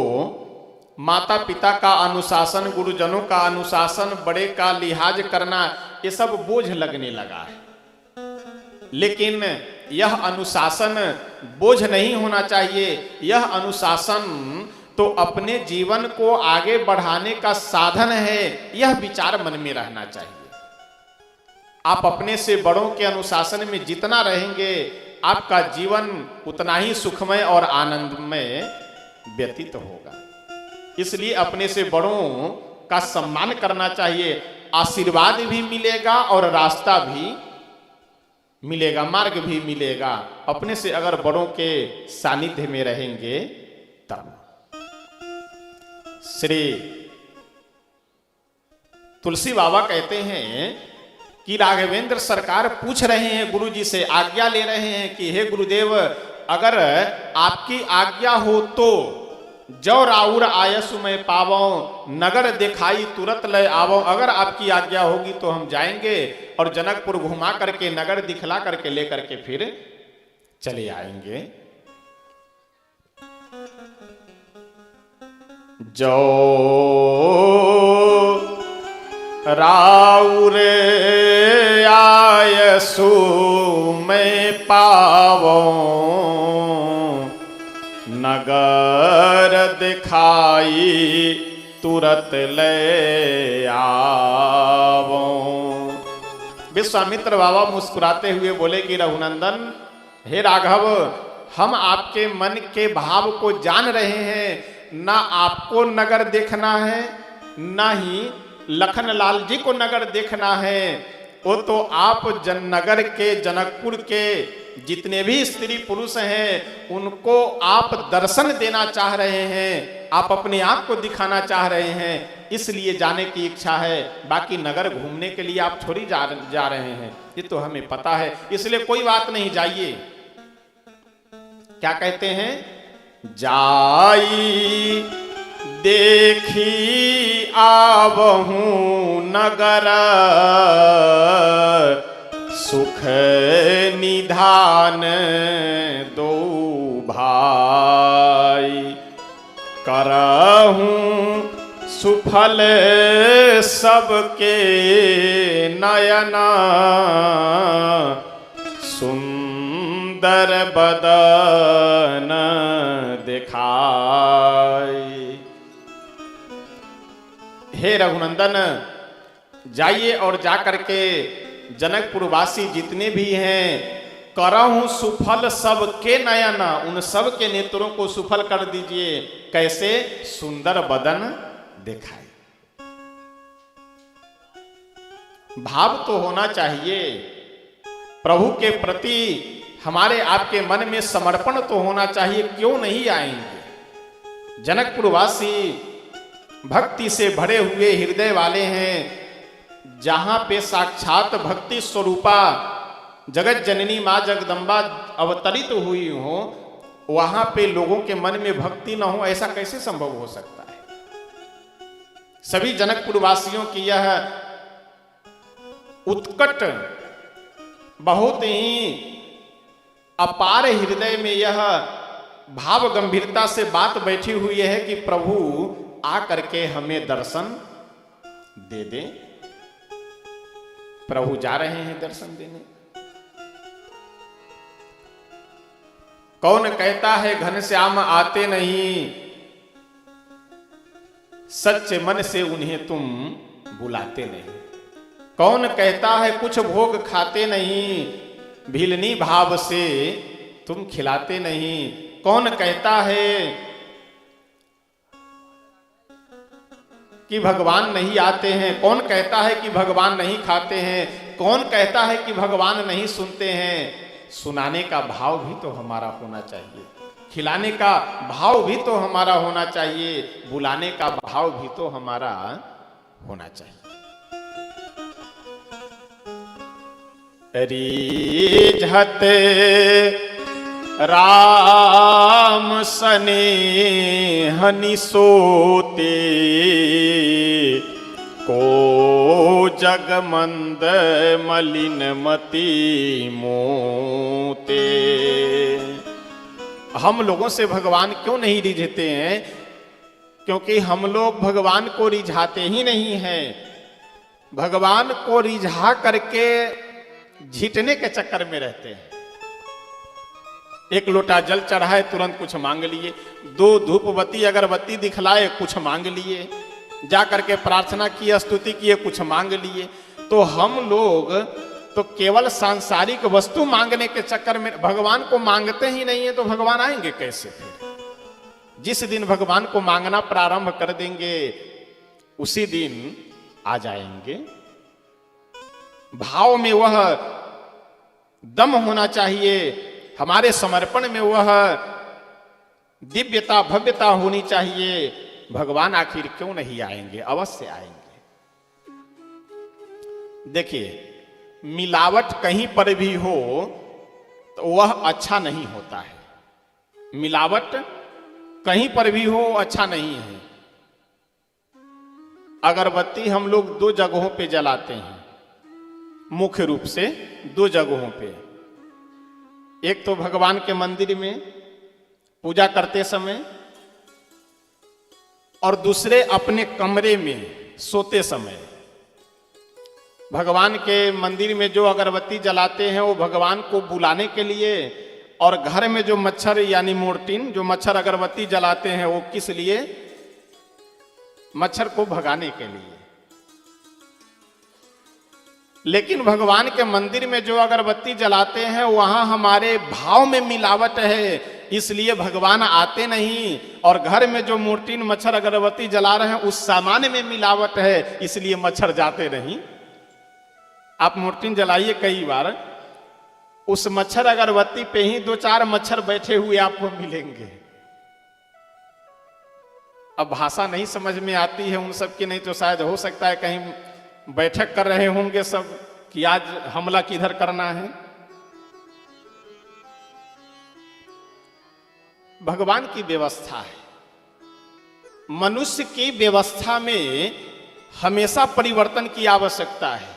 माता पिता का अनुशासन, गुरुजनों का अनुशासन, बड़े का लिहाज करना, ये सब बोझ लगने लगा है। लेकिन यह अनुशासन बोझ नहीं होना चाहिए। यह अनुशासन तो अपने जीवन को आगे बढ़ाने का साधन है, यह विचार मन में रहना चाहिए। आप अपने से बड़ों के अनुशासन में जितना रहेंगे आपका जीवन उतना ही सुखमय और आनंदमय व्यतीत होगा। इसलिए अपने से बड़ों का सम्मान करना चाहिए। आशीर्वाद भी मिलेगा और रास्ता भी मिलेगा, मार्ग भी मिलेगा। अपने से अगर बड़ों के सानिध्य में रहेंगे तब। श्री तुलसी बाबा कहते हैं कि राघवेंद्र सरकार पूछ रहे हैं गुरु जी से, आज्ञा ले रहे हैं कि हे गुरुदेव, अगर आपकी आज्ञा हो तो जो राउर आयसु में पावो, नगर दिखाई तुरंत ले आवो। अगर आपकी आज्ञा होगी तो हम जाएंगे और जनकपुर घुमा करके, नगर दिखला करके लेकर के फिर चले आएंगे। जो राउर जायसु मैं पावो नगर दिखाई तुरत ले आवो। विश्वामित्र बाबा मुस्कुराते हुए बोले कि रघुनंदन, हे राघव, हम आपके मन के भाव को जान रहे हैं। ना आपको नगर देखना है, ना ही लखनलाल जी को नगर देखना है। वो तो आप नगर के, जनकपुर के जितने भी स्त्री पुरुष हैं उनको आप दर्शन देना चाह रहे हैं, आप अपने आप को दिखाना चाह रहे हैं, इसलिए जाने की इच्छा है। बाकी नगर घूमने के लिए आप थोड़ी जा रहे हैं, ये तो हमें पता है, इसलिए कोई बात नहीं, जाइए। क्या कहते हैं? जाई देखी आवहू नगर सुख निधान दो भाई करहूं सुफल सबके नयना सुंदर बदन दिखाई। हे रघुनंदन, जाइए और जाकर के जनकपुरवासी जितने भी हैं, करहूं सुफल सबके नयना, उन सब के नेत्रों को सुफल कर दीजिए। कैसे? सुंदर बदन दिखाई। भाव तो होना चाहिए प्रभु के प्रति, हमारे आपके मन में समर्पण तो होना चाहिए, क्यों नहीं आएंगे? जनकपुरवासी भक्ति से भरे हुए हृदय वाले हैं। जहां पे साक्षात भक्ति स्वरूपा जगत जननी मां जगदम्बा अवतरित हुई हो, वहां पे लोगों के मन में भक्ति न हो, ऐसा कैसे संभव हो सकता है? सभी जनकपुरवासियों की यह उत्कट, बहुत ही अपार हृदय में यह भाव गंभीरता से बात बैठी हुई है कि प्रभु आकर के हमें दर्शन दे दे। प्रभु जा रहे हैं दर्शन देने। कौन कहता है घनश्याम आते नहीं, सच्चे मन से उन्हें तुम बुलाते नहीं। कौन कहता है कुछ भोग खाते नहीं, भीलनी भाव से तुम खिलाते नहीं। कौन कहता है कि भगवान नहीं आते हैं, कौन कहता है कि भगवान नहीं खाते हैं, कौन कहता है कि भगवान नहीं सुनते हैं। सुनाने का भाव भी तो हमारा होना चाहिए, खिलाने का भाव भी तो हमारा होना चाहिए, बुलाने का भाव भी तो हमारा होना चाहिए। रीझते राम सनेहनि सोते, को जगमंद मलिन मति मोते। हम लोगों से भगवान क्यों नहीं रिझते हैं? क्योंकि हम लोग भगवान को रिझाते ही नहीं हैं। भगवान को रिझा करके झिटने के चक्कर में रहते हैं। एक लोटा जल चढ़ाए तुरंत कुछ मांग लिए, दो धूप बत्ती अगरबत्ती दिखलाए कुछ मांग लिए, जा करके प्रार्थना की, स्तुति किए, कुछ मांग लिए। तो हम लोग तो केवल सांसारिक वस्तु मांगने के चक्कर में भगवान को मांगते ही नहीं है, तो भगवान आएंगे कैसे फिर? जिस दिन भगवान को मांगना प्रारंभ कर देंगे उसी दिन आ जाएंगे। भाव में वह दम होना चाहिए, हमारे समर्पण में वह दिव्यता भव्यता होनी चाहिए। भगवान आखिर क्यों नहीं आएंगे? अवश्य आएंगे। देखिए, मिलावट कहीं पर भी हो तो वह अच्छा नहीं होता है। मिलावट कहीं पर भी हो अच्छा नहीं है। अगरबत्ती हम लोग दो जगहों पे जलाते हैं, मुख्य रूप से दो जगहों पे। एक तो भगवान के मंदिर में पूजा करते समय, और दूसरे अपने कमरे में सोते समय। भगवान के मंदिर में जो अगरबत्ती जलाते हैं वो भगवान को बुलाने के लिए, और घर में जो मच्छर यानी मोर्टिन जो मच्छर अगरबत्ती जलाते हैं वो किस लिए? मच्छर को भगाने के लिए। लेकिन भगवान के मंदिर में जो अगरबत्ती जलाते हैं वहां हमारे भाव में मिलावट है, इसलिए भगवान आते नहीं। और घर में जो मोर्टिन मच्छर अगरबत्ती जला रहे हैं उस सामान में मिलावट है, इसलिए मच्छर जाते नहीं। आप मोर्टिन जलाइए कई बार, उस मच्छर अगरबत्ती पे ही 2-4 मच्छर बैठे हुए आपको मिलेंगे। अब भाषा नहीं समझ में आती है उन सब की, नहीं तो शायद हो सकता है कहीं बैठक कर रहे होंगे सब कि आज हमला किधर करना है। भगवान की व्यवस्था है, मनुष्य की व्यवस्था में हमेशा परिवर्तन की आवश्यकता है,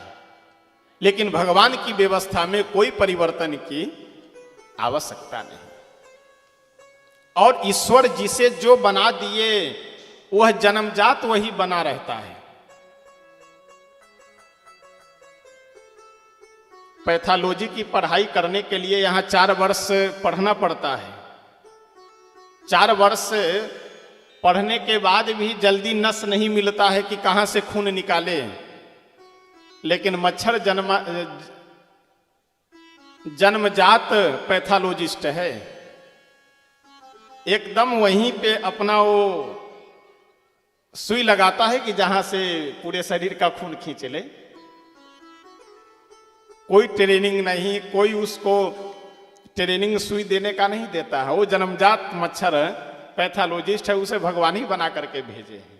लेकिन भगवान की व्यवस्था में कोई परिवर्तन की आवश्यकता नहीं। और ईश्वर जिसे जो बना दिए वह जन्मजात वही बना रहता है। पैथोलॉजी की पढ़ाई करने के लिए यहां 4 वर्ष पढ़ना पड़ता है। 4 वर्ष पढ़ने के बाद भी जल्दी नस नहीं मिलता है कि कहां से खून निकाले, लेकिन मच्छर जन्मजात पैथोलॉजिस्ट है, एकदम वहीं पे अपना वो सुई लगाता है कि जहां से पूरे शरीर का खून खींच ले। कोई ट्रेनिंग नहीं, कोई उसको ट्रेनिंग सुई देने का नहीं देता है, वो जन्मजात मच्छर पैथोलॉजिस्ट है, उसे भगवान ही बना करके भेजे हैं।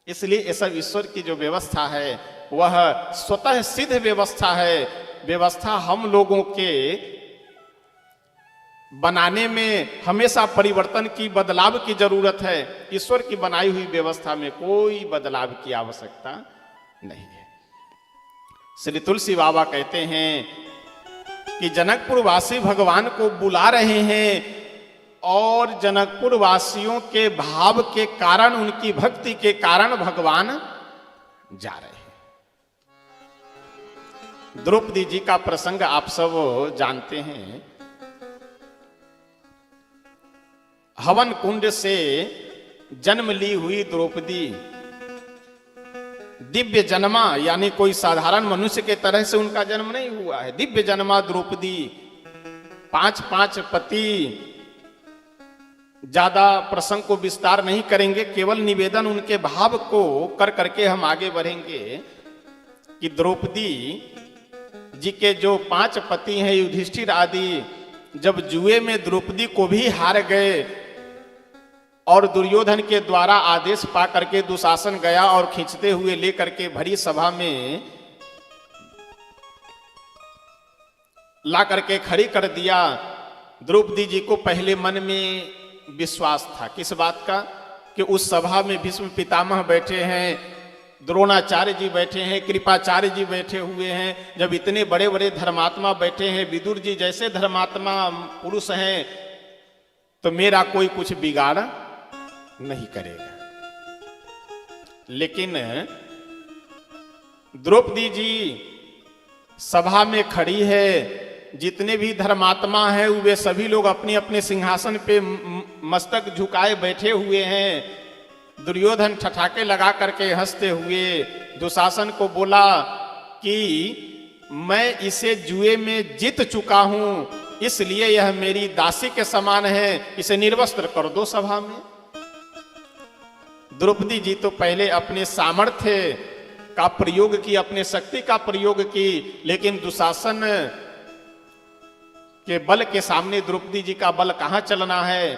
इसलिए ये सब ईश्वर की जो व्यवस्था है वह स्वतः सिद्ध व्यवस्था है। व्यवस्था हम लोगों के बनाने में हमेशा परिवर्तन की, बदलाव की जरूरत है। ईश्वर की बनाई हुई व्यवस्था में कोई बदलाव की आवश्यकता नहीं है। श्री तुलसी बाबा कहते हैं कि जनकपुर वासी भगवान को बुला रहे हैं और जनकपुर वासियों के भाव के कारण, उनकी भक्ति के कारण भगवान जा रहे हैं। द्रौपदी जी का प्रसंग आप सब जानते हैं। हवन कुंड से जन्म ली हुई द्रौपदी दिव्य जन्मा, यानी कोई साधारण मनुष्य के तरह से उनका जन्म नहीं हुआ है। दिव्य जन्मा द्रौपदी, 5 पति। ज्यादा प्रसंग को विस्तार नहीं करेंगे, केवल निवेदन उनके भाव को कर करके हम आगे बढ़ेंगे कि द्रौपदी जी के जो 5 पति हैं युधिष्ठिर आदि, जब जुए में द्रौपदी को भी हार गए और दुर्योधन के द्वारा आदेश पा करके दुशासन गया और खींचते हुए लेकर के भरी सभा में ला करके खड़ी कर दिया। द्रौपदी जी को पहले मन में विश्वास था, किस बात का? कि उस सभा में भीष्म पितामह बैठे हैं, द्रोणाचार्य जी बैठे हैं, कृपाचार्य जी बैठे हुए हैं। जब इतने बड़े बड़े धर्मात्मा बैठे हैं, विदुर जी जैसे धर्मात्मा पुरुष हैं, तो मेरा कोई कुछ बिगाड़ नहीं करेगा। लेकिन द्रौपदी जी सभा में खड़ी है, जितने भी धर्मात्मा हैं वे सभी लोग अपने अपने सिंहासन पे मस्तक झुकाए बैठे हुए हैं। दुर्योधन ठठाके लगा करके हंसते हुए दुशासन को बोला कि मैं इसे जुए में जीत चुका हूं, इसलिए यह मेरी दासी के समान है, इसे निर्वस्त्र कर दो सभा में। द्रौपदी जी तो पहले अपने सामर्थ्य का प्रयोग की, अपने शक्ति का प्रयोग की, लेकिन दुशासन के बल के सामने द्रौपदी जी का बल कहां चलना है।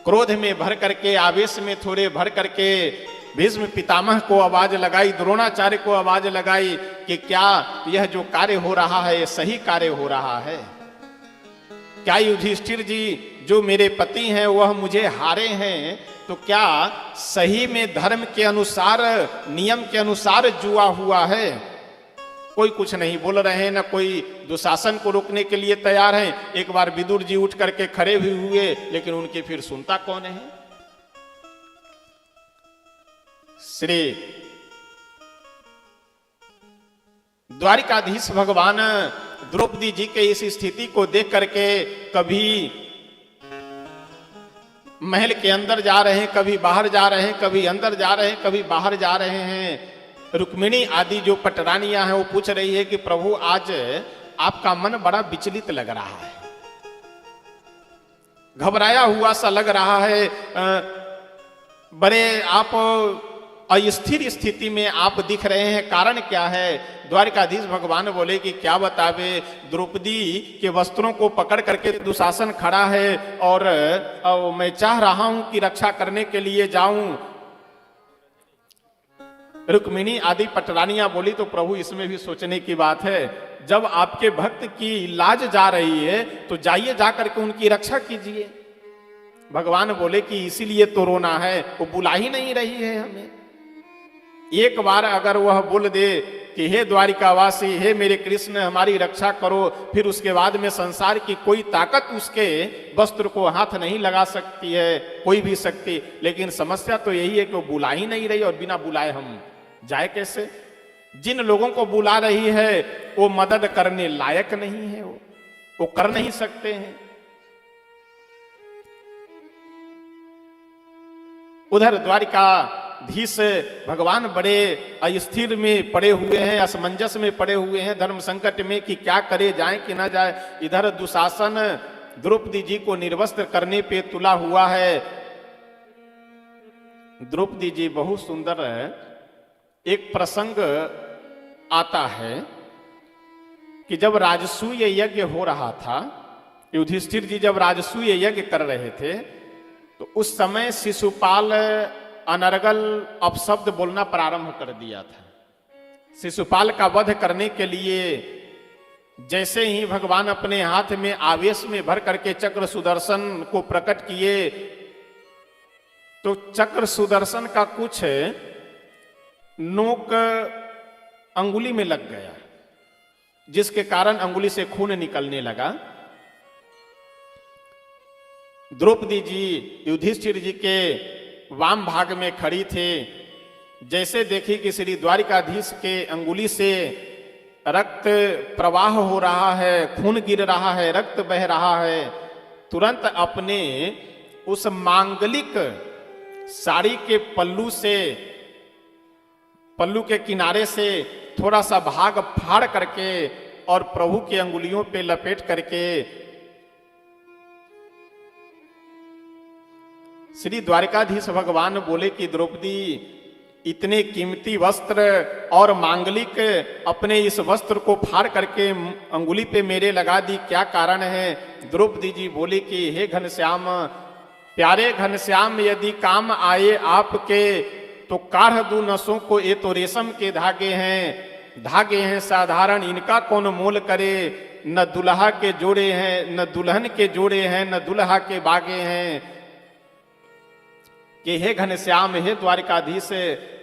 क्रोध में भर करके, आवेश में थोड़े भर करके भीष्म पितामह को आवाज लगाई, द्रोणाचार्य को आवाज लगाई कि क्या यह जो कार्य हो रहा है यह सही कार्य हो रहा है? क्या युधिष्ठिर जी जो मेरे पति हैं वह मुझे हारे हैं, तो क्या सही में धर्म के अनुसार, नियम के अनुसार जुआ हुआ है? कोई कुछ नहीं बोल रहे हैं, ना कोई दुशासन को रोकने के लिए तैयार हैं। एक बार विदुर जी उठ करके खड़े भी हुए, लेकिन उनकी फिर सुनता कौन है? श्री द्वारिकाधीश भगवान द्रौपदी जी के इस स्थिति को देख करके कभी महल के अंदर जा रहे हैं, कभी बाहर जा रहे हैं, कभी अंदर जा रहे हैं, कभी बाहर जा रहे हैं। रुक्मिणी आदि जो पटरानियां हैं वो पूछ रही है कि प्रभु आज आपका मन बड़ा विचलित लग रहा है, घबराया हुआ सा लग रहा है, बड़े आप अस्थिर स्थिति में आप दिख रहे हैं, कारण क्या है? द्वारिकाधीश भगवान बोले कि क्या बतावे, द्रौपदी के वस्त्रों को पकड़ करके दुशासन खड़ा है और मैं चाह रहा हूं कि रक्षा करने के लिए जाऊं। रुक्मिणी आदि पटरानियां बोली तो प्रभु इसमें भी सोचने की बात है, जब आपके भक्त की लाज जा रही है तो जाइए जा करके उनकी रक्षा कीजिए। भगवान बोले कि इसीलिए तो रोना है, वो बुला ही नहीं रही है हमें। एक बार अगर वह बोल दे कि हे द्वारिकावासी, हे मेरे कृष्ण हमारी रक्षा करो, फिर उसके बाद में संसार की कोई ताकत उसके वस्त्र को हाथ नहीं लगा सकती है, कोई भी शक्ति। लेकिन समस्या तो यही है कि वो बुला ही नहीं रही और बिना बुलाए हम जाए कैसे? जिन लोगों को बुला रही है वो मदद करने लायक नहीं है, वो कर नहीं सकते हैं। उधर द्वारिकाधीश भगवान बड़े अस्थिर में पड़े हुए हैं, असमंजस में पड़े हुए हैं, धर्म संकट में कि क्या करे, जाए कि ना जाए। इधर दुशासन द्रौपदी जी को निर्वस्त्र करने पे तुला हुआ है। द्रौपदी जी बहुत सुंदर है। एक प्रसंग आता है कि जब राजसूय यज्ञ हो रहा था, युधिष्ठिर जी जब राजसूय यज्ञ कर रहे थे तो उस समय शिशुपाल अनर्गल अपशब्द बोलना प्रारंभ कर दिया था। शिशुपाल का वध करने के लिए जैसे ही भगवान अपने हाथ में आवेश में भर करके चक्र सुदर्शन को प्रकट किए तो चक्र सुदर्शन का कुछ नोक अंगुली में लग गया, जिसके कारण अंगुली से खून निकलने लगा। द्रौपदी जी युधिष्ठिर जी के वाम भाग में खड़ी थे। जैसे देखी कि श्री द्वारिकाधीश के अंगुली से रक्त प्रवाह हो रहा है, खून गिर रहा है, रक्त बह रहा है, तुरंत अपने उस मांगलिक साड़ी के पल्लू के किनारे से थोड़ा सा भाग फाड़ करके और प्रभु के अंगुलियों पे लपेट करके श्री द्वारिकाधीश भगवान बोले कि द्रौपदी, इतने कीमती वस्त्र और मांगलिक अपने इस वस्त्र को फाड़ करके अंगुली पे मेरे लगा दी, क्या कारण है? द्रौपदी जी बोली कि हे घनश्याम, प्यारे घनश्याम, यदि काम आए आपके तो काढ़ दूं नसों को, ये तो रेशम के धागे हैं साधारण, इनका कौन मोल करे? न दुल्हा के जोड़े हैं, न दुल्हन के जोड़े हैं, न दुल्हा के बागे हैं। कि हे घनश्याम, हे द्वारिकाधीश,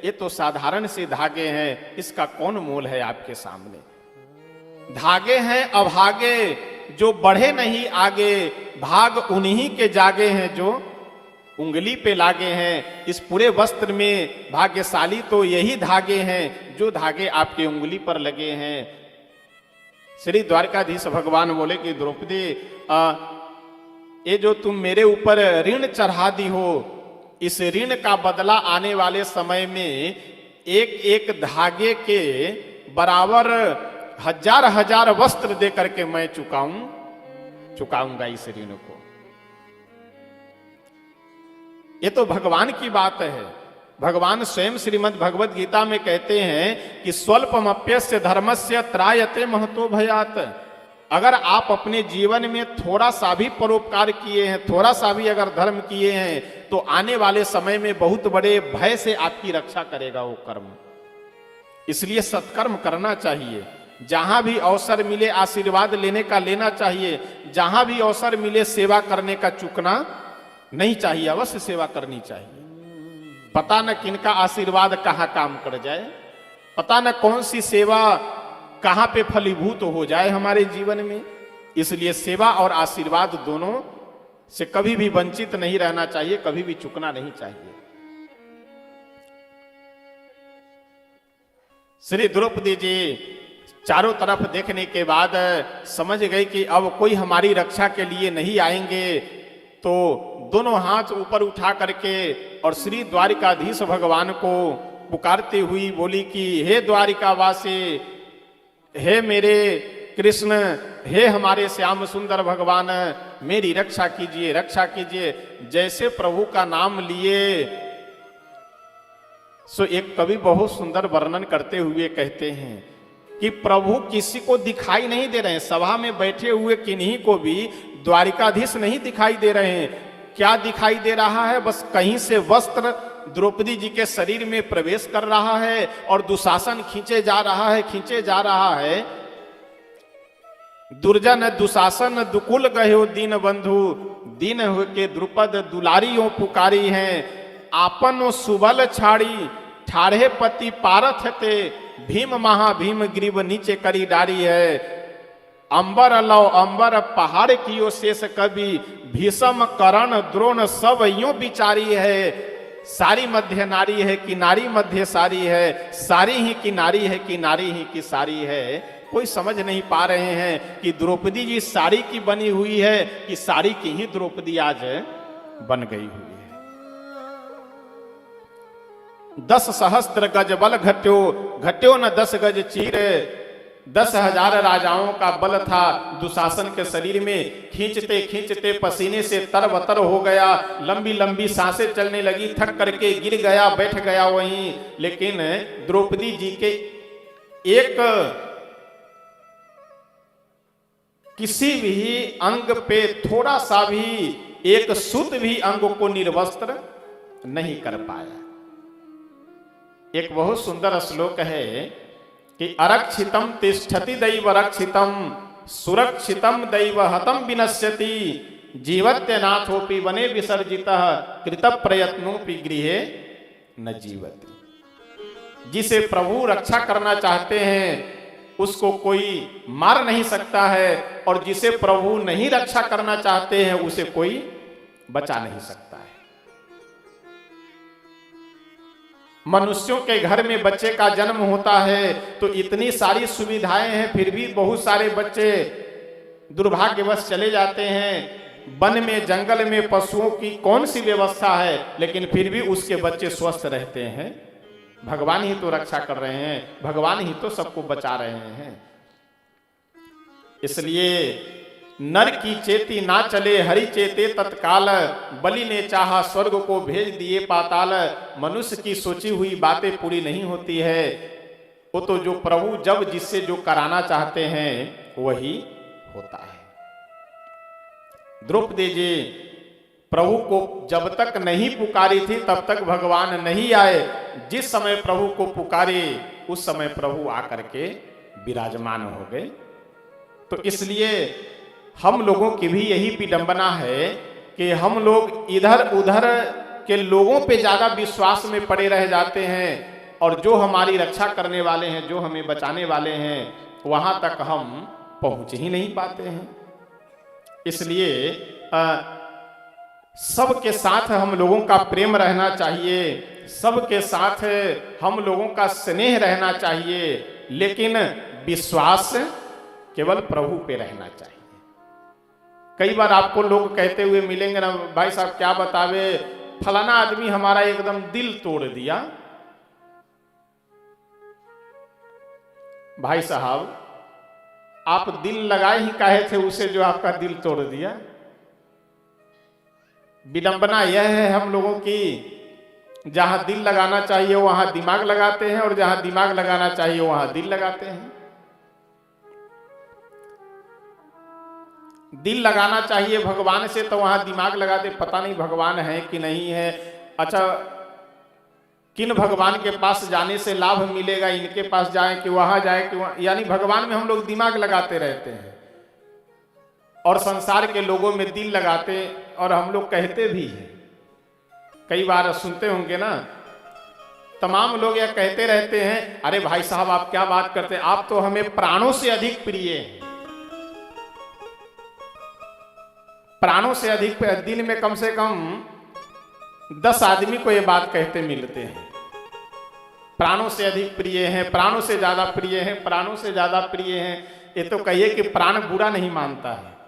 ये तो साधारण से धागे हैं, इसका कौन मोल है आपके सामने? धागे हैं अभागे, जो बढ़े नहीं आगे, भाग उन्हीं के जागे हैं जो उंगली पे लागे हैं। इस पूरे वस्त्र में भाग्यशाली तो यही धागे हैं जो धागे आपके उंगली पर लगे हैं। श्री द्वारिकाधीश भगवान बोले कि द्रौपदी, ये जो तुम मेरे ऊपर ऋण चढ़ा दी हो, इस ऋण का बदला आने वाले समय में एक एक धागे के बराबर हजार हजार वस्त्र दे करके मैं चुकाऊंगा इस ऋण को। ये तो भगवान की बात है। भगवान स्वयं श्रीमद् भगवद गीता में कहते हैं कि स्वल्पमप्यस्य धर्मस्य त्रायते महतो भयात। अगर आप अपने जीवन में थोड़ा सा भी परोपकार किए हैं, थोड़ा सा भी अगर धर्म किए हैं, तो आने वाले समय में बहुत बड़े भय से आपकी रक्षा करेगा वो कर्म। इसलिए सत्कर्म करना चाहिए। जहां भी अवसर मिले आशीर्वाद लेने का लेना चाहिए, जहां भी अवसर मिले सेवा करने का चूकना नहीं चाहिए, अवश्य सेवा करनी चाहिए। पता न किनका आशीर्वाद कहाँ काम कर जाए, पता न कौन सी सेवा कहां पे फलीभूत हो जाए हमारे जीवन में। इसलिए सेवा और आशीर्वाद दोनों से कभी भी वंचित नहीं रहना चाहिए, कभी भी चूकना नहीं चाहिए। श्री द्रौपदी जी चारों तरफ देखने के बाद समझ गई कि अब कोई हमारी रक्षा के लिए नहीं आएंगे, तो दोनों हाथ ऊपर उठा करके और श्री द्वारिकाधीश भगवान को पुकारती हुई बोली कि हे द्वारिकावासी, हे मेरे कृष्ण, हे हमारे श्याम सुंदर भगवान, मेरी रक्षा कीजिए, रक्षा कीजिए। जैसे प्रभु का नाम लिए सो एक कवि बहुत सुंदर वर्णन करते हुए कहते हैं कि प्रभु किसी को दिखाई नहीं दे रहे हैं, सभा में बैठे हुए किन्हीं को भी द्वारिकाधीश नहीं दिखाई दे रहे हैं। क्या दिखाई दे रहा है? बस कहीं से वस्त्र द्रौपदी जी के शरीर में प्रवेश कर रहा है और दुशासन खींचे जा रहा है, खींचे जा रहा है। दुर्जन दुशासन दुकुल गयो दीन बंधु, दीन हो के द्रुपद दुलारियों पुकारी हैं। आपन सुबल छाड़ी ठाढ़े पति पारथ थे, भीम महाभीम ग्रीव नीचे करी डारी है। अंबर लव अंबर पहाड़ कियो शेष कवि, भीषम करण द्रोण सब यूं बिचारी है। सारी मध्य नारी है कि नारी मध्य सारी है, सारी ही की नारी है कि नारी ही की सारी है। कोई समझ नहीं पा रहे हैं कि द्रौपदी जी साड़ी की बनी हुई है कि साड़ी की ही द्रौपदी आज बन गई हुई है। 10 सहस्त्र गज बल घट्यो, घट्यो न 10 गज चीर। 10,000 राजाओं का बल था दुशासन के शरीर में। खींचते खींचते पसीने से तरबतर हो गया, लंबी लंबी सांसें चलने लगी, थक करके गिर गया, बैठ गया वहीं। लेकिन द्रौपदी जी के एक किसी भी अंग पे थोड़ा सा भी, एक सुत भी अंग को निर्वस्त्र नहीं कर पाया। एक बहुत सुंदर श्लोक है कि अरक्षितम तिष्ठति दैव रक्षितम, सुरक्षितम दैव हतम विनश्यति। जीवत्यनाथोपि वने विसर्जितः, कृत प्रयत्नोपि गृहे न जीवति। जिसे प्रभु रक्षा करना चाहते हैं उसको कोई मार नहीं सकता है, और जिसे प्रभु नहीं रक्षा करना चाहते हैं उसे कोई बचा नहीं सकता है। मनुष्यों के घर में बच्चे का जन्म होता है तो इतनी सारी सुविधाएं हैं, फिर भी बहुत सारे बच्चे दुर्भाग्यवश चले जाते हैं। वन में जंगल में पशुओं की कौन सी व्यवस्था है, लेकिन फिर भी उसके बच्चे स्वस्थ रहते हैं। भगवान ही तो रक्षा कर रहे हैं, भगवान ही तो सबको बचा रहे हैं। इसलिए नर की चेती ना चले, हरि चेते तत्काल। बलि ने चाहा स्वर्ग को भेज दिए पाताल। मनुष्य की सोची हुई बातें पूरी नहीं होती है, वो तो जो प्रभु जब जिससे जो कराना चाहते हैं वही होता है। द्रौपदी जी प्रभु को जब तक नहीं पुकारी थी तब तक भगवान नहीं आए। जिस समय प्रभु को पुकारे उस समय प्रभु आकर के विराजमान हो गए। तो इसलिए हम लोगों की भी यही विडंबना है कि हम लोग इधर उधर के लोगों पे ज्यादा विश्वास में पड़े रह जाते हैं, और जो हमारी रक्षा करने वाले हैं, जो हमें बचाने वाले हैं, वहां तक हम पहुंच ही नहीं पाते हैं। इसलिए सबके साथ हम लोगों का प्रेम रहना चाहिए, सबके साथ हम लोगों का स्नेह रहना चाहिए, लेकिन विश्वास केवल प्रभु पे रहना चाहिए। कई बार आपको लोग कहते हुए मिलेंगे ना, भाई साहब क्या बतावे, फलाना आदमी हमारा एकदम दिल तोड़ दिया। भाई साहब आप दिल लगाए ही काहे थे उसे जो आपका दिल तोड़ दिया? विडंबना यह है हम लोगों की, जहां दिल लगाना चाहिए वहां दिमाग लगाते हैं, और जहां दिमाग लगाना चाहिए वहां दिल लगाते हैं। दिल लगाना चाहिए भगवान से तो वहां दिमाग लगाते, पता नहीं भगवान है कि नहीं है, अच्छा किन भगवान के पास जाने से लाभ मिलेगा, इनके पास जाए कि वहां जाए कि वहां, यानी भगवान में हम लोग दिमाग लगाते रहते हैं और संसार के लोगों में दिल लगाते, और हम लोग कहते भी हैं। कई बार सुनते होंगे ना, तमाम लोग यह कहते रहते हैं, अरे भाई साहब आप क्या बात करते हैं, आप तो हमें प्राणों से अधिक प्रिय हैं। प्राणों से अधिक, दिन में कम से कम 10 आदमी को ये बात कहते मिलते हैं। प्राणों से अधिक प्रिय हैं, प्राणों से ज्यादा प्रिय हैं, प्राणों से ज्यादा प्रिय हैं। ये तो कहिए कि प्राण बुरा नहीं मानता है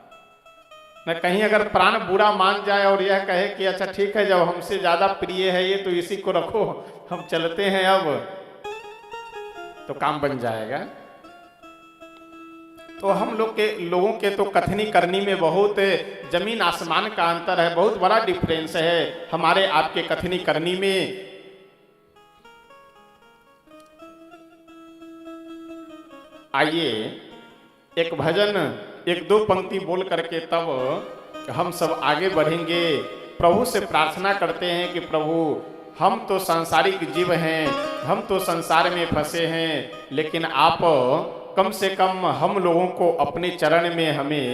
न, कहीं अगर प्राण बुरा मान जाए और यह कहे कि अच्छा ठीक है, जब हमसे ज्यादा प्रिय है ये तो इसी को रखो, हम चलते हैं अब, तो काम बन जाएगा। तो हम लोगों के तो कथनी करनी में बहुत जमीन आसमान का अंतर है, बहुत बड़ा डिफरेंस है हमारे आपके कथनी करनी में। आइए एक भजन, एक दो पंक्ति बोल करके तब हम सब आगे बढ़ेंगे। प्रभु से प्रार्थना करते हैं कि प्रभु हम तो सांसारिक जीव हैं, हम तो संसार में फंसे हैं, लेकिन आप कम से कम हम लोगों को अपने चरण में हमें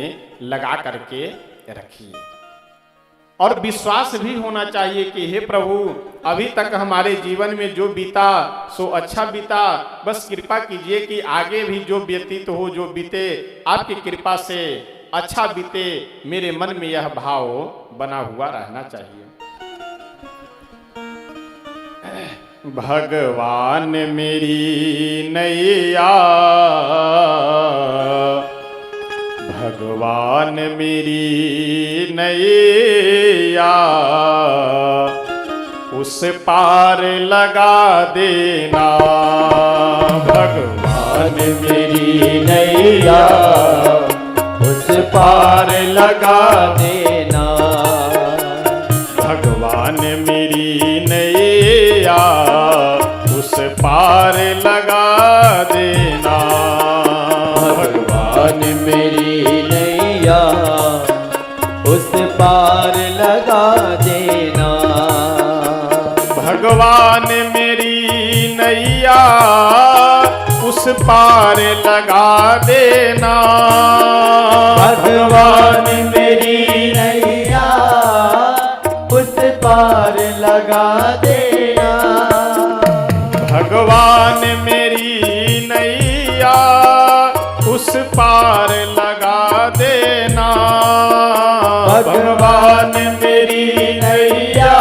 लगा करके रखिए। और विश्वास भी होना चाहिए कि हे प्रभु अभी तक हमारे जीवन में जो बीता सो अच्छा बीता, बस कृपा कीजिए कि आगे भी जो व्यतीत हो, जो बीते आपकी कृपा से अच्छा बीते। मेरे मन में यह भाव बना हुआ रहना चाहिए। भगवान मेरी नैया, भगवान मेरी नैया, उस पार लगा देना। भगवान मेरी नैया, उस पार लगा देना। भगवान मेरी नैया, उस पार लगा देना। भगवान मेरी नैया, उस पार लगा देना। भगवान मेरी नैया, उस पार लगा देना। भगवान मेरी नैया, उस पार लगा देना। भगवान मेरी नैया, उस पार लगा देना। भगवान मेरी नैया,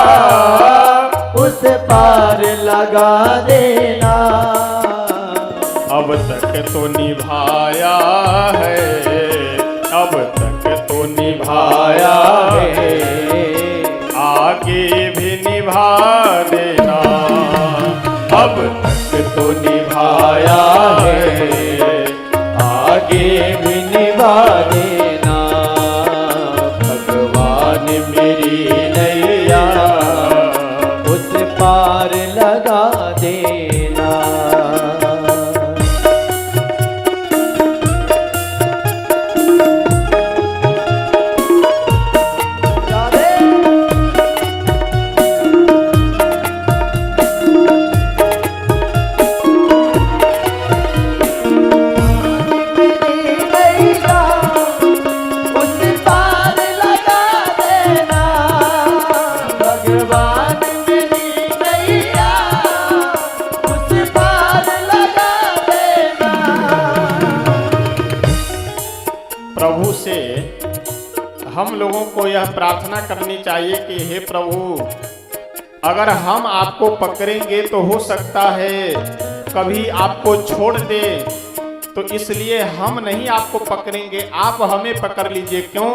उस पार लगा देना। अब तक तो निभाया है, अब तक तो निभाया है, आगे भी निभा देना। अब तक तो निभाया है, आगे भी निभा देना। भगवान मेरी नैया, उस पार लगा देना। प्रभु से हम लोगों को यह प्रार्थना करनी चाहिए कि हे प्रभु अगर हम आपको पकड़ेंगे तो हो सकता है कभी आपको छोड़ दे, तो इसलिए हम नहीं आपको पकड़ेंगे, आप हमें पकड़ लीजिए। क्यों?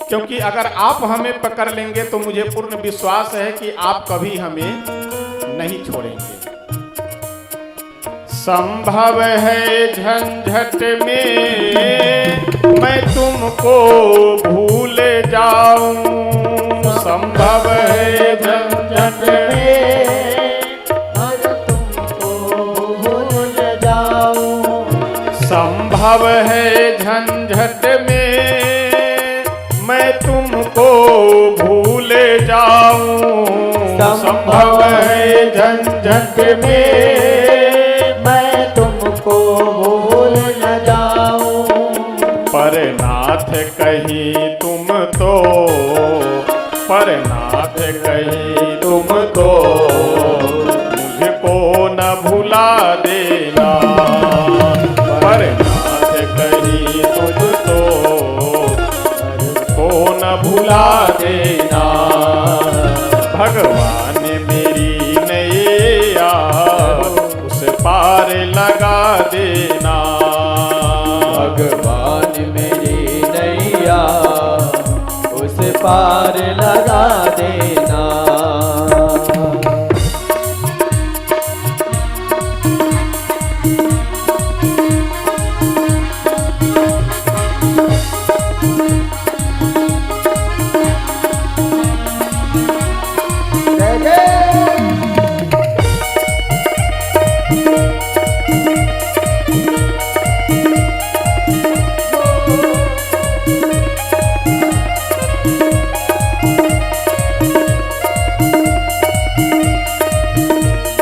क्योंकि अगर आप हमें पकड़ लेंगे तो मुझे पूर्ण विश्वास है कि आप कभी हमें नहीं छोड़ेंगे। संभव है झंझट में मैं तुमको भूल जाऊं, संभव है झंझट में मैं तुमको भूल जाऊं। संभव है झंझट में मैं तुमको भूल जाऊं। संभव है झंझट में मैं तुमको भूल न जाऊं। पर नाथ कहीं तुम तो, पर नाथ कहीं तुम तो मुझको न भुला देना। पर नाथ कहीं तुम तो मुझको न भुला देना। भगवान मेरी नैया, पार लगा देना।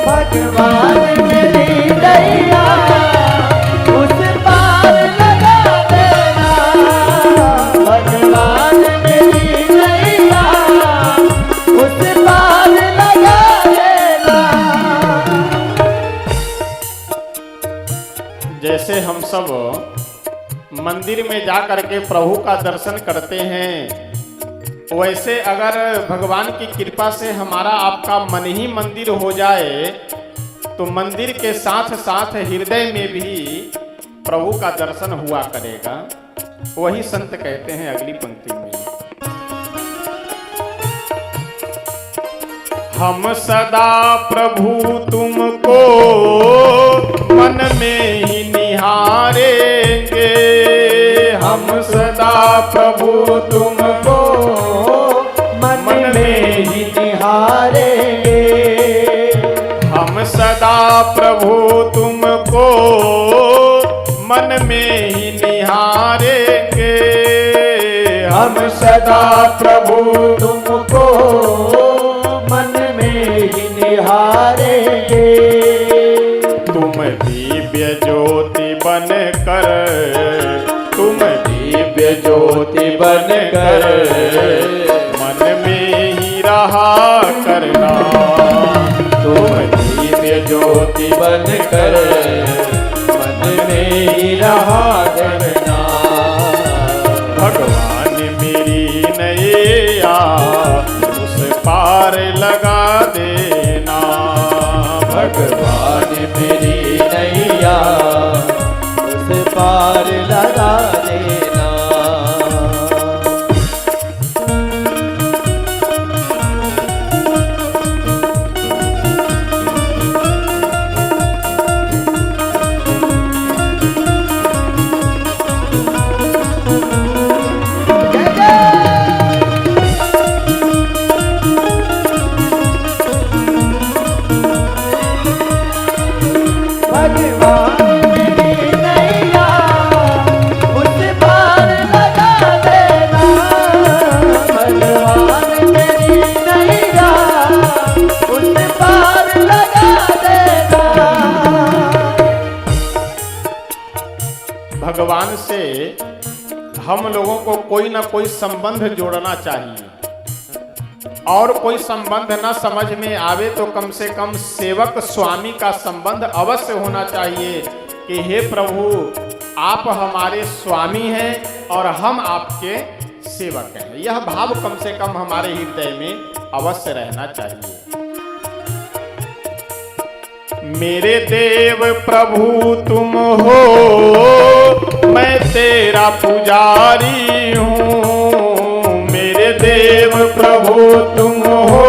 भगवान मेरी नैया उस पार लगा देना। भगवान मेरी नैया उस पार लगा देना। जैसे हम सब मंदिर में जा करके प्रभु का दर्शन करते हैं, वैसे अगर भगवान की कृपा से हमारा आपका मन ही मंदिर हो जाए तो मंदिर के साथ साथ हृदय में भी प्रभु का दर्शन हुआ करेगा। वही संत कहते हैं अगली पंक्ति में, हम सदा प्रभु तुमको मन में ही निहारेंगे। हम सदा प्रभु तुमको मन में ही निहारेंगे। हम सदा प्रभु तुमको मन में ही निहारेंगे। हम सदा प्रभु तुमको मन में ही निहारेंगे। तुम दिव्य ज्योति बनकर, तुम दिव्य ज्योति बनकर मन में ही रहा करना। तुम दिव्य ज्योति बनकर मन में ही रहा करना। भगवान मेरी नैया उस पार लगा देना। भगवान मेरी नैया उस पार लगा देना। भगवान से हम लोगों को कोई ना कोई संबंध जोड़ना चाहिए, और कोई संबंध ना समझ में आवे तो कम से कम सेवक स्वामी का संबंध अवश्य होना चाहिए कि हे प्रभु आप हमारे स्वामी हैं और हम आपके सेवक हैं। यह भाव कम से कम हमारे हृदय में अवश्य रहना चाहिए। मेरे देव प्रभु तुम हो, मैं तेरा पुजारी हूँ। मेरे देव प्रभु तुम हो,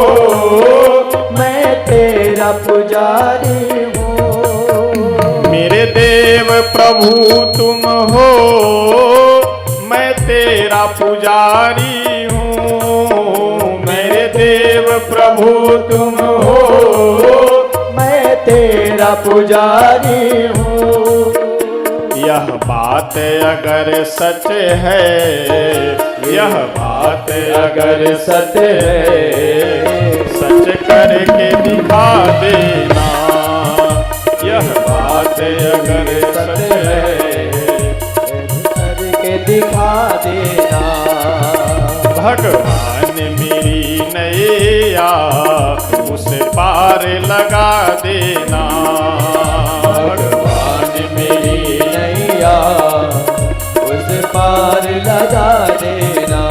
मैं तेरा पुजारी हूँ। मेरे देव प्रभु तुम हो, मैं तेरा पुजारी हूँ। मेरे देव प्रभु तुम हो, तेरा पुजारी हूँ। यह बात अगर सच है, यह बात अगर सच है, सच करके दिखा देना। यह बात अगर सच है, करके दिखा देना। भगवान मेरी नैया उस पार लगा देना। भगवान मेरी नैया उस पार लगा देना।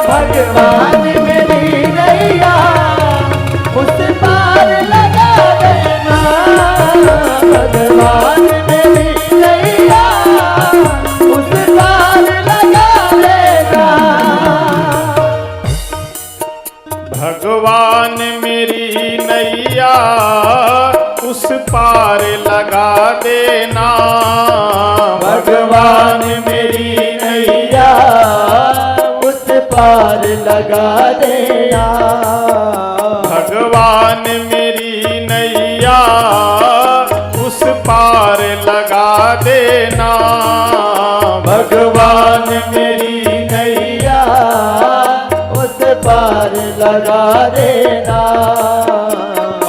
भगवान मेरी नैया उस पार लगा देना, भगवान मेरी नैया उस पार लगा देना। भगवान मेरी नैया उस पार लगा देना, भगवान मेरी नैया उस पार लगा देना, भगवान मेरी नैया उस पार लगा देना, भगवान मेरी नैया उस पार लगा देना।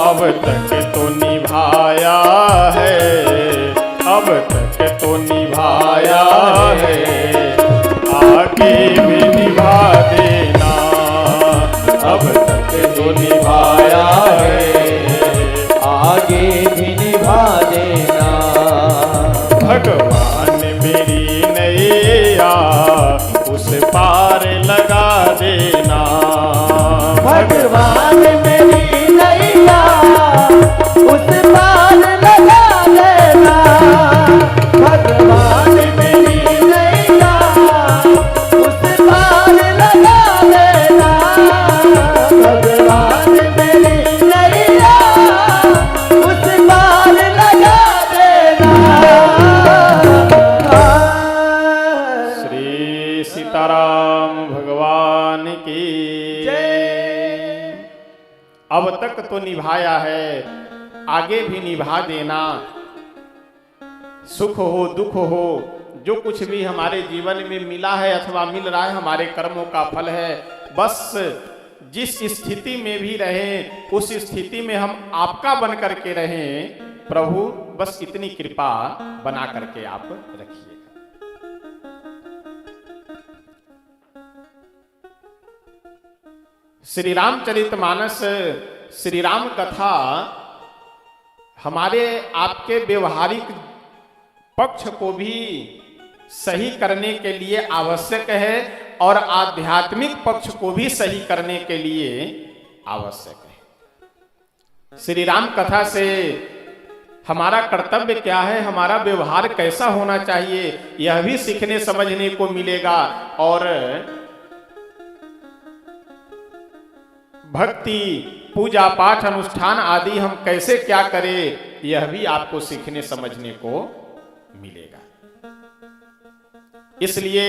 अब तक तो निभाया है, अब तक तो निभाया है, आगे भी निभा देना, अब तक तो निभाया है, आगे भी निभा देना। भगवान मेरी नैया उस पार लगा देना, भगवान मेरी नैया उस पार लगा देना, भगवान मेरी नैया उस पार लगा देना, भगवान मेरी नैया उस पार लगा देना। श्री सीताराम भगवान की अब तक तो निभाया है, आगे भी निभा देना। सुख हो दुख हो जो कुछ भी हमारे जीवन में मिला है अथवा मिल रहा है हमारे कर्मों का फल है। बस जिस स्थिति में भी रहें उस स्थिति में हम आपका बन करके रहें प्रभु, बस इतनी कृपा बना करके आप रखिए। श्री रामचरितमानस श्री राम कथा हमारे आपके व्यवहारिक पक्ष को भी सही करने के लिए आवश्यक है और आध्यात्मिक पक्ष को भी सही करने के लिए आवश्यक है। श्री राम कथा से हमारा कर्तव्य क्या है, हमारा व्यवहार कैसा होना चाहिए, यह भी सीखने समझने को मिलेगा और भक्ति पूजा पाठ अनुष्ठान आदि हम कैसे क्या करें यह भी आपको सीखने समझने को मिलेगा। इसलिए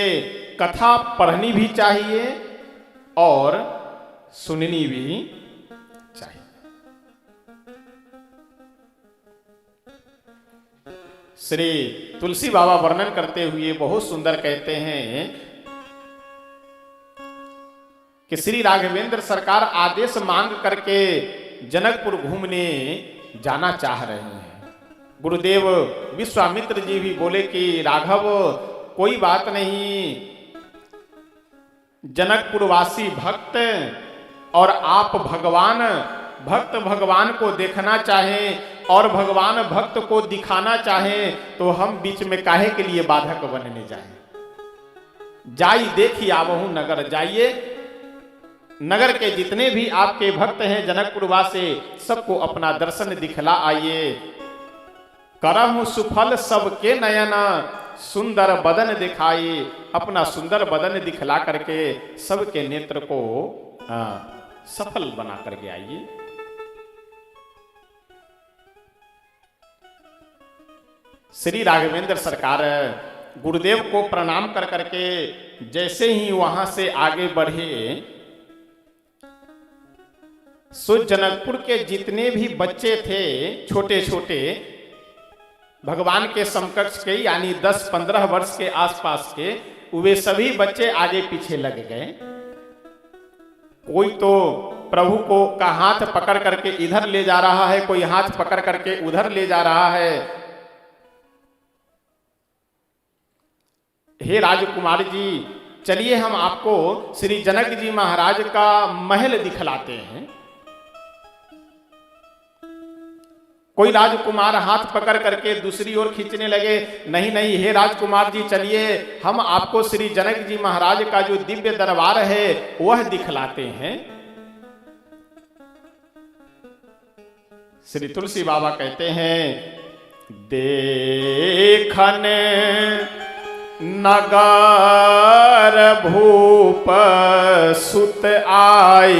कथा पढ़नी भी चाहिए और सुननी भी चाहिए। श्री तुलसी बाबा वर्णन करते हुए बहुत सुंदर कहते हैं कि श्री राघवेंद्र सरकार आदेश मांग करके जनकपुर घूमने जाना चाह रहे हैं। गुरुदेव विश्वामित्र जी भी बोले कि राघव कोई बात नहीं, जनकपुरवासी भक्त और आप भगवान, भक्त भगवान को देखना चाहें और भगवान भक्त को दिखाना चाहें तो हम बीच में काहे के लिए बाधक बनने जाएं। जाई देखी आवहु नगर, जाइए नगर के जितने भी आपके भक्त हैं जनकपुरवासी सबको अपना दर्शन दिखला आइए। करहु सुफल सबके नयन सुंदर बदन दिखाई, अपना सुंदर बदन दिखला करके सबके नेत्र को सफल बना करके आइए। श्री राघवेंद्र सरकार गुरुदेव को प्रणाम कर करके जैसे ही वहां से आगे बढ़े सो जनकपुर के जितने भी बच्चे थे छोटे छोटे भगवान के समकक्ष के यानी 10-15 वर्ष के आसपास के, वे सभी बच्चे आगे पीछे लग गए। कोई तो प्रभु को का हाथ पकड़ करके इधर ले जा रहा है, कोई हाथ पकड़ करके उधर ले जा रहा है। हे राजकुमार जी, चलिए हम आपको श्री जनक जी महाराज का महल दिखलाते हैं। कोई राजकुमार हाथ पकड़ करके दूसरी ओर खींचने लगे, नहीं नहीं हे राजकुमार जी चलिए, हम आपको श्री जनक जी महाराज का जो दिव्य दरबार है वह दिखलाते हैं। श्री तुलसी बाबा कहते हैं, देखन नगर भूप सुत आए,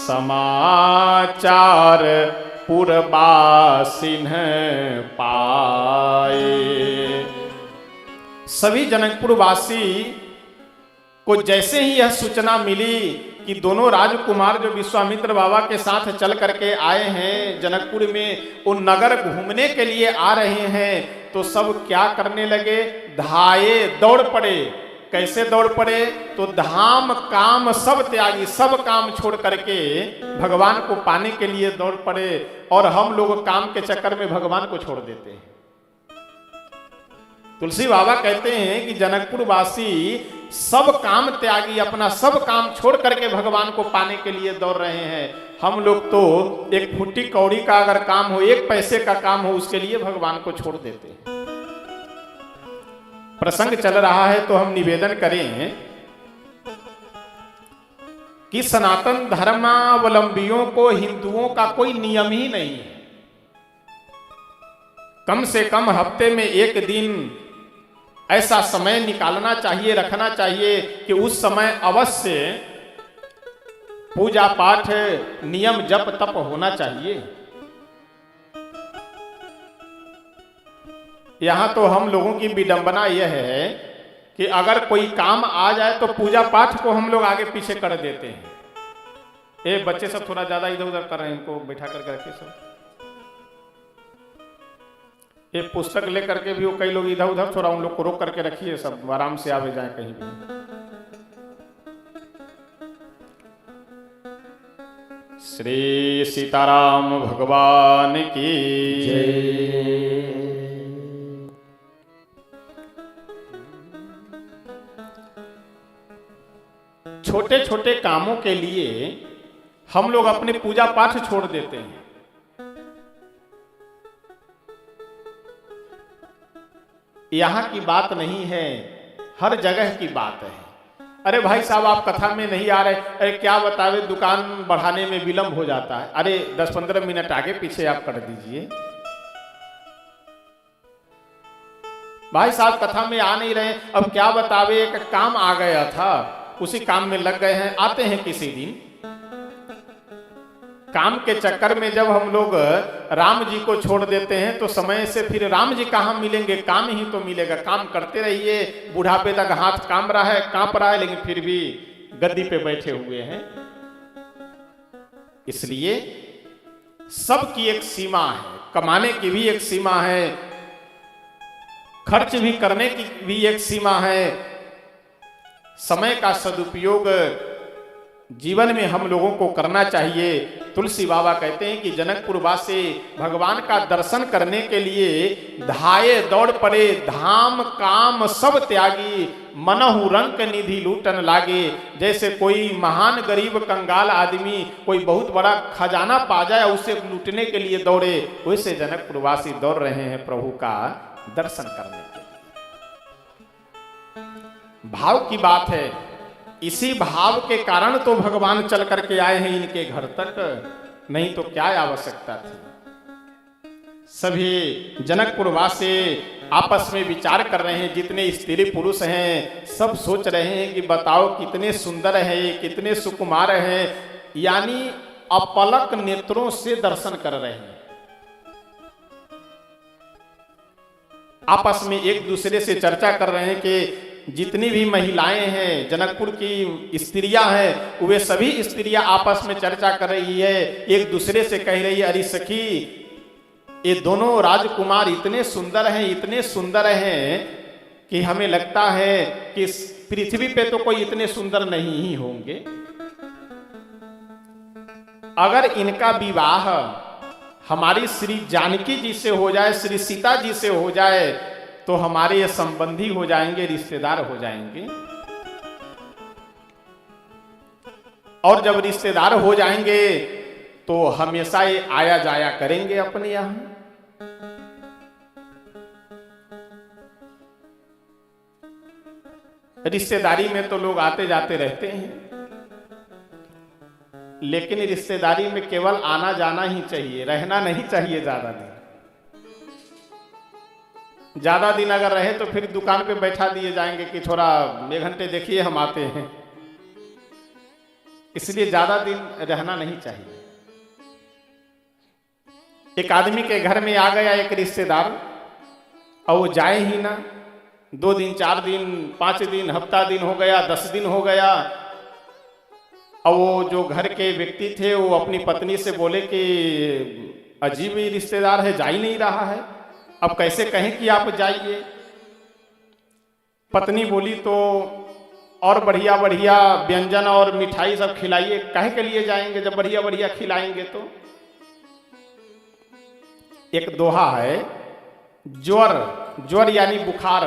समाचार पुरबासिन पाए। सभी जनकपुरवासी को जैसे ही यह सूचना मिली कि दोनों राजकुमार जो विश्वामित्र बाबा के साथ चल करके आए हैं जनकपुर में, वो नगर घूमने के लिए आ रहे हैं, तो सब क्या करने लगे, धाये दौड़ पड़े। कैसे दौड़ पड़े, तो धाम काम सब त्यागी, सब काम छोड़ करके भगवान को पाने के लिए दौड़ पड़े। और हम लोग काम के चक्कर में भगवान को छोड़ देते हैं। तुलसी बाबा कहते हैं कि जनकपुर वासी सब काम त्यागी, अपना सब काम छोड़ करके भगवान को पाने के लिए दौड़ रहे हैं। हम लोग तो एक फुट्टी कौड़ी का अगर काम हो, एक पैसे का काम हो, उसके लिए भगवान को छोड़ देते हैं। प्रसंग चल रहा है तो हम निवेदन करें कि सनातन धर्मावलंबियों को हिंदुओं का कोई नियम ही नहीं है। कम से कम हफ्ते में एक दिन ऐसा समय निकालना चाहिए, रखना चाहिए कि उस समय अवश्य पूजा पाठ, नियम, जप तप होना चाहिए। यहां तो हम लोगों की विडंबना यह है कि अगर कोई काम आ जाए तो पूजा पाठ को हम लोग आगे पीछे कर देते हैं। ये बच्चे सब थोड़ा ज्यादा इधर उधर कर रहे हैं, इनको बैठा करके रखिए सब। ये पुस्तक लेकर के भी वो कई लोग इधर उधर, थोड़ा उन लोग को रोक करके रखिए, सब आराम से आवे जाए कहीं भी। श्री सीताराम भगवान की जय। छोटे छोटे कामों के लिए हम लोग अपने पूजा पाठ छोड़ देते हैं। यहां की बात नहीं है, हर जगह की बात है। अरे भाई साहब आप कथा में नहीं आ रहे, अरे क्या बतावे दुकान बढ़ाने में विलंब हो जाता है, अरे 10-15 मिनट आगे पीछे आप कर दीजिए। भाई साहब कथा में आ नहीं रहे, अब क्या बतावे एक काम आ गया था, उसी काम में लग गए हैं, आते हैं किसी दिन। काम के चक्कर में जब हम लोग राम जी को छोड़ देते हैं तो समय से फिर राम जी कहाँ मिलेंगे, काम ही तो मिलेगा। काम करते रहिए, बुढ़ापे तक हाथ कांप रहा है, कांप रहा है, लेकिन फिर भी गद्दी पे बैठे हुए हैं। इसलिए सबकी एक सीमा है, कमाने की भी एक सीमा है, खर्च भी करने की भी एक सीमा है। समय का सदुपयोग जीवन में हम लोगों को करना चाहिए। तुलसी बाबा कहते हैं कि जनकपुर वासी भगवान का दर्शन करने के लिए धाये दौड़ पड़े, धाम काम सब त्यागी, मनहु रंक निधि लूटन लागे। जैसे कोई महान गरीब कंगाल आदमी कोई बहुत बड़ा खजाना पा जाए, उसे लूटने के लिए दौड़े, वैसे जनकपुर वासी दौड़ रहे हैं प्रभु का दर्शन करने के लिए। भाव की बात है, इसी भाव के कारण तो भगवान चल करके आए हैं इनके घर तक, नहीं तो क्या आवश्यकता थी। सभी जनकपुर वासी आपस में विचार कर रहे हैं, जितने स्त्री पुरुष हैं सब सोच रहे हैं कि बताओ कितने सुंदर हैं, कितने सुकुमार हैं, यानी अपलक नेत्रों से दर्शन कर रहे हैं। आपस में एक दूसरे से चर्चा कर रहे हैं कि जितनी भी महिलाएं हैं, जनकपुर की स्त्रियां हैं, वे सभी स्त्रियां आपस में चर्चा कर रही है, एक दूसरे से कह रही है, अरे सखी ये दोनों राजकुमार इतने सुंदर हैं, इतने सुंदर हैं कि हमें लगता है कि पृथ्वी पे तो कोई इतने सुंदर नहीं ही होंगे। अगर इनका विवाह हमारी श्री जानकी जी से हो जाए, श्री सीता जी से हो जाए, तो हमारे ये संबंधी हो जाएंगे, रिश्तेदार हो जाएंगे। और जब रिश्तेदार हो जाएंगे तो हमेशा ये आया जाया करेंगे अपने यहां। रिश्तेदारी में तो लोग आते जाते रहते हैं, लेकिन रिश्तेदारी में केवल आना जाना ही चाहिए, रहना नहीं चाहिए ज्यादा दिन। ज्यादा दिन अगर रहे तो फिर दुकान पे बैठा दिए जाएंगे कि थोड़ा 1 घंटे देखिए हम आते हैं, इसलिए ज्यादा दिन रहना नहीं चाहिए। एक आदमी के घर में आ गया एक रिश्तेदार और वो जाए ही ना, 2 दिन 4 दिन 5 दिन हफ्ता दिन हो गया, 10 दिन हो गया, और वो जो घर के व्यक्ति थे वो अपनी पत्नी से बोले कि अजीब ही रिश्तेदार है, जा ही नहीं रहा है, अब कैसे कहें कि आप जाइए। पत्नी बोली तो और बढ़िया बढ़िया व्यंजन और मिठाई सब खिलाइए, काहे के लिए जाएंगे जब बढ़िया बढ़िया खिलाएंगे तो। एक दोहा है, ज्वर, ज्वर यानी बुखार,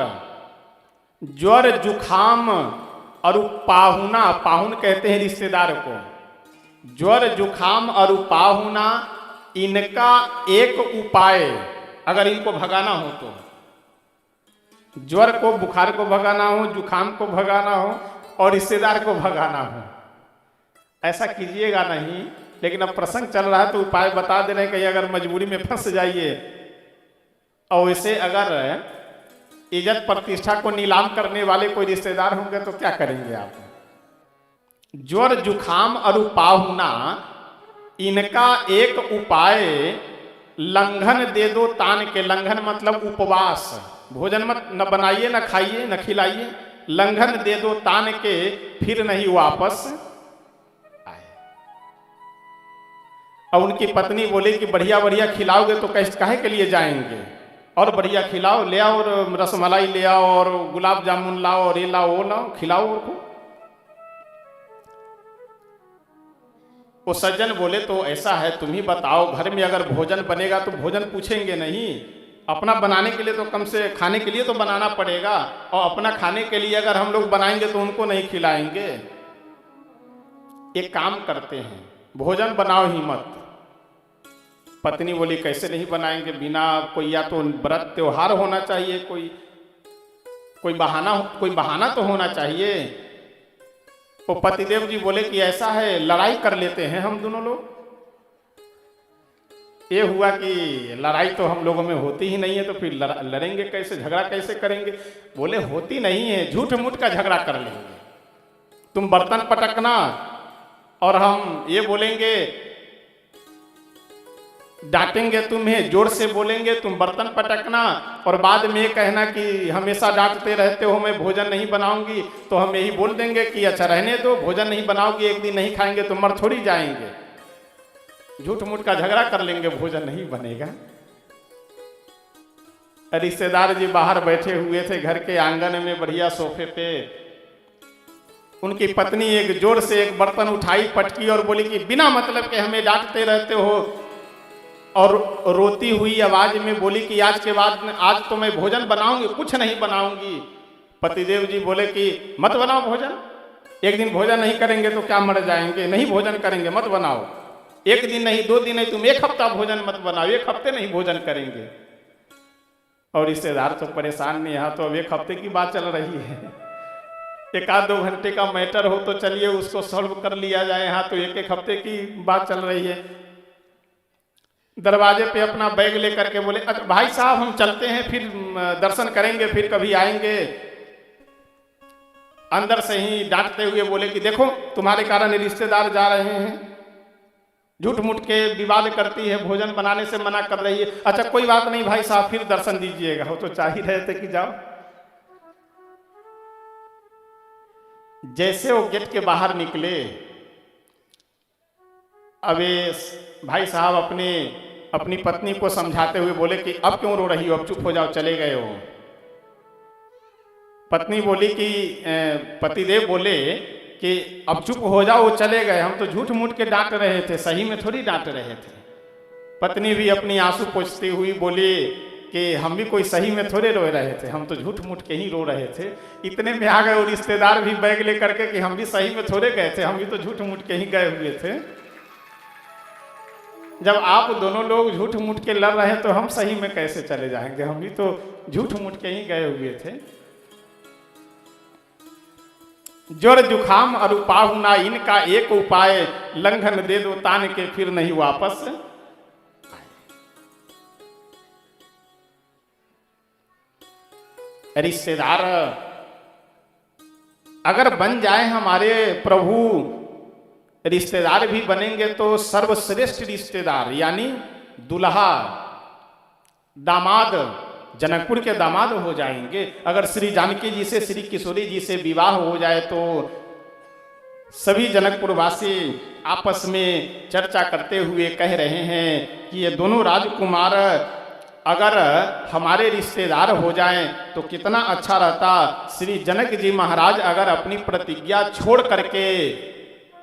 ज्वर जुखाम और पाहुना, पाहुन कहते हैं रिश्तेदार को, ज्वर जुखाम और पाहुना, इनका एक उपाय अगर इनको भगाना हो तो, ज्वर को बुखार को भगाना हो, जुखाम को भगाना हो और रिश्तेदार को भगाना हो, ऐसा कीजिएगा नहीं। लेकिन अब प्रसंग चल रहा है तो उपाय बता दे रहे हैं, कहीं अगर मजबूरी में फंस जाइए और इसे अगर इज्जत प्रतिष्ठा को नीलाम करने वाले कोई रिश्तेदार होंगे तो क्या करेंगे आप। ज्वर जुखाम और पाहुना, इनका एक उपाय, लंघन दे दो तान के, लंघन मतलब उपवास, भोजन मत न बनाइए न खाइए न खिलाइए, लंघन दे दो तान के, फिर नहीं वापस आए। और उनकी पत्नी बोली कि बढ़िया बढ़िया खिलाओगे तो कैसे काहे के लिए जाएंगे, और बढ़िया खिलाओ, ले आओ और रसमलाई ले आओ और गुलाब जामुन लाओ और ये लाओ वो लाओ, खिलाओ उनको। वो सज्जन बोले तो ऐसा है, तुम ही बताओ, घर में अगर भोजन बनेगा तो भोजन पूछेंगे नहीं, अपना बनाने के लिए तो कम से खाने के लिए तो बनाना पड़ेगा, और अपना खाने के लिए अगर हम लोग बनाएंगे तो उनको नहीं खिलाएंगे। एक काम करते हैं, भोजन बनाओ ही मत। पत्नी बोली कैसे नहीं बनाएंगे, बिना कोई, या तो व्रत त्योहार होना चाहिए, कोई बहाना तो होना चाहिए। वो पतिदेव जी बोले कि ऐसा है, लड़ाई कर लेते हैं हम दोनों लोग। ये हुआ कि लड़ाई तो हम लोगों में होती ही नहीं है, तो फिर लड़ेंगे कैसे, झगड़ा कैसे करेंगे। बोले होती नहीं है, झूठ मूठ का झगड़ा कर लेंगे, तुम बर्तन पटकना और हम ये बोलेंगे, डांटेंगे तुम्हें, जोर से बोलेंगे, तुम बर्तन पटकना, और बाद में ये कहना कि हमेशा डांटते रहते हो, मैं भोजन नहीं बनाऊंगी, तो हम यही बोल देंगे कि अच्छा रहने दो, भोजन नहीं बनाओगी, एक दिन नहीं खाएंगे तो मर थोड़ी जाएंगे। झूठ मूठ का झगड़ा कर लेंगे, भोजन नहीं बनेगा। रिश्तेदार जी बाहर बैठे हुए थे घर के आंगन में बढ़िया सोफे पे, उनकी पत्नी एक जोर से एक बर्तन उठाई, पटकी और बोली कि बिना मतलब के हमें डांटते रहते हो, और रोती हुई आवाज में बोली कि आज के बाद आज तो मैं भोजन बनाऊंगी, कुछ नहीं बनाऊंगी। पतिदेव जी बोले कि मत बनाओ भोजन, एक दिन भोजन नहीं करेंगे तो क्या मर जाएंगे, नहीं भोजन करेंगे, मत बनाओ। एक दिन नहीं, 2 दिन नहीं, तुम 1 हफ्ता भोजन मत बनाओ, 1 हफ्ते नहीं भोजन करेंगे। और रिश्तेदार तो परेशान नहीं, यहाँ तो अब 1 हफ्ते की बात चल रही है, 1-2 घंटे का मैटर हो तो चलिए उसको सॉल्व कर लिया जाए, यहाँ तो 1-1 हफ्ते की बात चल रही है। दरवाजे पे अपना बैग लेकर के बोले, अच्छा भाई साहब हम चलते हैं, फिर दर्शन करेंगे, फिर कभी आएंगे। अंदर से ही डांटते हुए बोले कि देखो तुम्हारे कारण रिश्तेदार जा रहे हैं, झूठ मूठ के विवाद करती है, भोजन बनाने से मना कर रही है। अच्छा कोई बात नहीं भाई साहब, फिर दर्शन दीजिएगा। वो तो चाह ही रहे थे कि जाओ। जैसे वो गेट के बाहर निकले, अब भाई साहब अपनी पत्नी को समझाते हुए बोले कि अब क्यों रो रही हो, अब चुप हो जाओ, चले गए हो। पत्नी बोली कि पतिदेव बोले कि अब चुप हो जाओ, वो चले गए, हम तो झूठ मूठ के डांट रहे थे, सही में थोड़ी डांट रहे थे। पत्नी भी अपनी आंसू पोंछती हुई बोली कि हम भी कोई सही में थोड़े रो रहे थे, हम तो झूठ मूठ के ही रो रहे थे। इतने में आ गए वो रिश्तेदार भी बैग लेकर के कि हम भी सही में थोड़े गए थे, हम भी तो झूठ मूठ के ही गए हुए थे। जब आप दोनों लोग झूठ मूठ के लड़ रहे हैं तो हम सही में कैसे चले जाएंगे? हम भी तो झूठ मूठ के ही गए हुए थे। ज्वर जुखाम और पाहुना इनका एक उपाय, लंघन दे दो तान के फिर नहीं वापस। रिश्तेदार अगर बन जाए हमारे प्रभु, रिश्तेदार भी बनेंगे तो सर्वश्रेष्ठ रिश्तेदार यानी दुल्हा दामाद, जनकपुर के दामाद हो जाएंगे। अगर श्री जानकी जी से, श्री किशोरी जी से विवाह हो जाए तो सभी जनकपुर वासी आपस में चर्चा करते हुए कह रहे हैं कि ये दोनों राजकुमार अगर हमारे रिश्तेदार हो जाएं तो कितना अच्छा रहता। श्री जनक जी महाराज अगर अपनी प्रतिज्ञा छोड़ करके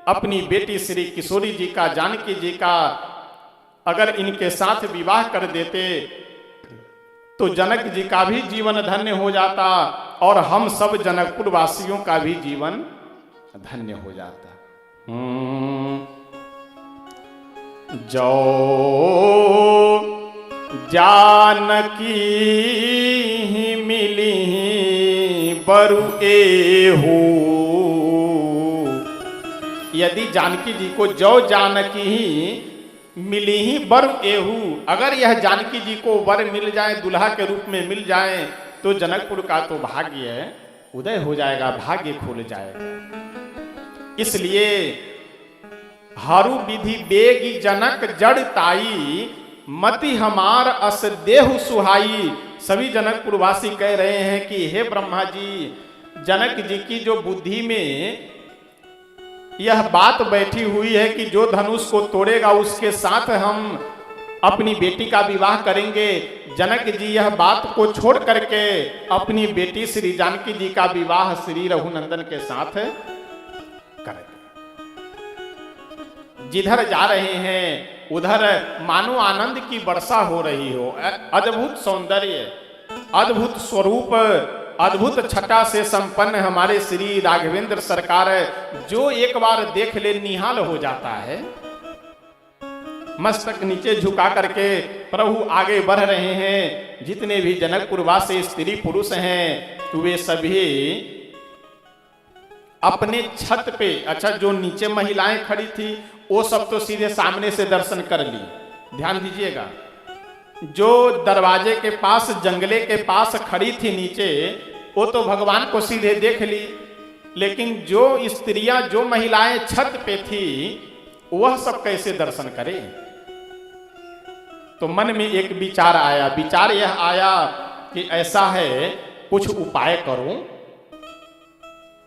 अपनी बेटी श्री किशोरी जी का, जानकी जी का अगर इनके साथ विवाह कर देते तो जनक जी का भी जीवन धन्य हो जाता और हम सब जनकपुर वासियों का भी जीवन धन्य हो जाता। जो जानकी मिली बरु एहू, यदि जानकी जी को जो जानकी मिली ही बर एहू, अगर यह जानकी जी को वर मिल जाए, दुल्हा के रूप में मिल जाए तो जनकपुर का तो भाग्य उदय हो जाएगा, भाग्य खुल जाएगा। इसलिए हारू विधि बेगी जनक जड़ ताई, मति हमार अस देहु सुहाई। सभी जनकपुर वासी कह रहे हैं कि हे ब्रह्मा जी, जनक जी की जो बुद्धि में यह बात बैठी हुई है कि जो धनुष को तोड़ेगा उसके साथ हम अपनी बेटी का विवाह करेंगे, जनक जी यह बात को छोड़ करके अपनी बेटी श्री जानकी जी का विवाह श्री रघुनंदन के साथ करेंगे। जिधर जा रहे हैं उधर मानो आनंद की वर्षा हो रही हो। अद्भुत सौंदर्य, अद्भुत स्वरूप, अद्भुत छटा से संपन्न हमारे श्री राघवेंद्र सरकार, जो एक बार देख ले निहाल हो जाता है। मस्तक नीचे झुका करके प्रभु आगे बढ़ रहे हैं। जितने भी जनकपुर वासी स्त्री पुरुष हैं वे सभी अपने छत पे, अच्छा जो नीचे महिलाएं खड़ी थी वो सब तो सीधे सामने से दर्शन कर ली। ध्यान दीजिएगा, जो दरवाजे के पास, जंगले के पास खड़ी थी नीचे, वो तो भगवान को सीधे देख ली, लेकिन जो स्त्रियां, जो महिलाएं छत पे थी वह सब कैसे दर्शन करें? तो मन में एक विचार आया। विचार यह आया कि ऐसा है, कुछ उपाय करो,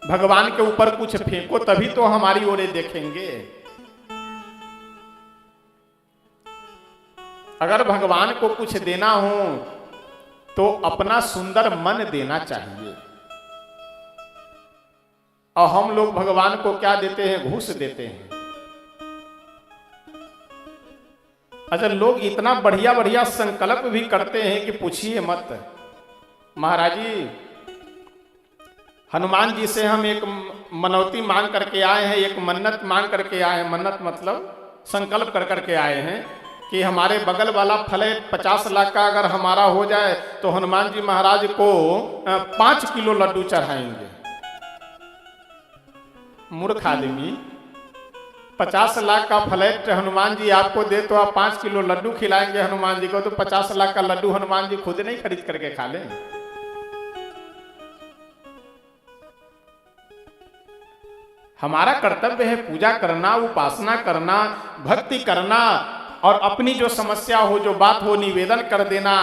भगवान के ऊपर कुछ फेंको तभी तो हमारी ओर देखेंगे। अगर भगवान को कुछ देना हो तो अपना सुंदर मन देना चाहिए। और हम लोग भगवान को क्या देते हैं? घूस देते हैं। अच्छा, लोग इतना बढ़िया बढ़िया संकल्प भी करते हैं कि पूछिए मत। महाराज जी, हनुमान जी से हम एक मनौती मांग करके आए हैं, एक मन्नत मांग करके आए हैं। मन्नत मतलब संकल्प कर करके आए हैं कि हमारे बगल वाला फ्लैट 50 लाख का अगर हमारा हो जाए तो हनुमान जी महाराज को 5 किलो लड्डू चढ़ाएंगे। मूर्ख आदमी, 50 लाख का फ्लैट हनुमान जी आपको दे तो आप 5 किलो लड्डू खिलाएंगे हनुमान जी को, तो 50 लाख का लड्डू हनुमान जी खुद नहीं खरीद करके खा लें। हमारा कर्तव्य है पूजा करना, उपासना करना, भक्ति करना, और अपनी जो समस्या हो, जो बात हो, निवेदन कर देना।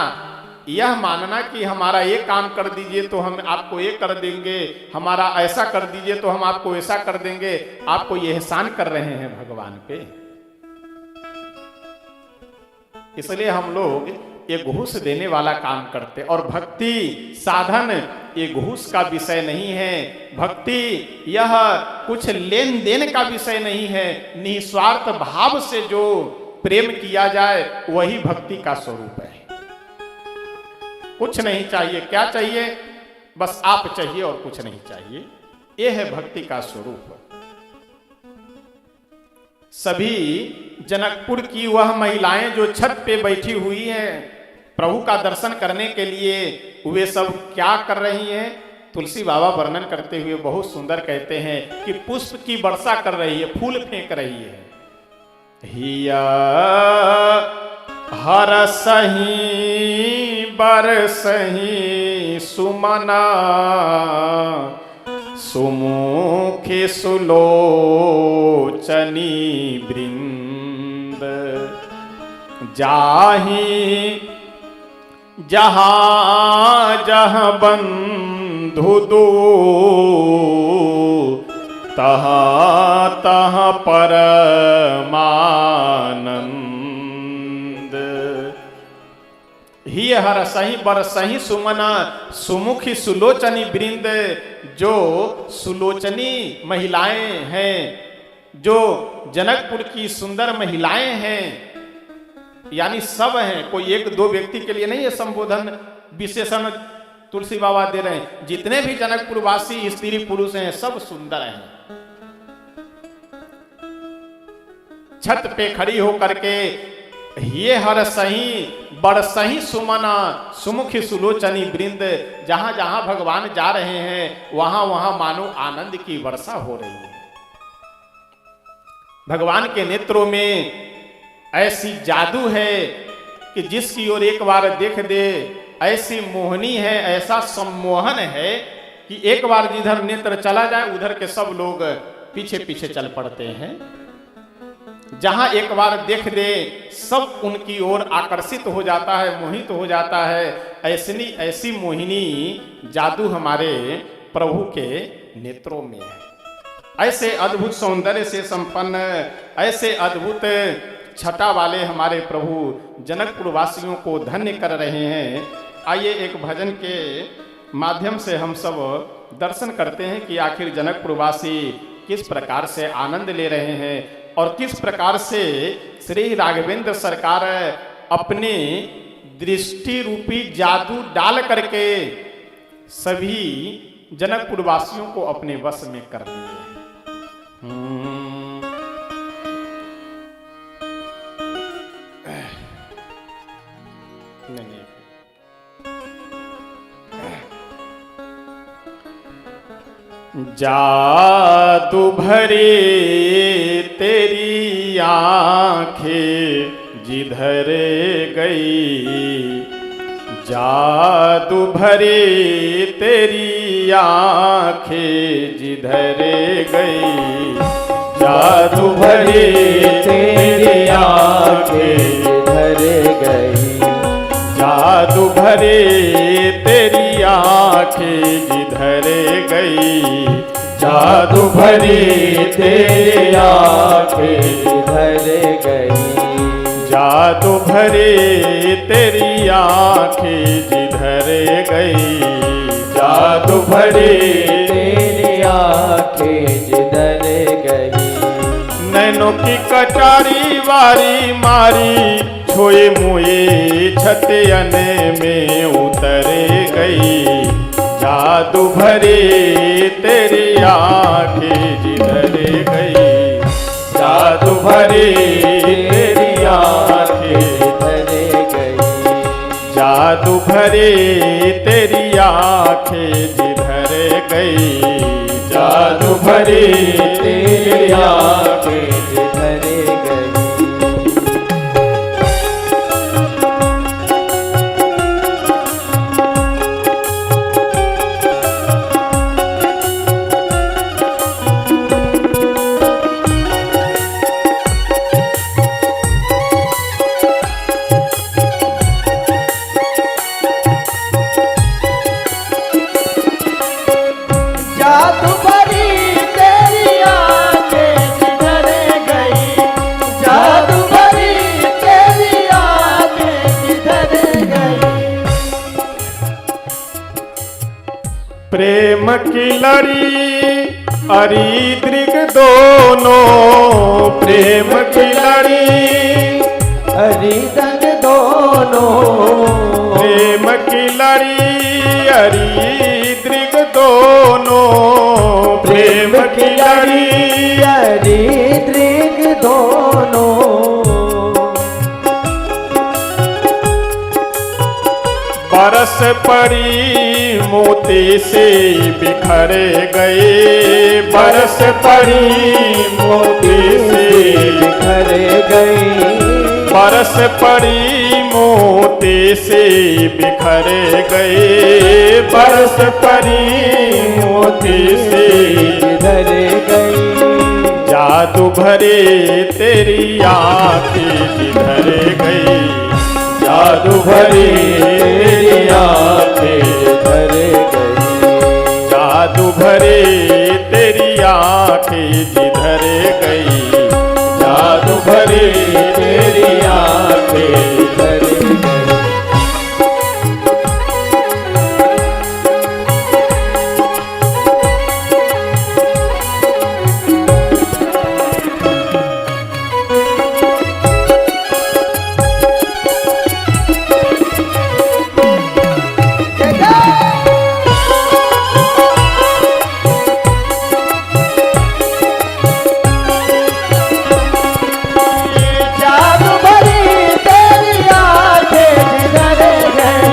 यह मानना कि हमारा ये काम कर दीजिए तो हम आपको ये कर देंगे, हमारा ऐसा कर दीजिए तो हम आपको ऐसा कर देंगे, आपको ये एहसान कर रहे हैं भगवान पे। इसलिए हम लोग ये घूस देने वाला काम करते। और भक्ति साधन ये घूस का विषय नहीं है। भक्ति यह कुछ लेन देन का विषय नहीं है। निस्वार्थ भाव से जो प्रेम किया जाए वही भक्ति का स्वरूप है। कुछ नहीं चाहिए। क्या चाहिए? बस आप चाहिए और कुछ नहीं चाहिए। यह है भक्ति का स्वरूप। सभी जनकपुर की वह महिलाएं जो छत पे बैठी हुई हैं प्रभु का दर्शन करने के लिए, वे सब क्या कर रही हैं? तुलसी बाबा वर्णन करते हुए बहुत सुंदर कहते हैं कि पुष्प की वर्षा कर रही है, फूल फेंक रही है। हिया हरसही बरसही सुमना सुमुखी सुलोचनी वृंद जाही जहाँ जहाँ बंधु दो तहाँ तहाँ परमानंद। ही हर सही बर सही सुमना सुमुखी सुलोचनी वृंद, जो सुलोचनी महिलाएं हैं, जो जनकपुर की सुंदर महिलाएं हैं, यानी सब हैं, कोई एक दो व्यक्ति के लिए नहीं है संबोधन विशेषण तुलसी बाबा दे रहे हैं। जितने भी जनकपुर वासी स्त्री पुरुष हैं सब सुंदर हैं। छत पे खड़ी होकर के ये हर सही बड़ सही सुमना सुमुखी सुलोचनी वृंद, जहां जहां भगवान जा रहे हैं वहां वहां मानो आनंद की वर्षा हो रही है। भगवान के नेत्रों में ऐसी जादू है कि जिसकी ओर एक बार देख दे, ऐसी मोहनी है, ऐसा सम्मोहन है कि एक बार जिधर नेत्र चला जाए उधर के सब लोग पीछे पीछे चल पड़ते हैं। जहां एक बार देख दे सब उनकी ओर आकर्षित हो जाता है, मोहित हो जाता है। ऐसी मोहिनी जादू हमारे प्रभु के नेत्रों में है। ऐसे अद्भुत सौंदर्य से संपन्न, ऐसे अद्भुत छटा वाले हमारे प्रभु जनकपुर वासियों को धन्य कर रहे हैं। आइए एक भजन के माध्यम से हम सब दर्शन करते हैं कि आखिर जनकपुर वासी किस प्रकार से आनंद ले रहे हैं और किस प्रकार से श्री राघवेंद्र सरकार अपने दृष्टि रूपी जादू डाल करके सभी जनकपुर वासियों को अपने वश में कर दिए। जादू भरे तेरी आंखें जिधर गई, जादू भरे तेरी आंखें जिधर गई, जादू भरे तेरी आंखें जिधर गई, जादू भरे तेरी आंखें जिधर गई, जादू भरी तेरी आंखें जिधर गई, जादू भरे तेरी आंखें जिधर गई, जादू भरी तेरी आंखें जिधर गई, नैनों की कटारी वारी मारी छोए मुए छतयन में उतर गई, जादू भरे तेरी आंखें जिधर गई, जादू भरे तेरी आंखें जिधर गई, जादू भरे तेरी आंखें जिधर गई, जादू भरी तेरी आंखें जिधर गई। जादू भरी तेरी आंखें जिधर गई, जादू भरी तेरी आंखें जिधर गई, प्रेम की लड़ी अरी दृग दोनों, प्रेम की लड़ी हरी दंग दोनों, प्रेम की लड़ी अरी दृग दोनों, प्रेम की लड़ी हरी दृग दोनों, पड़ी मोती से बिखर गए, बरस पड़ी मोती से बिखर गई, बरस पड़ी मोती से बिखर गए, बरस पड़ी मोती से बिखर गई। जादू भरे तेरी आँखें जिधर गई, जादू भरी तेरी आँखें जिधर गई, जादू भरे तेरी आँखें जिधर गई, जादू भरी तेरी आँखें जिधर गई। जादू भरी तेरी आँखें जिधर गई,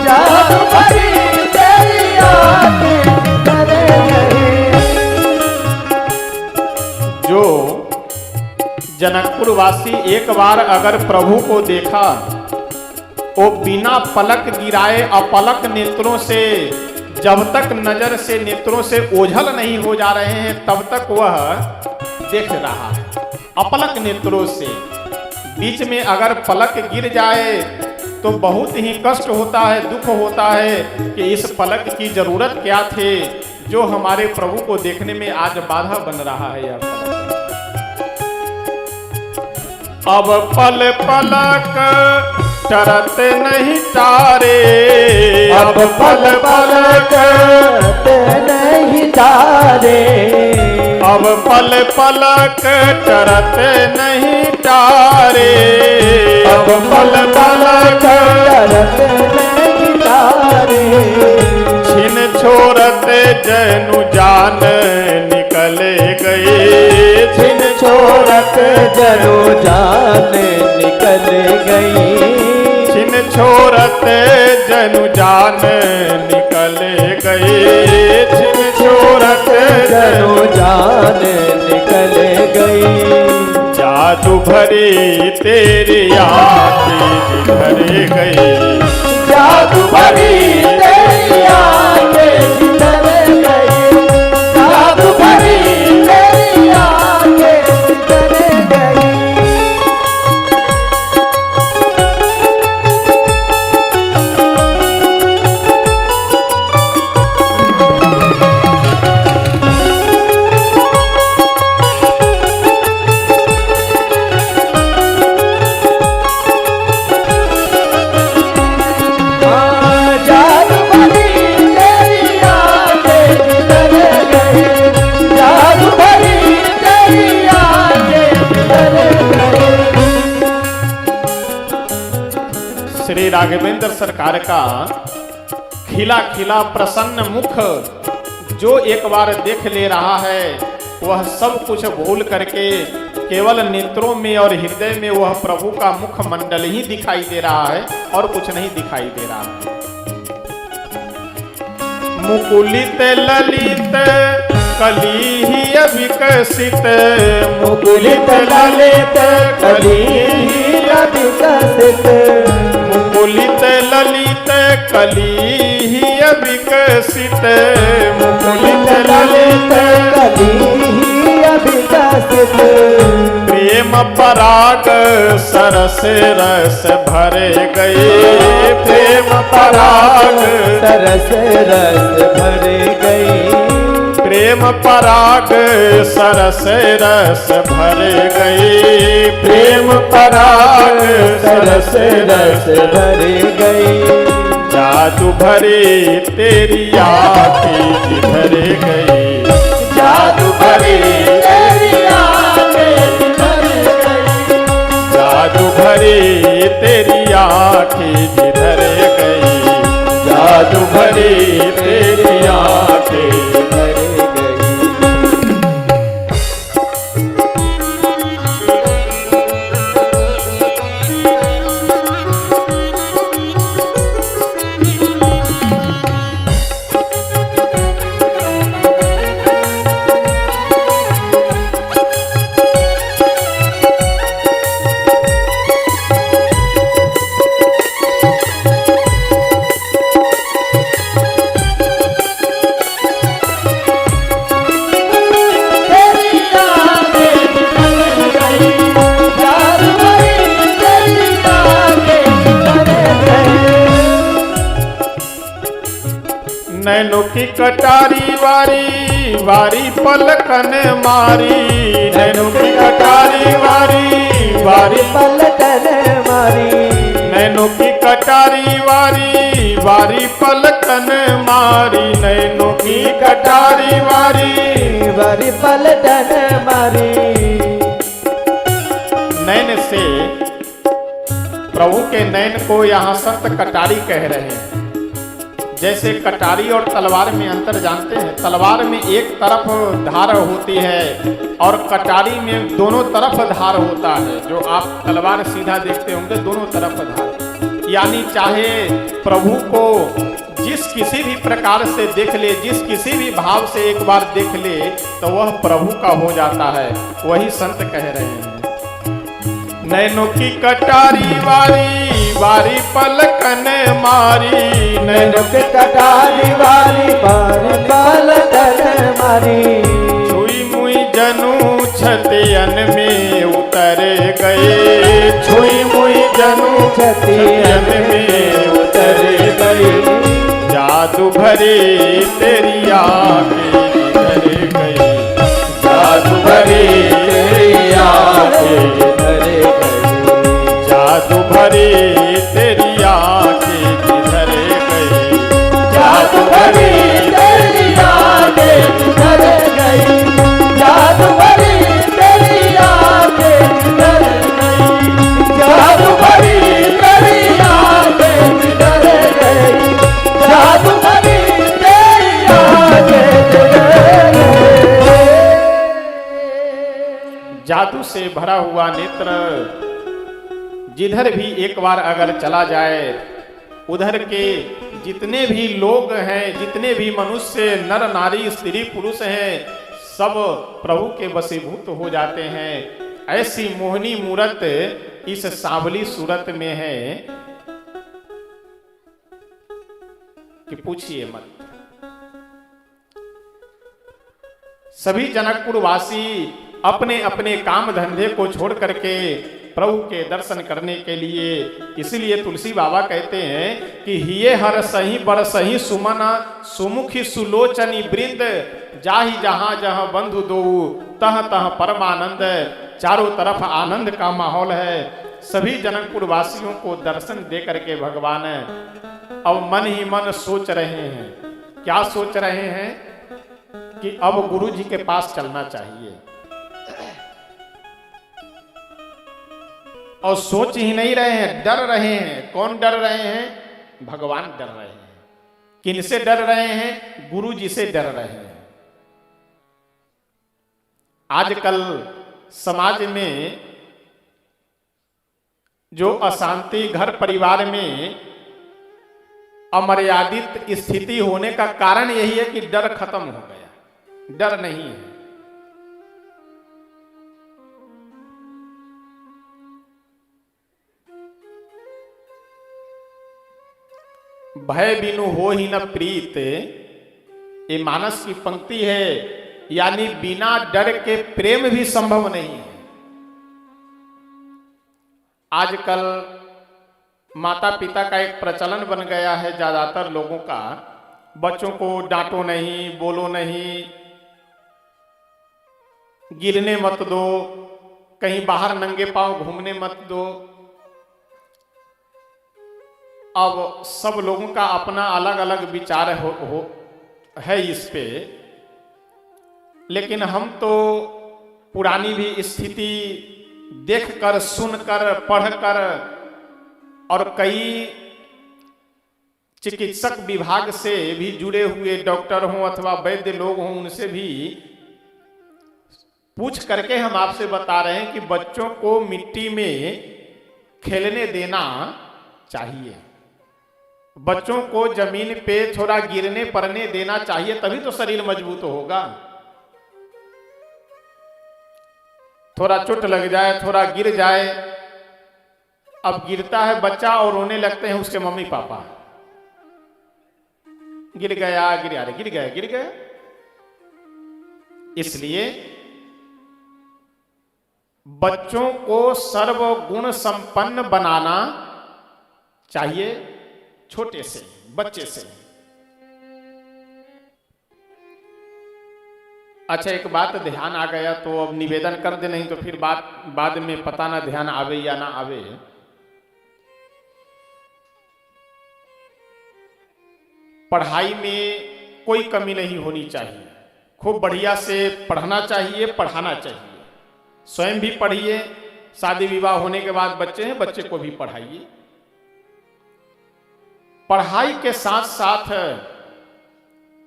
जादू भरी तेरी आँखें जिधर गई। जो जनकपुरवासी एक बार अगर प्रभु को देखा, वो बिना पलक गिराए अपलक नेत्रों से, जब तक नजर से नेत्रों से ओझल नहीं हो जा रहे हैं तब तक वह देख रहा है अपलक नेत्रों से। बीच में अगर पलक गिर जाए तो बहुत ही कष्ट होता है, दुख होता है कि इस पलक की जरूरत क्या थे, जो हमारे प्रभु को देखने में आज बाधा बन रहा है यह पलक। अब पल पलक टरत नहीं तारे, अब पल पलक नहीं तारे, अब पल पलक टरत नहीं तारे, अब पल पलक टरत नहीं तारे। छिन छोरत जनु जान निकल गए, छिन छोरत जनो जान निकल गई, छिन छोरत जनु जान निकल गए, छिन छोरत जनो जान निकल गई। जादू भरी तेरी आँखें जिधर गई, जादू भरी तेरी आँखें जिधर गई, जादू भरी तेरी आँखें जिधर गई। जादू भरी तेरी आँखें जिधर गई, जादू भरी तेरी आँखें जिधर गई। श्री राघवेंद्र सरकार का खिला खिला प्रसन्न मुख जो एक बार देख ले रहा है, वह सब कुछ भूल करके केवल नेत्रों में और हृदय में वह प्रभु का मुख मंडल ही दिखाई दे रहा है और कुछ नहीं दिखाई दे रहा है। मुकुलित ललित कली ही विकसित, मुकुलित ललित कली विकसित, मुकुलित ललित कली ही विकसित, मुकुलित ललित कली विकसित। प्रेम पराग सरस रस भरे गए, प्रेम पराग सरस रस भर गई, प्रेम पराग सरस रस भर गए, प्रेम पराग सरस रस भर गई। जादू भरे तेरी आँखें जिधर गई, जादू भरी तेरी आँखें जिधर गई, जादू भरे तेरी आँखें जिधर गई, जादू भरे तेरी आँखें भर गई। नैनो की कटारी वारी वारी पलकन मारी, नैनो की कटारी वारी वारी पलटन मारी, नैनो की कटारी वारी वारी पलकन मारी, नैनो की कटारी वारी वारी पलटन मारी। नैन से प्रभु के नैन को यहाँ संत कटारी कह रहे हैं। जैसे कटारी और तलवार में अंतर जानते हैं, तलवार में एक तरफ धार होती है और कटारी में दोनों तरफ धार होता है। जो आप तलवार सीधा देखते होंगे दोनों तरफ धार, यानी चाहे प्रभु को जिस किसी भी प्रकार से देख ले, जिस किसी भी भाव से एक बार देख ले तो वह प्रभु का हो जाता है। वही संत कह रहे हैं। नैनो की कटारी वारी वारी पलकन मारी, नैनो के कटारी वारी वारी पलटन मारी। छुई मुई जनु छतियन में उतर गए, छुई मुई जनु छतियन में उतर गई। जादू भरे तेरी आँखें धर गई, जादू भरे तेरी आँखें धर गई। जादू भरे तेरी आँखें किधर गई, जादू भरी तेरी आँखें किधर गई, जादू भरी तेरी आँखें किधर गई, जादू भरी तेरी आँखें किधर गई, जादू भरी तेरी आँखें किधर गई। जादू से भरा हुआ नेत्र जिधर भी एक बार अगर चला जाए, उधर के जितने भी लोग हैं, जितने भी मनुष्य नर नारी स्त्री पुरुष हैं, सब प्रभु के वशीभूत हो जाते हैं। ऐसी मोहनी मूरत इस सांवली सूरत में है कि पूछिए मत। सभी जनकपुर वासी अपने अपने काम धंधे को छोड़ करके प्रभु के दर्शन करने के लिए, इसलिए तुलसी बाबा कहते हैं कि हिये हर सही बर सही सुमना सुमुखी सुलोचनी वृंद, जाहि जहां जहां बंधु दो तह तह परमानंद। चारों तरफ आनंद का माहौल है। सभी जनकपुर वासियों को दर्शन दे करके भगवान अब मन ही मन सोच रहे हैं। क्या सोच रहे हैं? कि अब गुरु जी के पास चलना चाहिए। और सोच ही नहीं रहे हैं, डर रहे हैं। कौन डर रहे हैं? भगवान डर रहे हैं। किनसे डर रहे हैं? गुरु जी से डर रहे हैं। आजकल समाज में जो अशांति घर परिवार में अमर्यादित स्थिति होने का कारण यही है कि डर खत्म हो गया, डर नहीं है। भय बिनु हो ही न प्रीत, ये मानस की पंक्ति है। यानी बिना डर के प्रेम भी संभव नहीं है। आजकल माता पिता का एक प्रचलन बन गया है ज्यादातर लोगों का, बच्चों को डांटो नहीं, बोलो नहीं, गिरने मत दो, कहीं बाहर नंगे पांव घूमने मत दो। अब सब लोगों का अपना अलग अलग विचार है इस पे, लेकिन हम तो पुरानी भी स्थिति देखकर, सुनकर, पढ़कर और कई चिकित्सक विभाग से भी जुड़े हुए डॉक्टर हों अथवा वैद्य लोग हों, उनसे भी पूछ करके हम आपसे बता रहे हैं कि बच्चों को मिट्टी में खेलने देना चाहिए। बच्चों को जमीन पे थोड़ा गिरने पड़ने देना चाहिए, तभी तो शरीर मजबूत होगा। थोड़ा चोट लग जाए, थोड़ा गिर जाए, अब गिरता है बच्चा और रोने लगते हैं उसके मम्मी पापा, गिर गया, गिर गया। इसलिए बच्चों को सर्वगुण संपन्न बनाना चाहिए छोटे से, बच्चे से। अच्छा, एक बात ध्यान आ गया तो अब निवेदन कर दे, नहीं तो फिर बाद में पता ना ध्यान आवे या ना आवे। पढ़ाई में कोई कमी नहीं होनी चाहिए, खूब बढ़िया से पढ़ना चाहिए, पढ़ाना चाहिए। स्वयं भी पढ़िए, शादी विवाह होने के बाद बच्चे हैं, बच्चे को भी पढ़ाइए। पढ़ाई के साथ साथ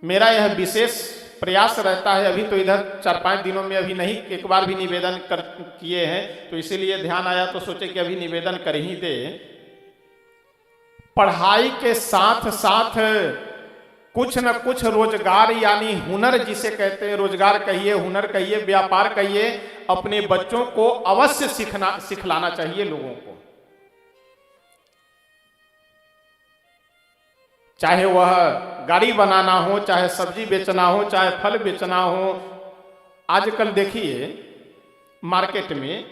मेरा यह विशेष प्रयास रहता है, अभी तो इधर 4-5 दिनों में अभी नहीं, एक बार भी निवेदन किए हैं तो इसीलिए ध्यान आया तो सोचे कि अभी निवेदन कर ही दे। पढ़ाई के साथ साथ कुछ न कुछ रोजगार यानी हुनर जिसे कहते हैं, रोजगार कहिए, हुनर कहिए, व्यापार कहिए, अपने बच्चों को अवश्य सिखलाना चाहिए लोगों को। चाहे वह गाड़ी बनाना हो, चाहे सब्जी बेचना हो, चाहे फल बेचना हो। आजकल देखिए मार्केट में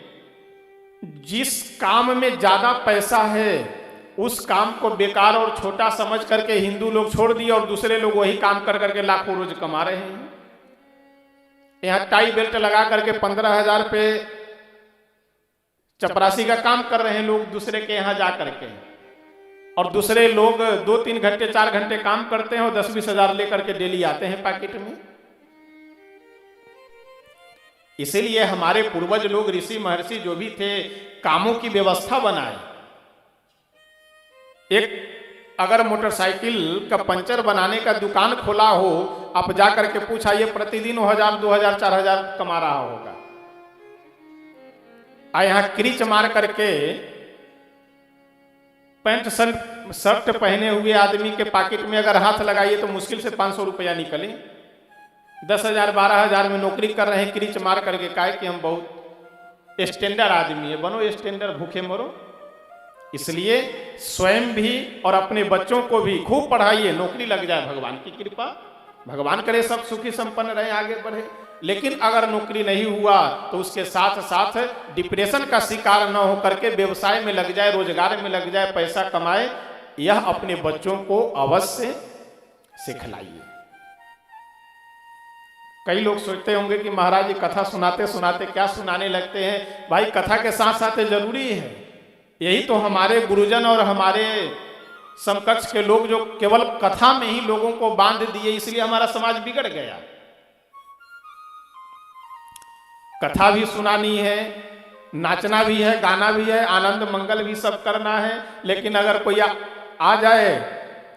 जिस काम में ज्यादा पैसा है उस काम को बेकार और छोटा समझ करके हिंदू लोग छोड़ दिए और दूसरे लोग वही काम कर करके लाखों रोज कमा रहे हैं। यहाँ टाई बेल्ट लगा करके 15,000 पे चपरासी का काम कर रहे हैं लोग दूसरे के यहाँ जा करके, और दूसरे लोग 2-3 घंटे 4 घंटे काम करते हैं और 10-20 हजार लेकर के डेली आते हैं पैकेट में। इसीलिए हमारे पूर्वज लोग, ऋषि महर्षि जो भी थे, कामों की व्यवस्था बनाए। एक अगर मोटरसाइकिल का पंचर बनाने का दुकान खोला हो, आप जाकर के पूछाइए, प्रतिदिन 1000, 2000, 4000 कमा रहा होगा। यहाँ क्रीच मार करके पैंट शर्ट पहने हुए आदमी के पॉकेट में अगर हाथ लगाइए तो मुश्किल से 500 रुपया निकले। 10,000, 12,000 में नौकरी कर रहे हैं क्रीच मार करके। काहे कि हम बहुत स्टैंडर्ड आदमी है, बनो स्टैंडर्ड, भूखे मरो। इसलिए स्वयं भी और अपने बच्चों को भी खूब पढ़ाइए, नौकरी लग जाए, भगवान की कृपा, भगवान करे सब सुखी संपन्न रहे, आगे बढ़े। लेकिन अगर नौकरी नहीं हुआ तो उसके साथ साथ डिप्रेशन का शिकार न हो करके व्यवसाय में लग जाए, रोजगार में लग जाए, पैसा कमाए। यह अपने बच्चों को अवश्य सिखलाइए। कई लोग सोचते होंगे कि महाराज जी कथा सुनाते सुनाते क्या सुनाने लगते हैं। भाई कथा के साथ साथ जरूरी है, यही तो हमारे गुरुजन और हमारे समकक्ष के लोग जो केवल कथा में ही लोगों को बांध दिए, इसलिए हमारा समाज बिगड़ गया। कथा भी सुनानी है, नाचना भी है, गाना भी है, आनंद मंगल भी सब करना है। लेकिन अगर कोई आ जाए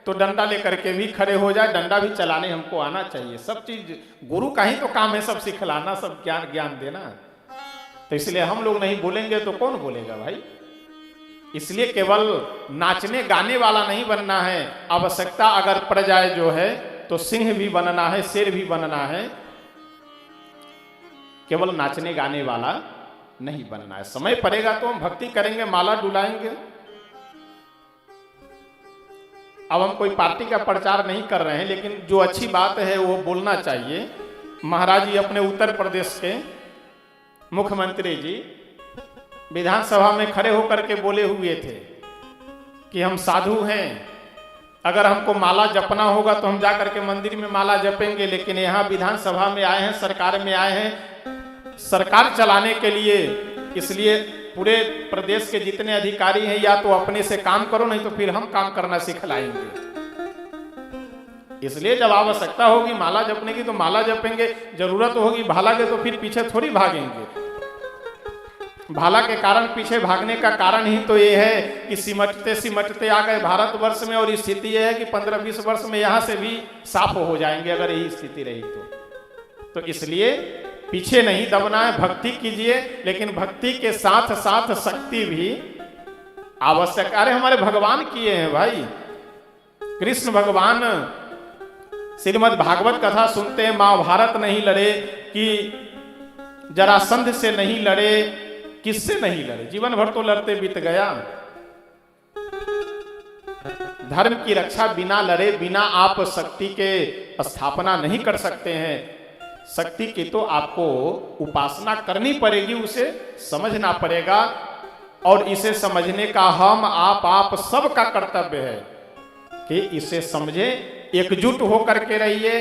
तो डंडा लेकर के भी खड़े हो जाए, डंडा भी चलाने हमको आना चाहिए। सब चीज गुरु का ही तो काम है, सब सिखलाना, सब ज्ञान देना। तो इसलिए हम लोग नहीं बोलेंगे तो कौन बोलेगा भाई। इसलिए केवल नाचने गाने वाला नहीं बनना है। आवश्यकता अगर पड़ जाए जो है तो सिंह भी बनना है, शेर भी बनना है, केवल नाचने गाने वाला नहीं बनना है। समय पड़ेगा तो हम भक्ति करेंगे, माला डुलाएंगे। अब हम कोई पार्टी का प्रचार नहीं कर रहे हैं, लेकिन जो अच्छी बात है वो बोलना चाहिए। महाराज जी अपने उत्तर प्रदेश के मुख्यमंत्री जी विधानसभा में खड़े होकर के बोले हुए थे कि हम साधु हैं, अगर हमको माला जपना होगा तो हम जाकर के मंदिर में माला जपेंगे। लेकिन यहाँ विधानसभा में आए हैं, सरकार में आए हैं, सरकार चलाने के लिए। इसलिए पूरे प्रदेश के जितने अधिकारी हैं या तो अपने से काम करो, नहीं तो फिर हम काम करना सिखलाएंगे। इसलिए जब आवश्यकता होगी माला जपने की तो माला जपेंगे, जरूरत होगी भाला के तो फिर पीछे थोड़ी भागेंगे। भाला के कारण पीछे भागने का कारण ही तो ये है कि सिमटते सिमटते आ गए भारतवर्ष में, और स्थिति यह है कि 15-20 वर्ष में यहां से भी साफ हो जाएंगे अगर यही स्थिति रही तो इसलिए पीछे नहीं दबना है, भक्ति कीजिए। लेकिन भक्ति के साथ साथ शक्ति भी आवश्यक। अरे हमारे भगवान किए हैं भाई, कृष्ण भगवान श्रीमद् भागवत कथा सुनते हैं, महाभारत नहीं लड़े कि जरासंध से नहीं लड़े, किससे नहीं लड़े, जीवन भर तो लड़ते बीत गया। धर्म की रक्षा बिना लड़े, बिना आप शक्ति के स्थापना नहीं कर सकते हैं। शक्ति की तो आपको उपासना करनी पड़ेगी, उसे समझना पड़ेगा, और इसे समझने का हम आप सबका कर्तव्य है कि इसे समझे, एकजुट होकर के रहिए,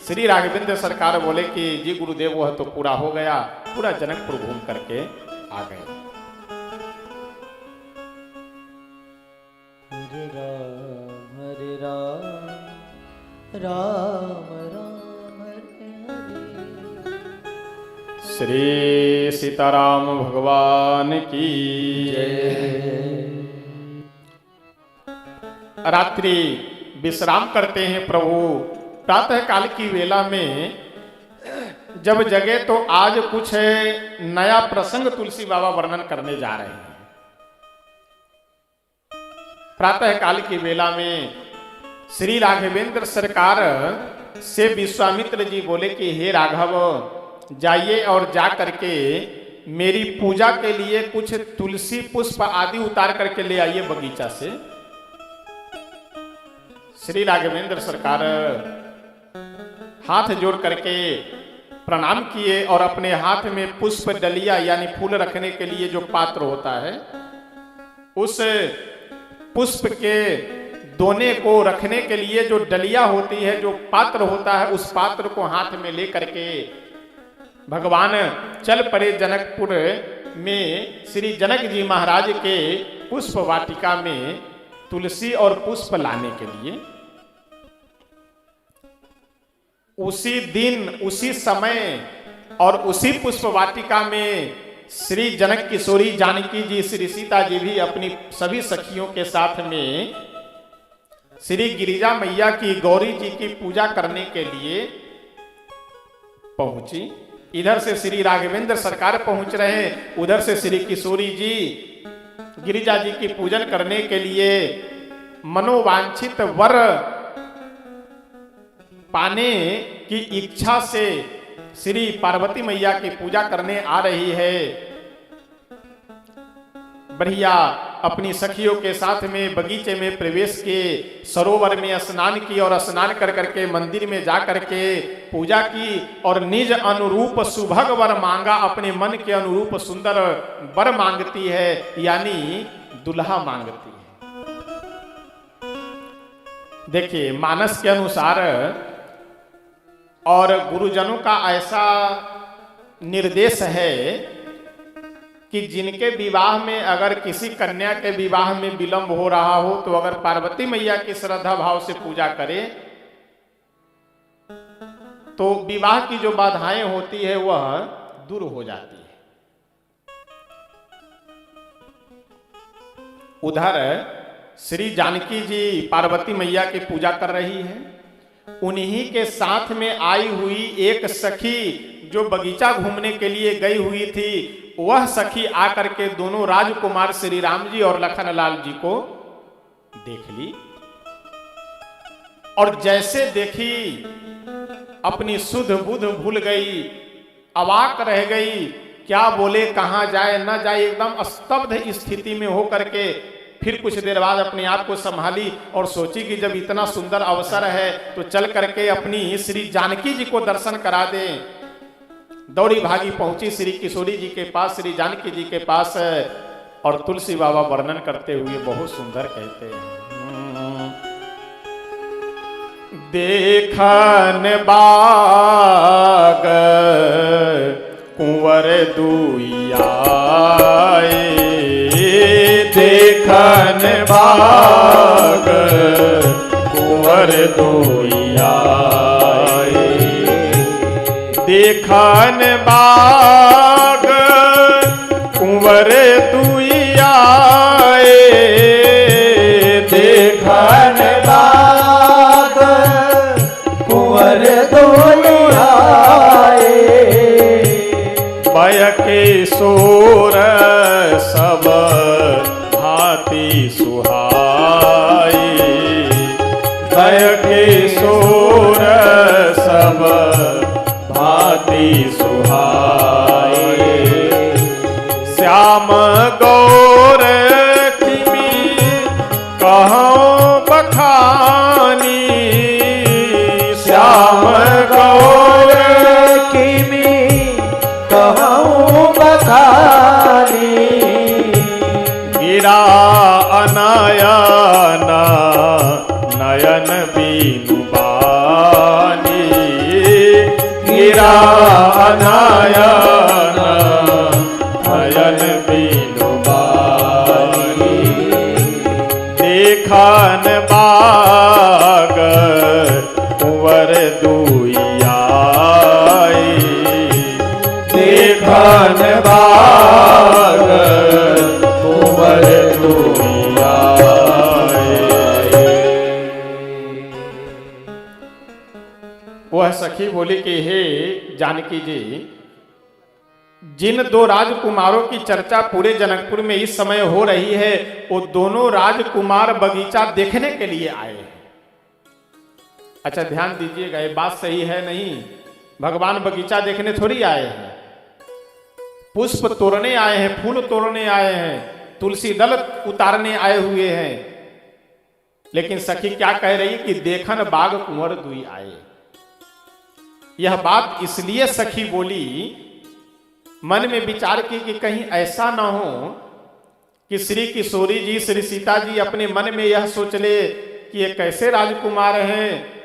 श्री राघवेंद्र सरकार बोले कि जी गुरुदेव वह तो पूरा हो गया, पूरा जनकपुर घूम करके आ गए। हरे राम राम राम हरे हरे। श्री सीताराम भगवान की रात्रि विश्राम करते हैं प्रभु। प्रातः काल की वेला में जब जगे तो आज कुछ नया प्रसंग तुलसी बाबा वर्णन करने जा रहे हैं। प्रातः काल की वेला में श्री राघवेंद्र सरकार से विश्वामित्र जी बोले कि हे राघव, जाइए और जा करके मेरी पूजा के लिए कुछ तुलसी पुष्प आदि उतार करके ले आइए बगीचा से। श्री राघवेंद्र सरकार हाथ जोड़ करके प्रणाम किए और अपने हाथ में पुष्प डलिया यानी फूल रखने के लिए जो पात्र होता है, उस पुष्प के दोने को रखने के लिए जो डलिया होती है, जो पात्र होता है, उस पात्र को हाथ में ले करके भगवान चल पड़े जनकपुर में श्री जनक जी महाराज के पुष्प वाटिका में तुलसी और पुष्प लाने के लिए। उसी दिन, उसी समय और उसी पुष्प वाटिका में श्री जनक किशोरी जानकी जी, श्री सीता जी भी अपनी सभी सखियों के साथ में श्री गिरिजा मैया की, गौरी जी की पूजा करने के लिए पहुंची। इधर से श्री राघवेंद्र सरकार पहुंच रहे हैं, उधर से श्री किशोरी जी गिरिजा जी की पूजन करने के लिए मनोवांछित वर पाने की इच्छा से श्री पार्वती मैया की पूजा करने आ रही है। बढ़िया अपनी सखियों के साथ में बगीचे में प्रवेश किए, सरोवर में स्नान की और स्नान कर करके मंदिर में जा करके पूजा की और निज अनुरूप सुभग वर मांगा। अपने मन के अनुरूप सुंदर वर मांगती है, यानी दुल्हा मांगती है। देखिए मानस के अनुसार और गुरुजनों का ऐसा निर्देश है कि जिनके विवाह में अगर किसी कन्या के विवाह में विलंब हो रहा हो तो अगर पार्वती मैया की श्रद्धा भाव से पूजा करे तो विवाह की जो बाधाएं होती है वह दूर हो जाती है। उधर श्री जानकी जी पार्वती मैया की पूजा कर रही है। उन्हीं के साथ में आई हुई एक सखी जो बगीचा घूमने के लिए गई हुई थी, वह सखी आकर के दोनों राजकुमार श्री राम जी और लखनलाल जी को देख ली और जैसे देखी अपनी सुध बुध भूल गई, अवाक रह गई, क्या बोले कहां जाए न जाए, एकदम स्तब्ध स्थिति में होकर के फिर कुछ देर बाद अपने आप को संभाली और सोची कि जब इतना सुंदर अवसर है तो चल करके अपनी श्री जानकी जी को दर्शन करा दें। दौड़ी भागी पहुंची श्री किशोरी जी के पास, श्री जानकी जी के पास, और तुलसी बाबा वर्णन करते हुए बहुत सुंदर कहते हैं, देखन बाग कुंवर दुइयाए, देखन बाग कुंवर दुइयाए, देखन बाग कुंवर दुइयाए, देखन बाग कुंवर दुइयाए, बयके सोर सब भांति सुहाई, बयके सोर सब भांति सुहाई, श्याम गौर किमी कहूं बखानी, श्याम गौर किमी कहूं बखानी, गिरा अनयन नयन बीनु बानी, जानकी जी, जिन दो राजकुमारों की चर्चा पूरे जनकपुर में इस समय हो रही है, वो दोनों राजकुमार बगीचा देखने के लिए आए हैं। अच्छा ध्यान दीजिएगा, ये बात सही है नहीं? भगवान बगीचा देखने थोड़ी आए हैं, पुष्प तोड़ने आए हैं, फूल तोड़ने आए हैं, तुलसी दल उतारने आए हुए हैं। लेकिन सखी क्या कह रही कि देखन बाग कुंवर दुई आए। यह बात इसलिए सखी बोली, मन में विचार की कि कहीं ऐसा ना हो कि श्री किशोरी जी, श्री सीता जी अपने मन में यह सोच ले कि ये कैसे राजकुमार हैं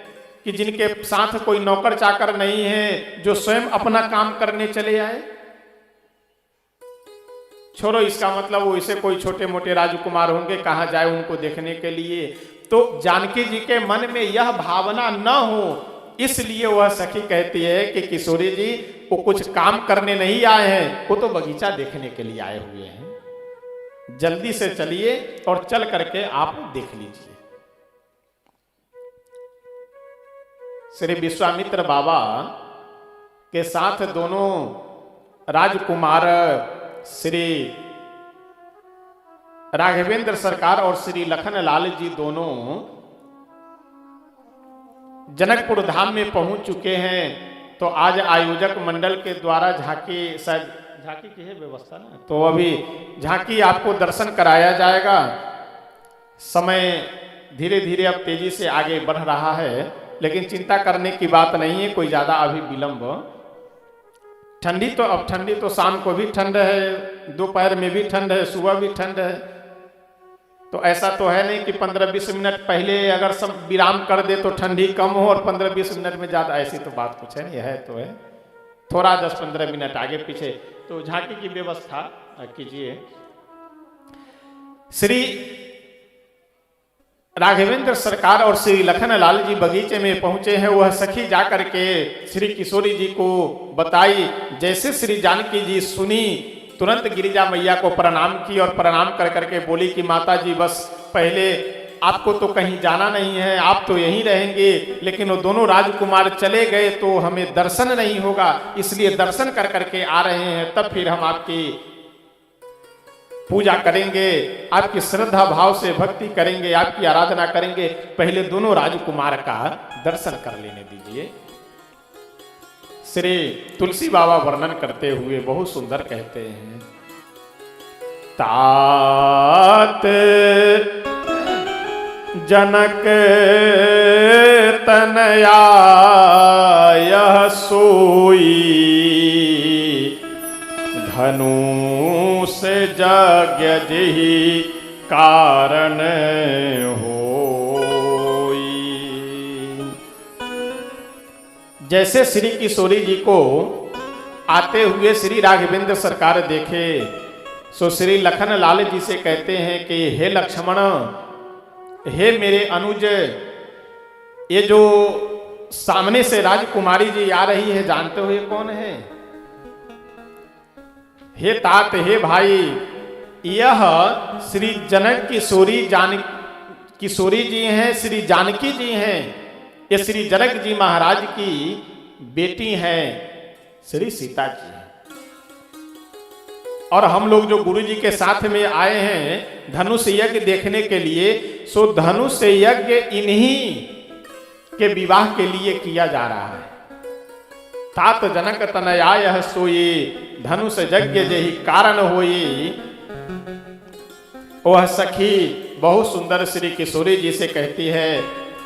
कि जिनके साथ कोई नौकर चाकर नहीं है, जो स्वयं अपना काम करने चले आए। छोड़ो, इसका मतलब वो इसे कोई छोटे मोटे राजकुमार होंगे, कहाँ जाए उनको देखने के लिए। तो जानकी जी के मन में यह भावना न हो, इसलिए वह सखी कहती है कि किशोरी जी वो कुछ काम करने नहीं आए हैं, वो तो बगीचा देखने के लिए आए हुए हैं। जल्दी से चलिए और चल करके आप देख लीजिए। श्री विश्वामित्र बाबा के साथ दोनों राजकुमार श्री राघवेंद्र सरकार और श्री लखनलाल जी दोनों जनकपुर धाम में पहुंच चुके हैं। तो आज आयोजक मंडल के द्वारा झांकी, शायद झांकी की है व्यवस्था ना, तो अभी झांकी आपको दर्शन कराया जाएगा। समय धीरे धीरे अब तेजी से आगे बढ़ रहा है, लेकिन चिंता करने की बात नहीं है, कोई ज्यादा अभी विलंब। ठंडी तो अब ठंडी तो शाम को भी ठंड है, दोपहर में भी ठंड है, सुबह भी ठंड है। तो ऐसा तो है नहीं कि 15-20 मिनट पहले अगर सब विराम कर दे तो ठंडी कम हो और 15-20 मिनट में ज्यादा, ऐसी तो बात कुछ है नहीं। है तो है थोड़ा 10-15 मिनट आगे पीछे। तो झांकी की व्यवस्था कीजिए। श्री राघवेंद्र सरकार और श्री लखनलाल जी बगीचे में पहुंचे हैं। वह सखी जाकर के श्री किशोरी जी को बताई। जैसे श्री जानकी जी सुनी, तुरंत गिरिजा मैया को प्रणाम की और प्रणाम कर करके बोली कि माता जी बस पहले आपको तो कहीं जाना नहीं है, आप तो यहीं रहेंगे, लेकिन वो दोनों राजकुमार चले गए तो हमें दर्शन नहीं होगा, इसलिए दर्शन कर करके आ रहे हैं, तब फिर हम आपकी पूजा करेंगे, आपकी श्रद्धा भाव से भक्ति करेंगे, आपकी आराधना करेंगे। पहले दोनों राजकुमार का दर्शन कर लेने दीजिए। श्री तुलसी बाबा वर्णन करते हुए बहुत सुंदर कहते हैं, तात जनक तनया यह सोई, धनु से यज्ञ जेहि कारण होई। जैसे श्री किशोरी जी को आते हुए श्री राघवेंद्र सरकार देखे, सो श्री लखनलाल जी से कहते हैं कि हे लक्ष्मण, हे मेरे अनुज, ये जो सामने से राजकुमारी जी आ रही है, जानते हो ये कौन है? हे तात, हे भाई, यह श्री जनक किशोरी जी हैं, श्री जानकी जी हैं। ये श्री जनक जी महाराज की बेटी हैं, श्री सीता जी हैं। और हम लोग जो गुरु जी के साथ में आए हैं धनुष यज्ञ देखने के लिए, सो धनुष यज्ञ इन्हीं के विवाह के लिए किया जा रहा है। तात जनक तनया यह सोई, धनुष यज्ञ जेहि कारण होई। वह सखी बहुत सुंदर श्री किशोरी जी से कहती है।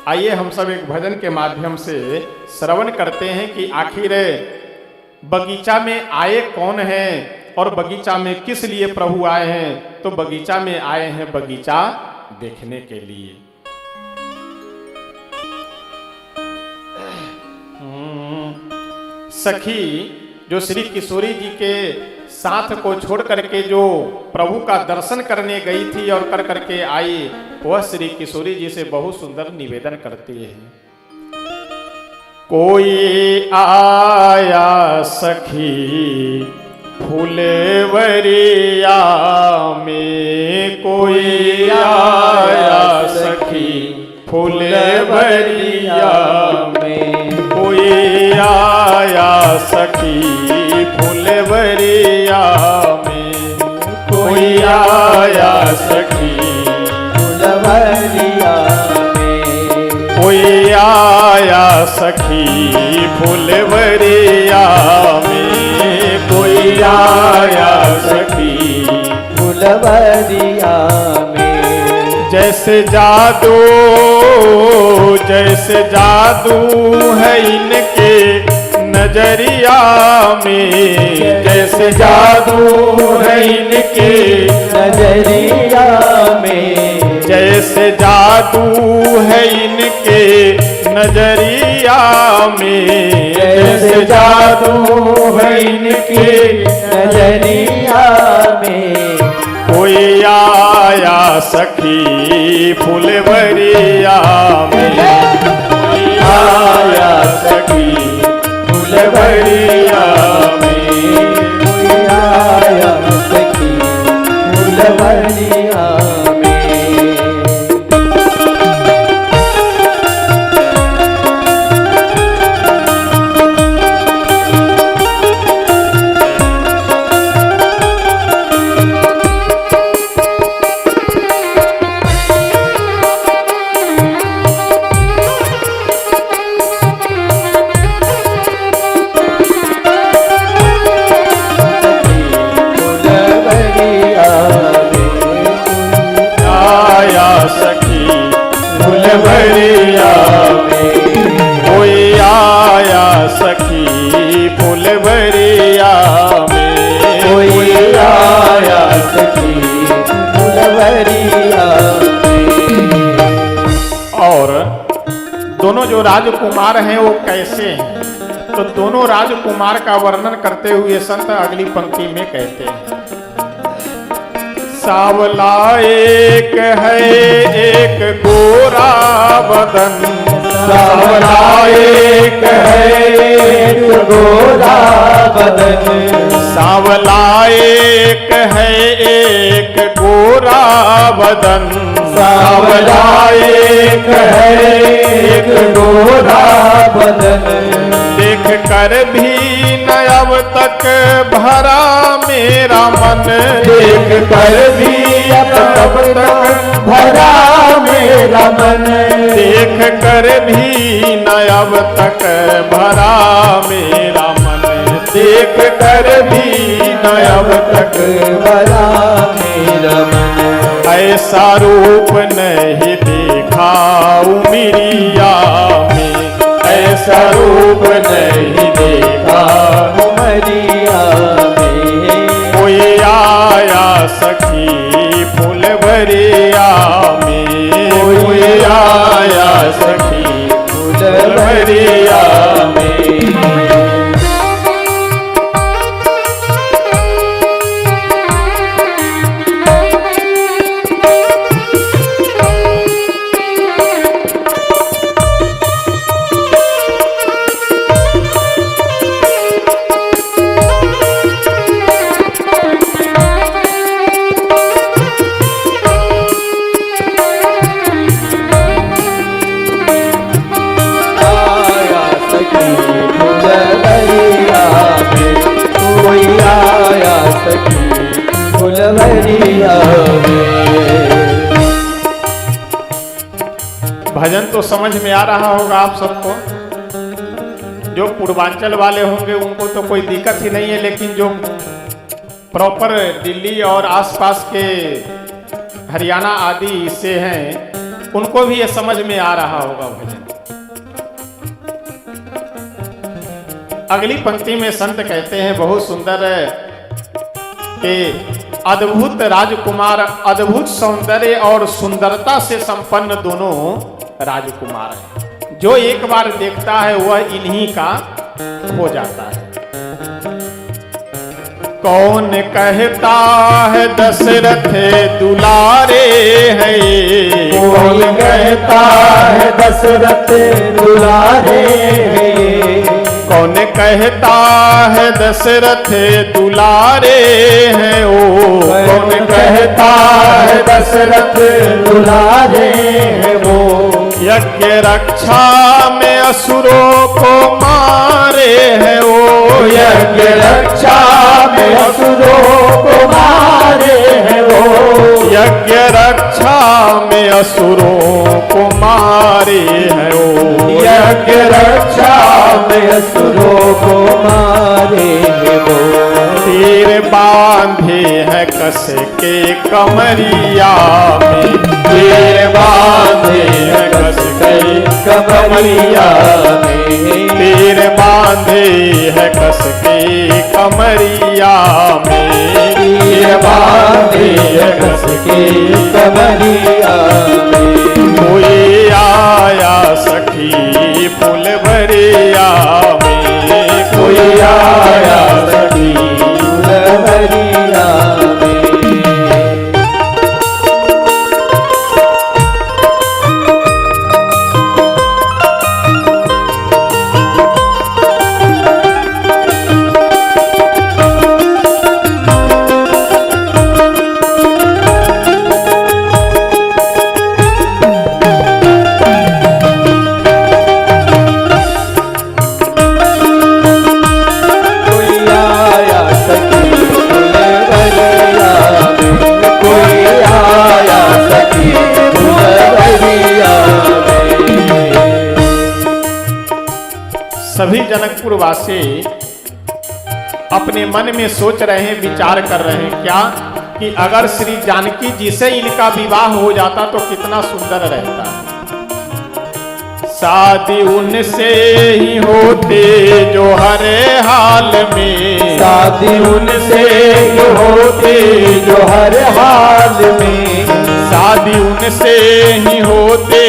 आइए हम सब एक भजन के माध्यम से श्रवण करते हैं कि आखिर बगीचा में आए कौन हैं और बगीचा में किस लिए प्रभु आए हैं। तो बगीचा में आए हैं बगीचा देखने के लिए। सखी जो श्री किशोरी जी के साथ को छोड़ करके जो प्रभु का दर्शन करने गई थी और कर करके आई, वह श्री किशोरी जी से बहुत सुंदर निवेदन करती है। कोई आया सखी फुलवरिया में, कोई आया सखी फुलवरिया में, कोई आया सखी कोई आया सखी फुलवरिया में, कोई आया सखी फुलवरिया में, कोई आया सखी फुलवरिया में। जैसे जादू है इनके नजरिया में, जैसे जादू है इनके नजरिया में, जैसे जादू है इनके नजरिया में, जैसे जादू है इनके नजरिया में। कोई आया सखी फुलवरिया में, कोई आया सखी फुलवरिया में, कोई आया सखी फुलवरिया में। फुलवरिया में, कोई आया सखी फुलवरिया में, कोई आया सखी फुलवरिया में। और दोनों जो राजकुमार हैं वो कैसे हैं, तो दोनों राजकुमार का वर्णन करते हुए संत अगली पंक्ति में कहते हैं, सावला एक है एक गोरा बदन, सावला एक है एक गोरा बदन, सावला एक है एक गोरा बदन, सावला एक है एक गोरा बदन। देख कर भी न अब तक भरा मेरा मन, देख कर भी अब तक भरा मेरा मन, देख कर भी न अब तक भरा मेरा मन, देख कर भी न अब तक भरा मेरा मन। ऐसा रूप नहीं देखा उमरिया में, ऐसा रूप नहीं देखा उमरिया में। कोई आया सखी फुलवरिया में, कोई आया सखी फुलवरिया में। फुलवरिया में। भजन तो समझ में आ रहा होगा आप सबको, जो पूर्वांचल वाले होंगे उनको तो कोई दिक्कत ही नहीं है, लेकिन जो प्रॉपर दिल्ली और आसपास के हरियाणा आदि से हैं उनको भी ये समझ में आ रहा होगा भजन। अगली पंक्ति में संत कहते हैं बहुत सुंदर कि अद्भुत राजकुमार, अद्भुत सौंदर्य और सुंदरता से संपन्न दोनों राजकुमार हैं, जो एक बार देखता है वह इन्हीं का हो जाता है। कौन कहता है दशरथ दुलारे हैं, कौन कहता है दशरथ दुलारे हैं, कौन कहता है दशरथ दुलारे हैं, ओ कौन कहता है दशरथ दुलारे हैं वो। यज्ञ रक्षा में असुरों को मारे हैं ओ, यज्ञ रक्षा में असुरों को मारे हैं यज्ञ रक्षा में असुरों को मारे हैं वो, यज्ञ रक्षा में असुरों को मारे हैं वो। तीर बांधे हैं कस के कमरिया में, तीर बांधे हैं कस के कमरिया में, तीर बांधे हैं कस के कमरिया में, तीर बांधे हैं कस के कमरिया में। कोई आया सखी फुलवरिया में, कोई आया सखी फुलवरिया में। सभी जनकपुर वासी अपने मन में सोच रहे हैं, विचार कर रहे हैं क्या कि अगर श्री जानकी जी से इनका विवाह हो जाता तो कितना सुंदर रहता। शादी उनसे ही होते जो हर हाल में, शादी उनसे ही होते जो हर हाल में, शादी उनसे ही होते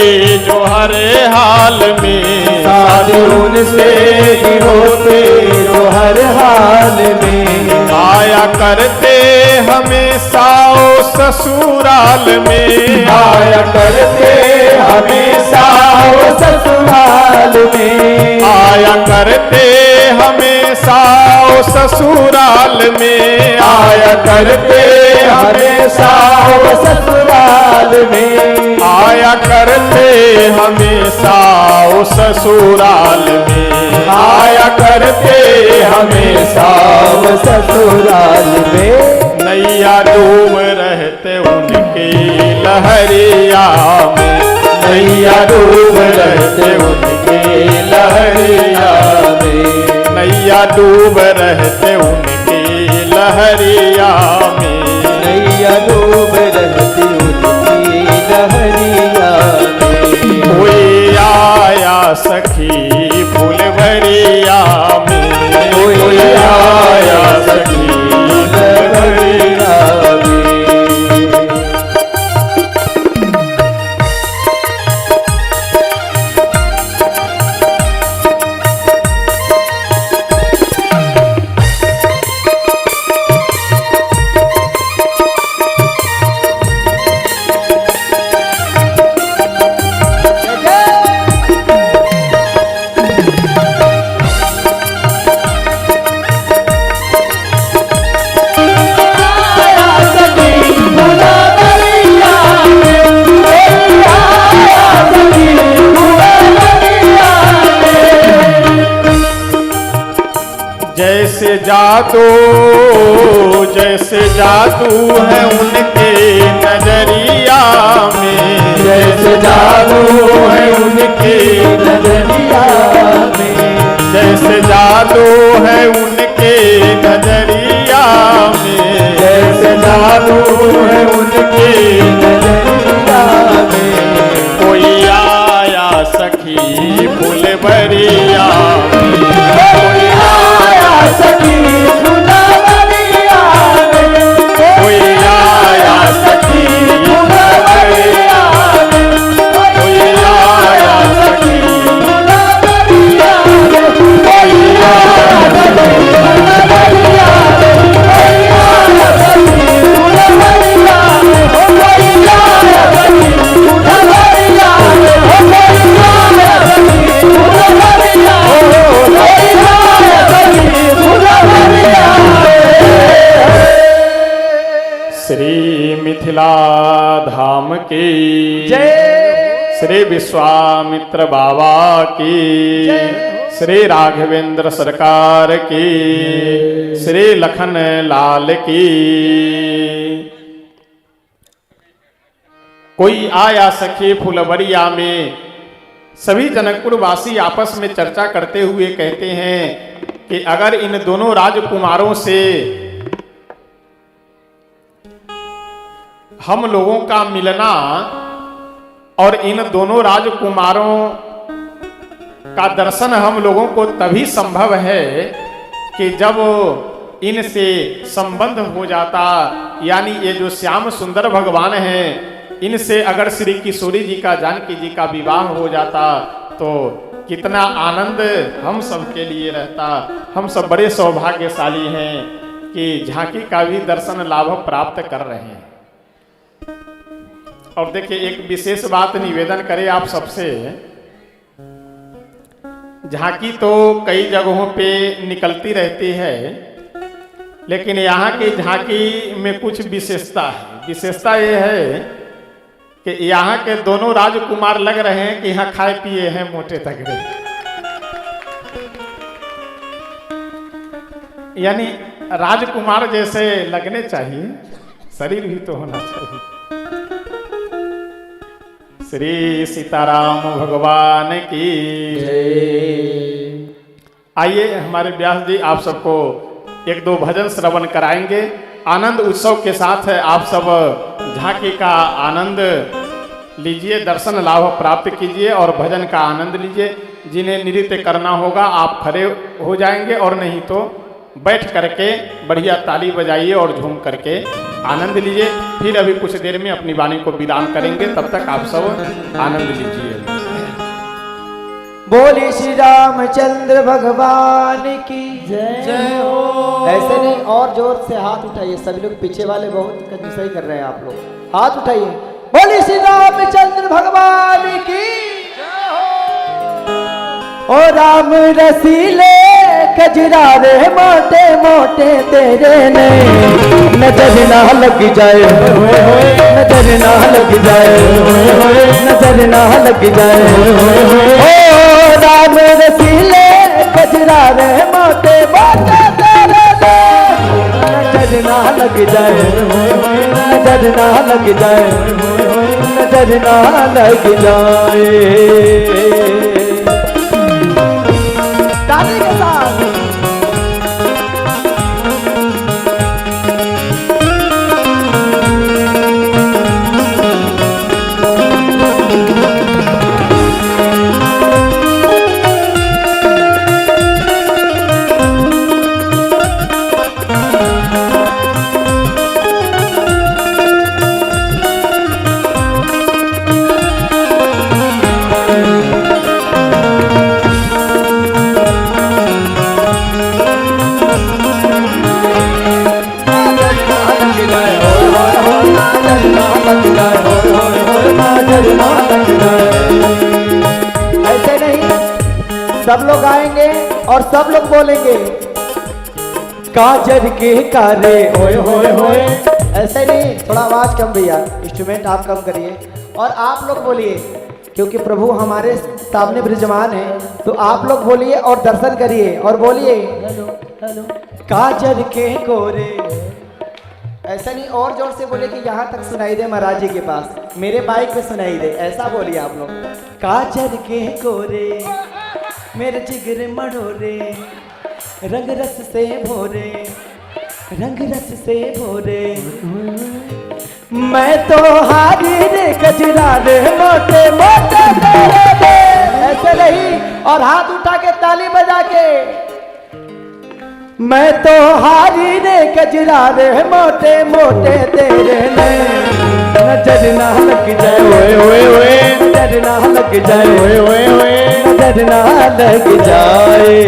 जो हर हाल में, शादी उनसे ही होते जो हर हाल में। आया करते हमेशा ओ ससुराल में, आया करते हमेशा ओ ससुराल में, आया करते हमेशा ओ ससुराल में, आया करते हमेशा ओ ससुराल में, आया करते हमेशा ओ ससुराल में, आया करते हमेशा ओ ससुराल में। नैया डूब रहते उनके लहरिया में, नैया डूब रहते उनके लहरिया में, नैया डूब रहते उनके लहरिया में, नैया डूब रहती उनकी लहरिया में। कोई आया सखी फुलवरिया में, कोई आया सखी फुलवरिया में। जैसे जादू, जैसे जादू है उनके नजरिया में, जैसे जादू है उनके नजरिया में, जैसे जादू है उनके नजरिया में, जैसे जादू है उनके नजरिया में। कोई आया सखी फुलवरिया में, कोई आया सखी फुलवरिया में, कोई आया सखी फुलवरिया में, कोई आया सखी फुलवरिया में, कोई आया सखी फुलवरिया में, कोई आया सखी फुलवरिया में, कोई आया सखी फुलवरिया में, कोई आया सखी फुलवरिया में। श्री मिथिला धाम की जय, श्री विश्वामित्र बाबा की, श्री राघवेंद्र सरकार की, श्री लखन लाल की। कोई आया सखे फुलवरिया में। सभी जनकपुरवासी आपस में चर्चा करते हुए कहते हैं कि अगर इन दोनों राजकुमारों से हम लोगों का मिलना और इन दोनों राजकुमारों का दर्शन हम लोगों को तभी संभव है कि जब इनसे संबंध हो जाता, यानी ये जो श्याम सुंदर भगवान हैं, इनसे अगर श्री किशोरी जी का, जानकी जी का विवाह हो जाता तो कितना आनंद हम सब के लिए रहता। हम सब बड़े सौभाग्यशाली हैं कि झांकी का भी दर्शन लाभ प्राप्त कर रहे हैं। और देखिए, एक विशेष बात निवेदन करें आप सबसे। झांकी तो कई जगहों पे निकलती रहती है, लेकिन यहाँ की झांकी में कुछ विशेषता है। विशेषता ये है कि यहाँ के दोनों राजकुमार लग रहे हैं कि यहाँ खाए पिए हैं मोटे तगड़े, यानी राजकुमार जैसे लगने चाहिए, शरीर भी तो होना चाहिए। श्री सीताराम भगवान की जय। आइए हमारे व्यास जी आप सबको एक दो भजन श्रवण कराएंगे। आनंद उत्सव के साथ आप सब झांकी का आनंद लीजिए, दर्शन लाभ प्राप्त कीजिए और भजन का आनंद लीजिए। जिन्हें नृत्य करना होगा आप खड़े हो जाएंगे, और नहीं तो बैठ करके बढ़िया ताली बजाइए और झूम करके आनंद लीजिए। फिर अभी कुछ देर में अपनी वाणी को विराम करेंगे, तब तक आप सब आनंद लीजिए। बोले श्री रामचंद्र भगवान की जय हो। ऐसे नहीं, और जोर से हाथ उठाइए। सभी लोग पीछे वाले बहुत कंजूसाई कर रहे हैं, आप लोग हाथ उठाइए। बोले श्री रामचंद्र भगवान की जय हो। ओ राम रसीले खजरारे मोटे मोटे तेरे ने नजर ना लग जाए, नजर ना लग जाए, नजर ना लग जाए। राम रसीले खजरारे मोटे मोटे तेरे ने नजर ना लग जाए, नजर ना लग जाए, नजर ना लग जाए। ताली के साथ ऐसे नहीं, सब लोग आएंगे और सब लोग बोलेंगे काजर के कारे होए होए होए। ऐसे नहीं, थोड़ा आवाज कम भैया, इंस्ट्रूमेंट आप कम करिए और आप लोग बोलिए, क्योंकि प्रभु हमारे सामने विराजमान है। तो आप लोग बोलिए और दर्शन करिए और बोलिए हेलो हेलो काजर के कोरे। ऐसा नहीं, और जोर से बोले कि यहाँ तक सुनाई दे, महाराज जी के पास, मेरे बाइक पे सुनाई दे, ऐसा बोलिए आप लोग। काजर के कोरे मेरे जिगर मड़ोरे, रंग रस से भोरे, रंग रस से भोरे। मैं तो हारी रे कजरा रे मोटे मोटे तेरे रे। ऐसे नहीं, और हाथ उठा के ताली बजा के मैं तो हारी रे कजरा रे मोटे मोटे तेरे ने नजर ना लग जाए, ओए ओए ओए, नजर ना लग जाए, ओए ओए ओए, नजर ना लग जाए।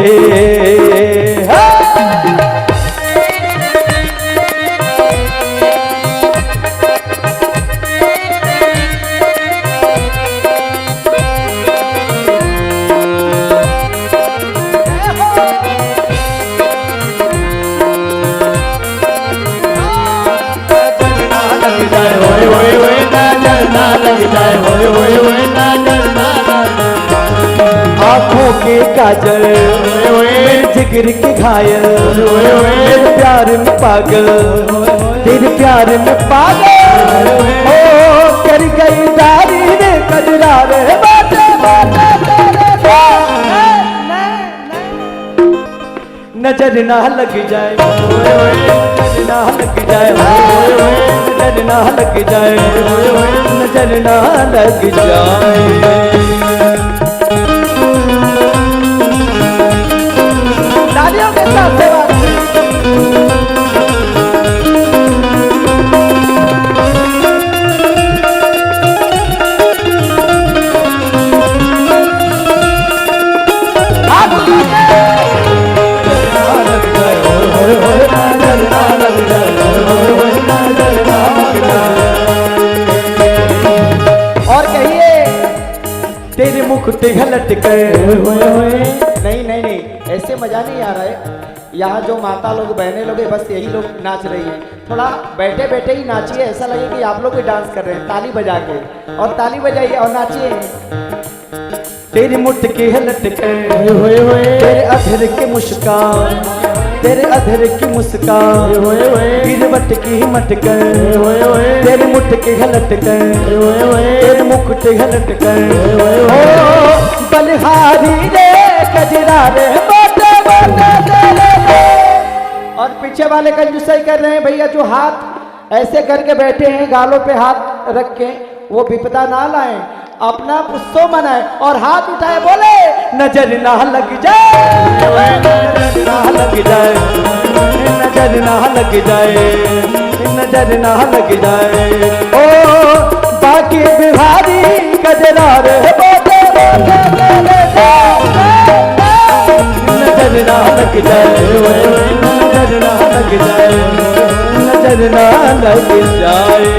आँखों के काजल मेरे जिगर के घायल, तेरे प्यार में पागल, तेरे प्यार में पागल। ओ कर गई डारी रे कजरा रे बाटे बाटे तेरे नजर ना लग जाए, नजर ना लग जाए, नजर ना लग जाए, नजर ना लग जाए। तालियों के साथ सेवा और कहिए तेरे मुकुट घलट कर नहीं नहीं नहीं, ऐसे मजा नहीं आ रहा है। यहाँ जो माता लोग बहने लोग हैं बस यही लोग नाच रही हैं, थोड़ा बैठे बैठे ही नाचिए, ऐसा लगे कि आप लोग भी डांस कर रहे हैं ताली बजा के, और ताली बजाइए और नाचिए। तेरी मुठ की हलट तेरे अधर की मुस्कान, तेरे अधर की मुस्कान, गिरवट की मटकर, तेरे मुठ की हलट तेरे मुकुट घलट बलिहारी रे कजरा रे बाटे बाटे। और पीछे वाले कंजूसाई कर रहे हैं भैया, जो हाथ ऐसे करके बैठे हैं गालों पे हाथ रख के, वो विपदा ना लाएं, अपना उत्सव मनाए और हाथ उठाए बोले नजर ना लग जाए, नजर ना लग जाए, नजर ना लग जाए, नजर ना लग जाए। ओ बाकी बिहारी कजरा रे बाटे बाटे, नजर ना लग जाए, नजर ना लग जाए, नजर ना लग जाए।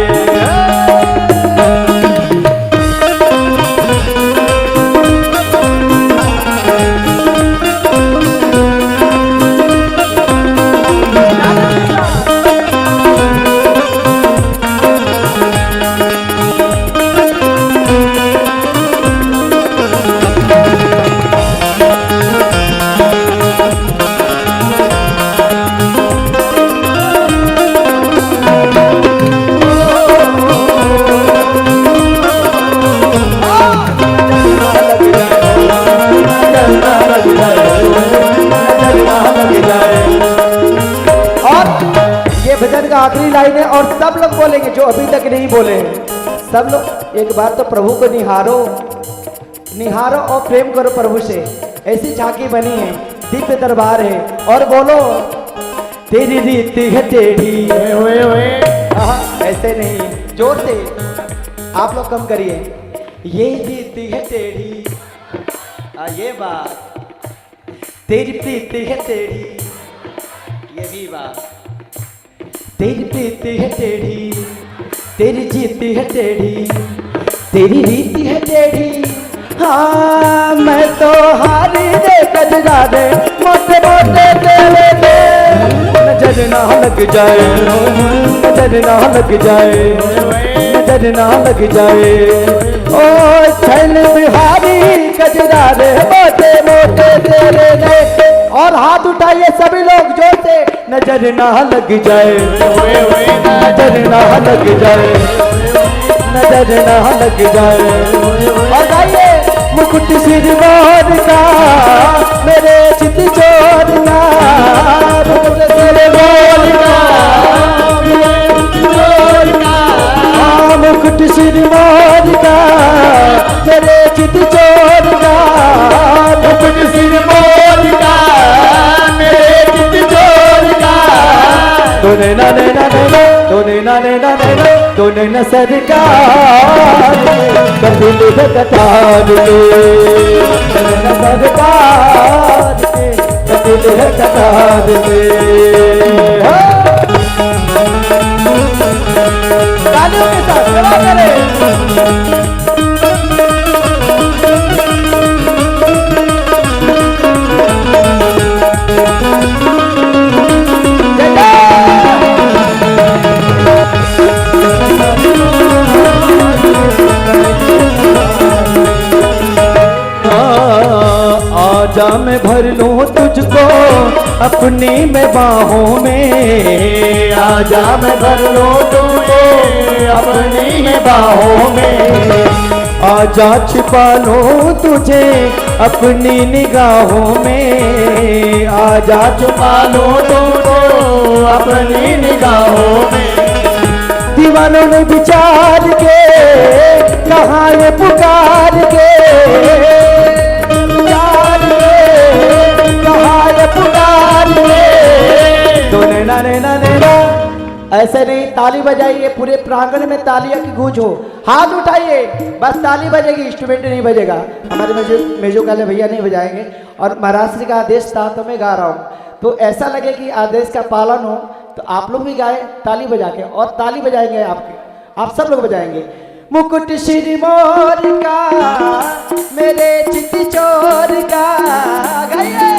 भजन का आखिरी लाइन है और सब लोग बोलेंगे जो अभी तक नहीं बोले हैं, सब लोग एक बार तो प्रभु को निहारो, निहारो और प्रेम करो प्रभु से। ऐसी झांकी बनी है, दिव्य दरबार है, और बोलो तेरी रीति है टेढ़ी, ऐसे नहीं, जोर से आप लोग कम करिए, ये रीति है टेढ़ी, ये बात तेरी प्रीति है टेढ़ी, ये भी बात तेरी प्रीति है टेढ़ी, तेरी जीती है टेढ़ी, तेरी रीति है टेढ़ी। हाँ मैं तो हारी रे कजरा रे मोटे मोटे तेरे दे, नजर ना लग जाए, नजर ना लग जाए, नजर ना लग जाए। ओ छैल बिहारी कजरा रे मोटे मोटे तेरे दे, और हाथ उठाइए सभी लोग जोर से, नजर ना लग जाए, नजर ना लग जाए, नजर ना लग जाए। और गाइए मुकुट सिर मोर का मेरे चित चोरना, मुकुट सिर मोर का मुकुट सिर मोर का मेरे चित चोरना, मुकुट सिर मोर का दोने ना ने ना ने दोने ना ने ना ने दोने न सरकार कपिल कटार न सरकार कपिल कटार तालियों के साथ सेवा करें। आजा मैं भर लूं तुझको अपनी में बाहों में, आजा मैं भर लूं तुझको अपनी में बाहों में, आजा छिपा लूं तुझे अपनी निगाहों में, आजा छुपा लूं तुमको अपनी निगाहों में। दीवानों ने विचार के कहा ये पुकार के, विचार के कहा ये पुकार के। तो नैना नैना नैना ऐसे नहीं, ताली बजाइए, पूरे प्रांगण में तालियां की गूंज हो। हाथ उठाइए, बस ताली बजेगी, इंस्ट्रूमेंट नहीं बजेगा। हमारे मेजो काले भैया नहीं बजाएंगे। और महाराज जी का आदेश था तो मैं गा रहा हूँ, तो ऐसा लगे कि आदेश का पालन हो तो आप लोग भी गाए ताली बजा के, और ताली बजाएंगे आपके, आप सब लोग बजाएंगे। मुकुट श्री मोर का मेरे चित चोर का, गाइए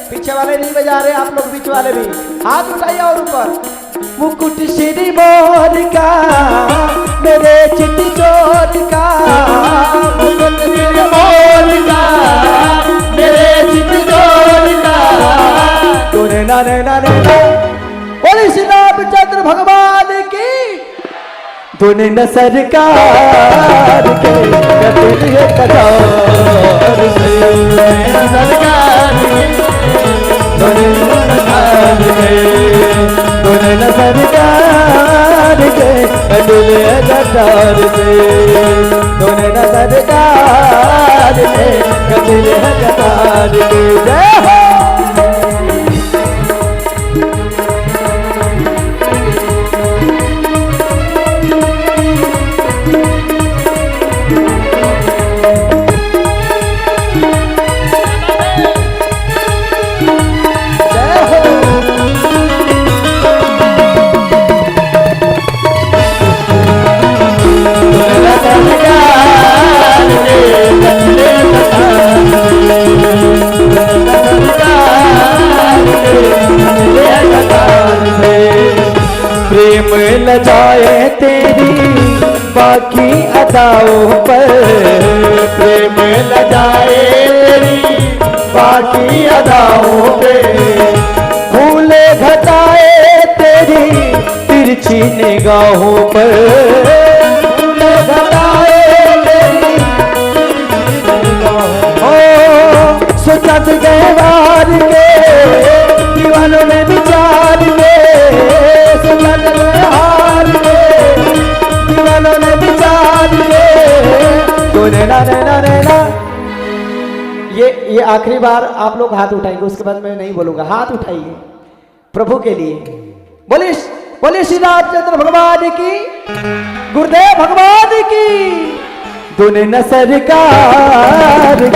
पीछे वाले नहीं बजा रहे आप लोग, बीच वाले भी हाथ उठाइए और ऊपर। मुकुट श्री मोर का मेरे चिट्ठी चोर का, मुकुट श्री मोर का मेरे चिट्ठी चोर का। तो नैना नैना नैना बोले श्री रामचंद्र भगवान की। तूने न सरकार के कतलिए कटार से, सरकार के तूने न सरकार के कतलिए कटार से, तूने न सरकार के कतलिए कटार के। जय हो। प्रेम ल जाए तेरी बाकी अदाओं पर, प्रेम ल जाए तेरी बाकी अदाओं पे। भूले घटाए तेरी तिरछी निगाहों पर, भूले घटाए तेरी सोचा गए वार के दीवानों में विचार के, सोचा गए हार के दीवानों में विचार के। तो नैना नैना नैना ये आखिरी बार आप लोग हाथ उठाएंगे, उसके बाद मैं नहीं बोलूंगा। हाथ उठाइए प्रभु के लिए। बोलिए बोलिए श्री रामचंद्र भगवान की, गुरुदेव भगवान की। तूने न सरकार के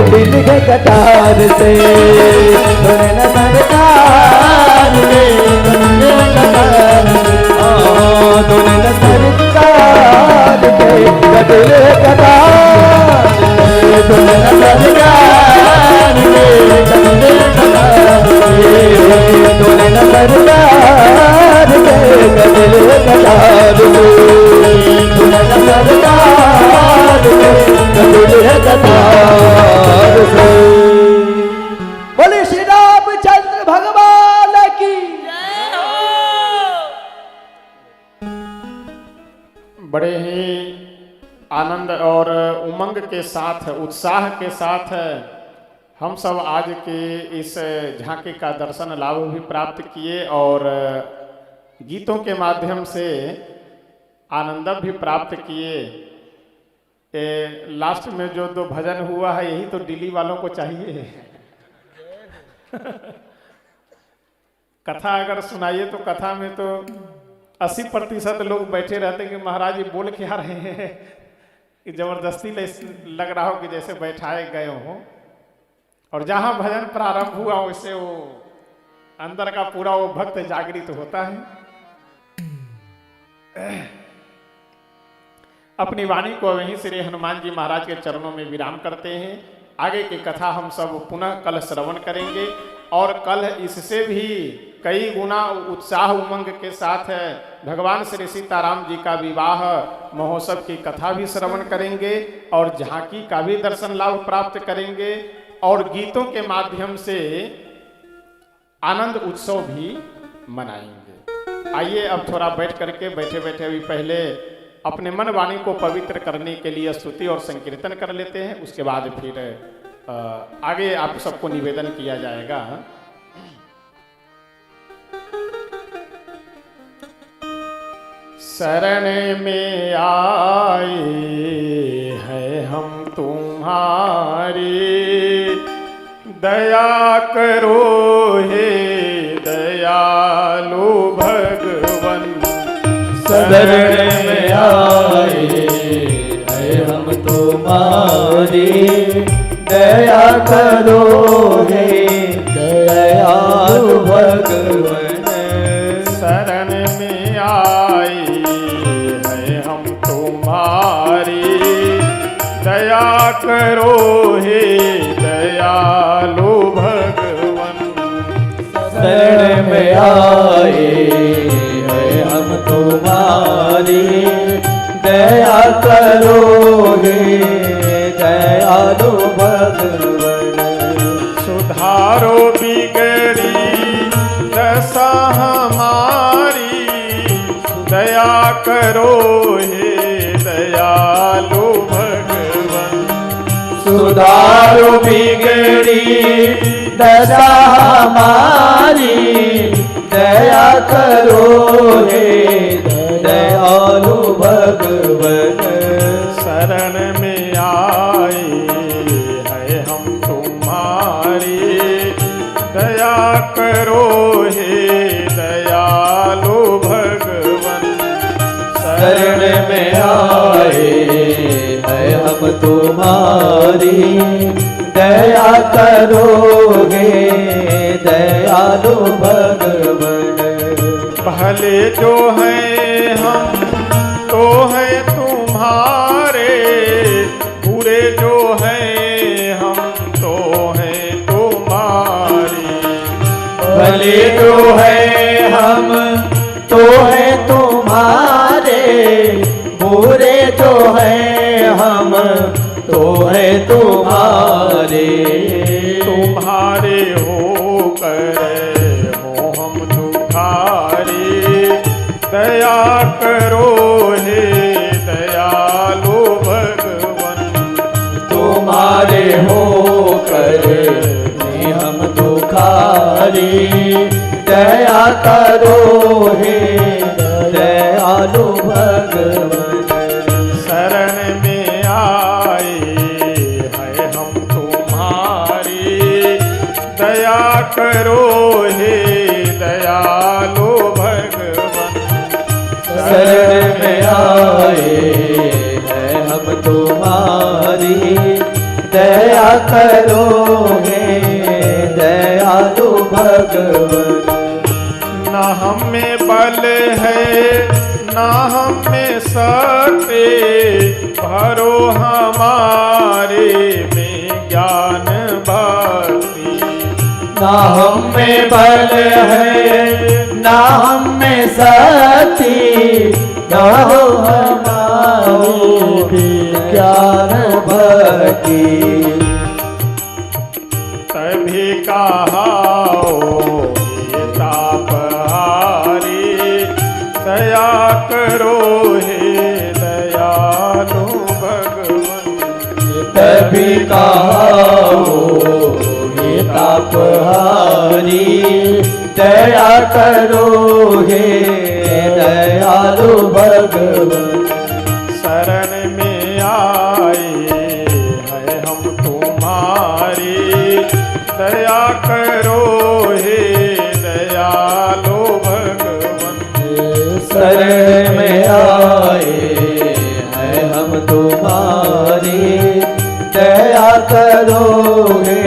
दिल के कटार से, तूने न सरकार के दिल के कटार से, तूने न सरकार के दिल के कटार से, तूने न सरकार के दिल के कटार से, तूने न सरकार के दिल के कटार से, तूने न सरकार बोले श्री रामचंद्र भगवान की। बड़े ही आनंद और उमंग के साथ, उत्साह के साथ हम सब आज के इस झांकी का दर्शन लाभ भी प्राप्त किए और गीतों के माध्यम से आनंद भी प्राप्त किए। लास्ट में जो दो भजन हुआ है यही तो दिल्ली वालों को चाहिए। कथा अगर सुनाइए तो कथा में तो 80% लोग बैठे रहते कि महाराज जी बोल क्या रहे हैं, कि जबरदस्ती लग रहा हो कि जैसे बैठाए गए हो। और जहां भजन प्रारंभ हुआ वैसे वो अंदर का पूरा वो भक्त जागृत होता है। अपनी वाणी को वहीं श्री हनुमान जी महाराज के चरणों में विराम करते हैं। आगे की कथा हम सब पुनः कल श्रवण करेंगे और कल इससे भी कई गुना उत्साह उमंग के साथ भगवान श्री सीताराम जी का विवाह महोत्सव की कथा भी श्रवण करेंगे और झांकी का भी दर्शन लाभ प्राप्त करेंगे और गीतों के माध्यम से आनंद उत्सव भी मनाएंगे। आइए अब थोड़ा बैठ करके बैठे बैठे अभी पहले अपने मन वाणी को पवित्र करने के लिए स्तुति और संकीर्तन कर लेते हैं, उसके बाद फिर आगे आप सबको निवेदन किया जाएगा। शरण में आए हैं हम तुम्हारी, दया करो हे दयालु भगवन। शरण में आए हैं हम तुम्हारी, दया करो हे दयालु भगवन। शरण में आए हैं हम तुम्हारी, दया करो हे दयालु भगवन। शरण में आए हैं हम तुम्हारी, दया करो हे दयालु भगवन। सुधारो बिगड़ी दशा हमारी, दया करो हे दयालु भगवन। सुधारो बिगड़ी दशा हमारी, दया करो हे दयालु भगवन। शरण में आए हैं हम तुम्हारी, दया करो हे दयालु भगवन। शरण में आए हैं हम तुम्हारी, दया करो हे दयालु भगवन। भले जो हैं हम तो हैं तुम्हारे, बुरे जो हैं हम तो हैं तुम्हारी। भले जो है हम तो है तुम्हारे, बुरे जो है हम तो है तुम्हारे। तुम्हारे होकर हो हम दुखारी, दया करो हे दयालु भगवन। तुम्हारे होकर हम दुखारी, दया करो हे दयालु भगवन। शरण में आए हैं हम तुम्हारी, दया करो हे दयालु भगवन। शरण में आए हैं हम तुम्हारी, दया करो हे दयालु भगवन। न हम में बल है न हम में शक्ति, भरो हमारे में ज्ञान भक्ति। ना हम में बल है ना हम में शक्ति, ना हो हमारी ज्ञान भक्ति। तभी कहाओ ये तापहारी, दया करो हे दयालु भगवन। तभी कहाओ हे तापहारी, दया करो हे दयालु भगवन। शरण में आए हैं हम तुम्हारी, दया करो हे दयालु भगवन। शरण में आए हैं हम तुम्हारी, दया करो हे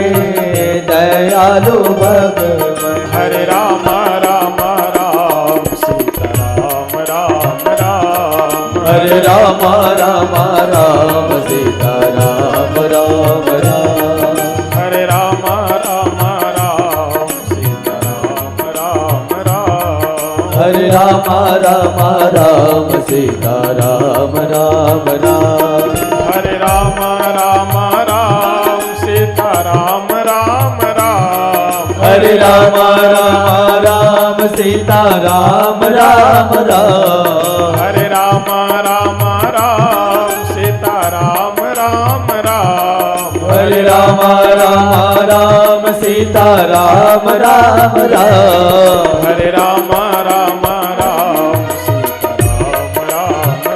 दयालु भगवन। हरे राम राम राम सीता राम राम राम। हरे राम राम राम सीता राम राम राम। हरे राम राम राम सीता राम राम राम। हरे राम राम राम सीता राम राम राम। हरे राम राम राम सीता राम राम राम। हरे राम राम राम सीता राम राम राम। हरे राम राम राम सीता राम राम राम। हरे राम राम राम सीता राम राम राम। हरे राम राम राम सीता राम राम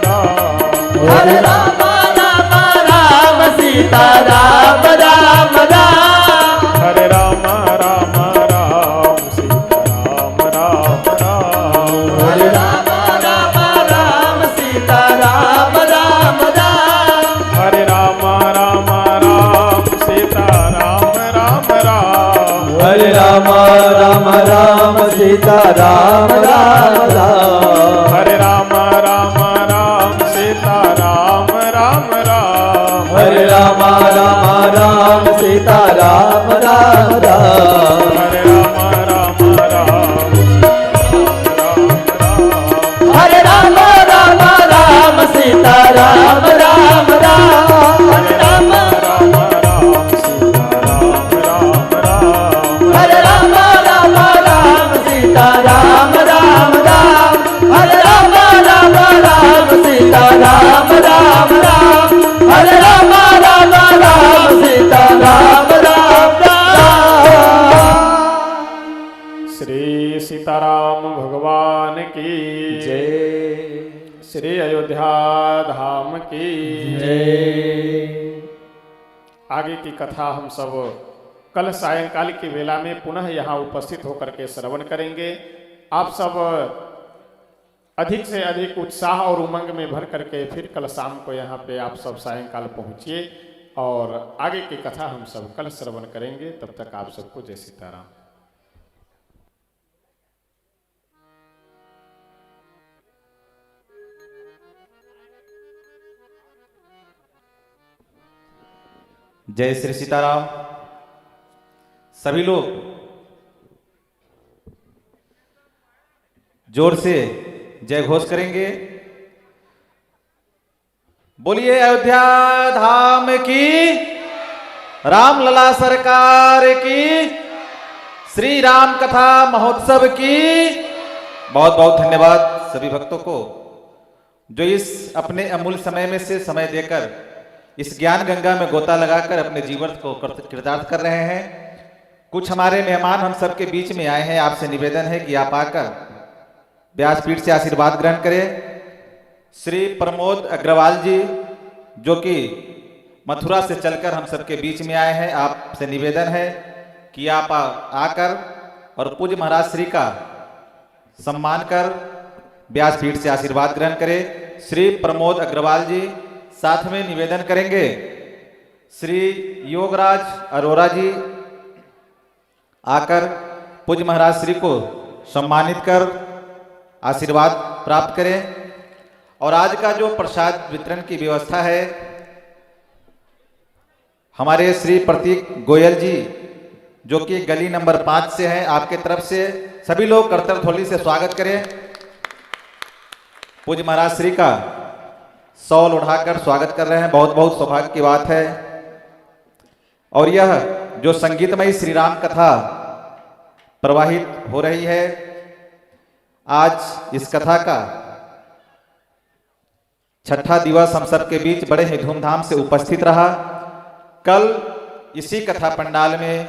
राम। हरे राम राम राम सीता राम राम राम। हरे राम राम राम सीता राम राम राम। हरे राम राम राम सीता राम राम राम। हरे राम राम राम सीता राम राम राम। हरे राम राम राम सीता राम राम राम। हरे राम राम राम सीता राम राम राम। हरे राम राम राम हरे राम राम राम सीता राम राम राम। हरे राम राम राम सीता राम राम राम। हरे राम राम राम सीता राम राम राम। हरे राम राम राम सीता राम राम राम। हरे राम राम राम सीता राम राम राम। श्री सीताराम भगवान की जय श्री अयोध्या धाम की जय। आगे की कथा हम सब कल सायंकाल की वेला में पुनः यहाँ उपस्थित होकर के श्रवण करेंगे। आप सब अधिक से अधिक उत्साह और उमंग में भर करके फिर कल शाम को यहाँ पे आप सब सायंकाल पहुँचिए और आगे की कथा हम सब कल श्रवण करेंगे। तब तक आप सबको जय सीताराम। जय श्री सीताराम। सभी लोग जोर से जय घोष करेंगे। बोलिए अयोध्या धाम की, राम लला सरकार की, श्री राम कथा महोत्सव की। बहुत बहुत धन्यवाद सभी भक्तों को जो इस अपने अमूल्य समय में से समय देकर इस ज्ञान गंगा में गोता लगाकर अपने जीवन को कृतार्थ कर रहे हैं। कुछ हमारे मेहमान हम सबके बीच में आए हैं। आपसे निवेदन है कि आप आकर व्यासपीठ से आशीर्वाद ग्रहण करें। श्री प्रमोद अग्रवाल जी जो कि मथुरा से चलकर हम सबके बीच में आए हैं, आपसे निवेदन है कि आप आकर और पूज्य महाराज श्री का सम्मान कर व्यासपीठ से आशीर्वाद ग्रहण करें। श्री प्रमोद अग्रवाल जी साथ में निवेदन करेंगे श्री योगराज अरोरा जी आकर पूज्य महाराज श्री को सम्मानित कर आशीर्वाद प्राप्त करें। और आज का जो प्रसाद वितरण की व्यवस्था है, हमारे श्री प्रतीक गोयल जी जो कि गली नंबर 5 से हैं, आपके तरफ से सभी लोग करतल ध्वनि से स्वागत करें। पूज्य महाराज श्री का शॉल उठाकर स्वागत कर रहे हैं। बहुत बहुत सौभाग्य की बात है। और यह जो संगीतमय श्री राम कथा प्रवाहित हो रही है, आज इस कथा का 6ठा दिवस हम सबके बीच बड़े ही धूमधाम से उपस्थित रहा। कल इसी कथा पंडाल में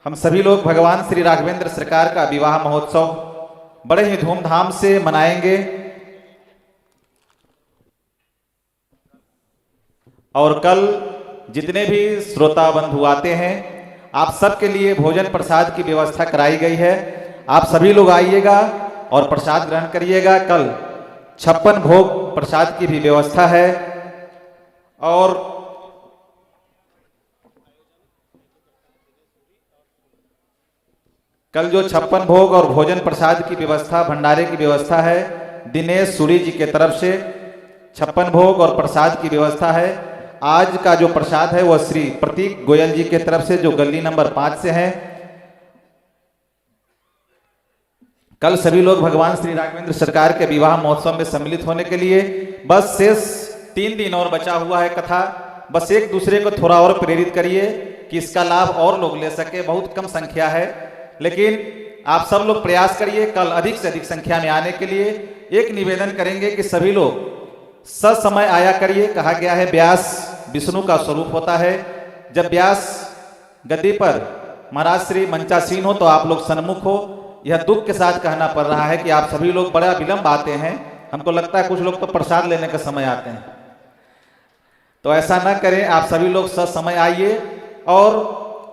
हम सभी लोग भगवान श्री राघवेंद्र सरकार का विवाह महोत्सव बड़े ही धूमधाम से मनाएंगे। और कल जितने भी श्रोता बंधु आते हैं, आप सबके लिए भोजन प्रसाद की व्यवस्था कराई गई है। आप सभी लोग आइएगा और प्रसाद ग्रहण करिएगा। कल 56 भोग प्रसाद की भी व्यवस्था है। और कल जो 56 भोग और भोजन प्रसाद की व्यवस्था, भंडारे की व्यवस्था है, दिनेश सूरी जी के तरफ से 56 भोग और प्रसाद की व्यवस्था है। आज का जो प्रसाद है वह श्री प्रतीक गोयल जी के तरफ से जो गली नंबर 5 से है। कल सभी लोग भगवान श्री राघवेंद्र सरकार के विवाह महोत्सव में सम्मिलित होने के लिए बस शेष 3 दिन और बचा हुआ है कथा। बस एक दूसरे को थोड़ा और प्रेरित करिए कि इसका लाभ और लोग ले सके। बहुत कम संख्या है, लेकिन आप सब लोग प्रयास करिए कल अधिक से अधिक संख्या में आने के लिए। एक निवेदन करेंगे कि सभी लोग ससमय आया करिए। कहा गया है व्यास विष्णु का स्वरूप होता है। जब व्यास गद्दी पर महाराज श्री मंचासीन हो तो आप लोग सन्मुख हो। यह दुख के साथ कहना पड़ रहा है कि आप सभी लोग बड़ा विलंब आते हैं। हमको लगता है कुछ लोग तो प्रसाद लेने का समय आते हैं, तो ऐसा ना करें। आप सभी लोग ससमय आइए और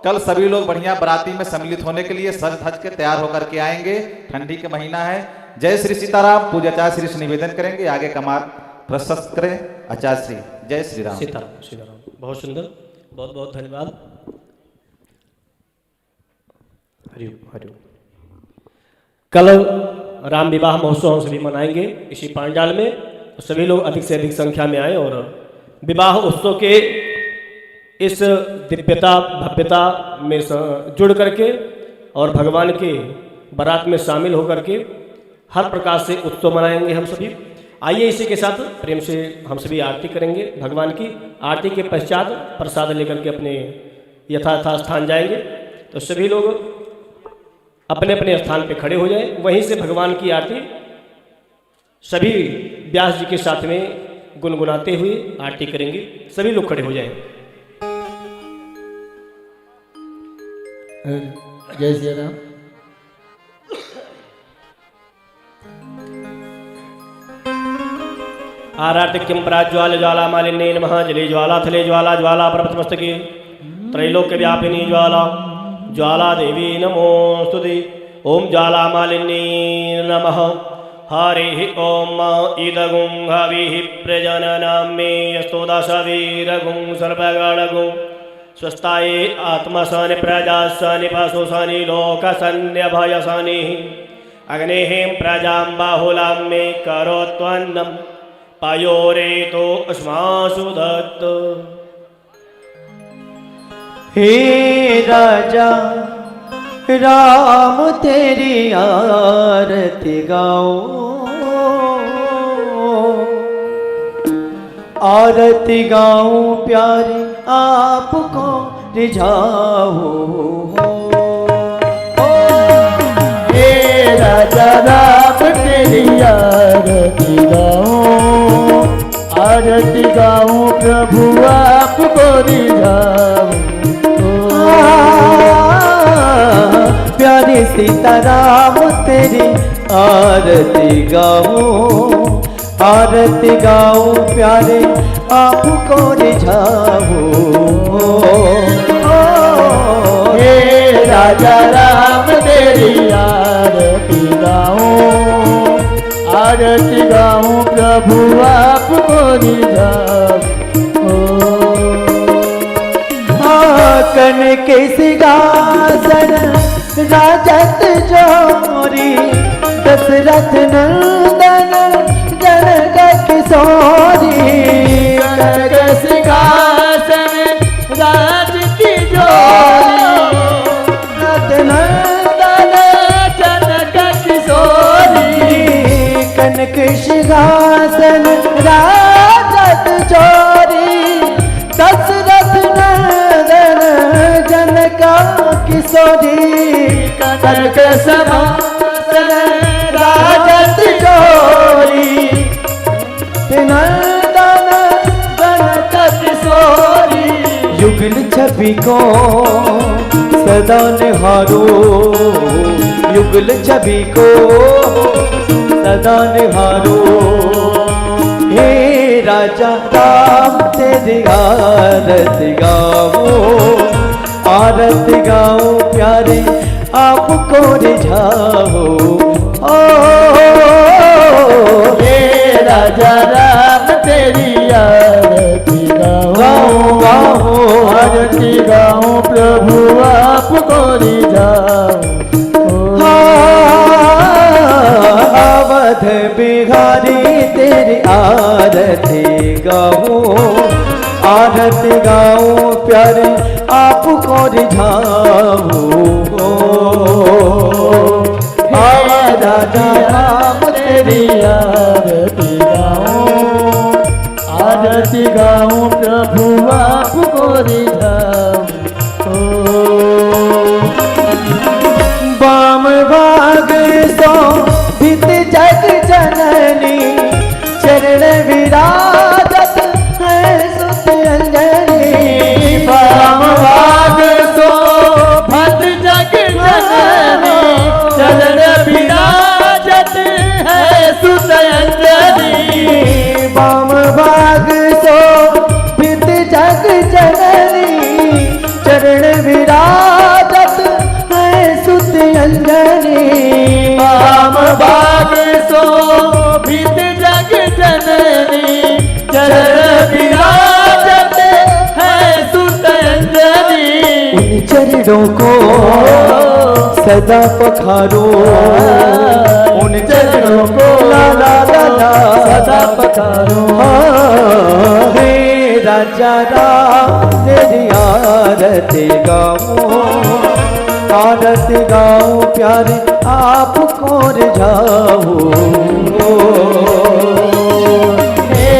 कल सभी लोग बढ़िया बराती में सम्मिलित होने के लिए सज धज के तैयार होकर के आएंगे। ठंडी के महीना है। जय श्री सीताराम। पूज्य आचार्य श्री से निवेदन करेंगे आगे का मार्ग प्रशस्त करें। आचार्य श्री। जय श्री राम। सीताराम सीताराम। बहुत सुंदर, बहुत बहुत धन्यवाद। हरिओम हरिओम। कल राम विवाह महोत्सव हम सभी मनाएंगे इसी पांडाल में। तो सभी लोग अधिक से अधिक संख्या में आए और विवाह उत्सव के इस दिव्यता भव्यता में जुड़ करके और भगवान के बारात में शामिल होकर के हर प्रकार से उत्सव मनाएंगे हम सभी। आइए इसी के साथ प्रेम से हम सभी आरती करेंगे भगवान की। आरती के पश्चात प्रसाद लेकर के अपने यथायथा स्थान जाएंगे। तो सभी लोग अपने अपने स्थान पे खड़े हो जाएं। वहीं से भगवान की आरती सभी व्यास जी के साथ में गुनगुनाते हुए आरती करेंगे। सभी लोग खड़े हो जाएं। जय श्री राम। आरार्तिक्यं प्राज्वाल ज्वाला मालिन्ये नमः। जले ज्वाला थले ज्वाला ज्वाला पर्वतमस्तके त्रैलोक्य व्यापिनी ज्वाला ज्वाला देवी नमोस्तुते। ओम ज्वाला मालिन्ये नमः। हरिः ओम इदगुं हविः प्रजननाम्ये स्तोदाशवीरगुं सर्वगणगुं स्वस्थाये आत्मसानि प्रजासानि पशुसानि लोकसन्न्यभयसानि अग्नेः प्रजां बाहुलां मे करोत्वन्नं पयोरेतो अस्मासु दत्त। हे राजा राम तेरी आरती गाओ, आरती गाऊं प्यारे आपको रिझाओ। हे राजा राम तेरी आरती गाऊं, आरती गाऊं प्रभु आपको रिझाओ। प्यारी सीताराम तेरी आरती गाऊं, आरती गाऊं प्यारे आपको रिझाओ। हे राजा राम तेरी आरती गाऊं, आरती गाऊं प्रभु आपको रिझाओ। कन के सिंहासन राजत जोरी, दशरथ नंदन जनक किशोरी। कनक सिंहासन राज की जोरी, नंदन जनक किशोरी। कनक सिंहासन राजत जोरी, दशरथ नंदन जनक किशोरी। कनक सिंहासन राजत जोरी, नंदन जनक किशोरी। युगल छवि को सदा निहारो, युगल छवि को सदा निहारो। हे राजा राम तेरी आरती गाओ, आरती गाओ प्यारे आपको रिझाओ। हे राजा राम तेरी आरती गाओ, आरती गाओ प्रभु आपको रिझाओ। अवध बिहारी तेरी आरती गाओ, आरती गाओ प्यारे आपको रिझाओ। राजा राम तेरी आरती गाऊं, आरती गाऊं प्रभु आपको रिझाओ। बाम रंजनी वाम भाग शोभित जग जननी चरण विराजत है सुत अंजनी। उन चरणों को सदा पखारो, उन चरणों को ला ला ला ला सदा पखारो। हे राजा राम तेरी आरती गाऊं, आरती गाऊं प्यारे आपको रिझाऊं। हे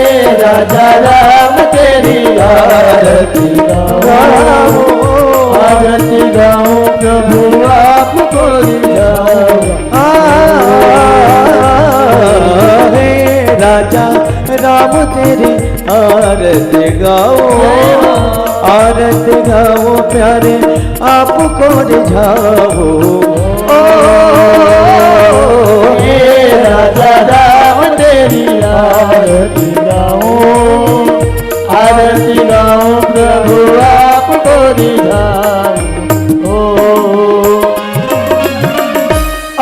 राजा राम तेरी आरती गाऊं, आरती गाऊं प्रभु आपको रिझाऊं। हे राजा राम तेरी आरती गाओ, आरती गाओ प्यारे आपको रिझाओ। ओ हे राजा राम तेरी आरती गाऊं, आरती गाऊं प्रभु आपको रिझाऊं।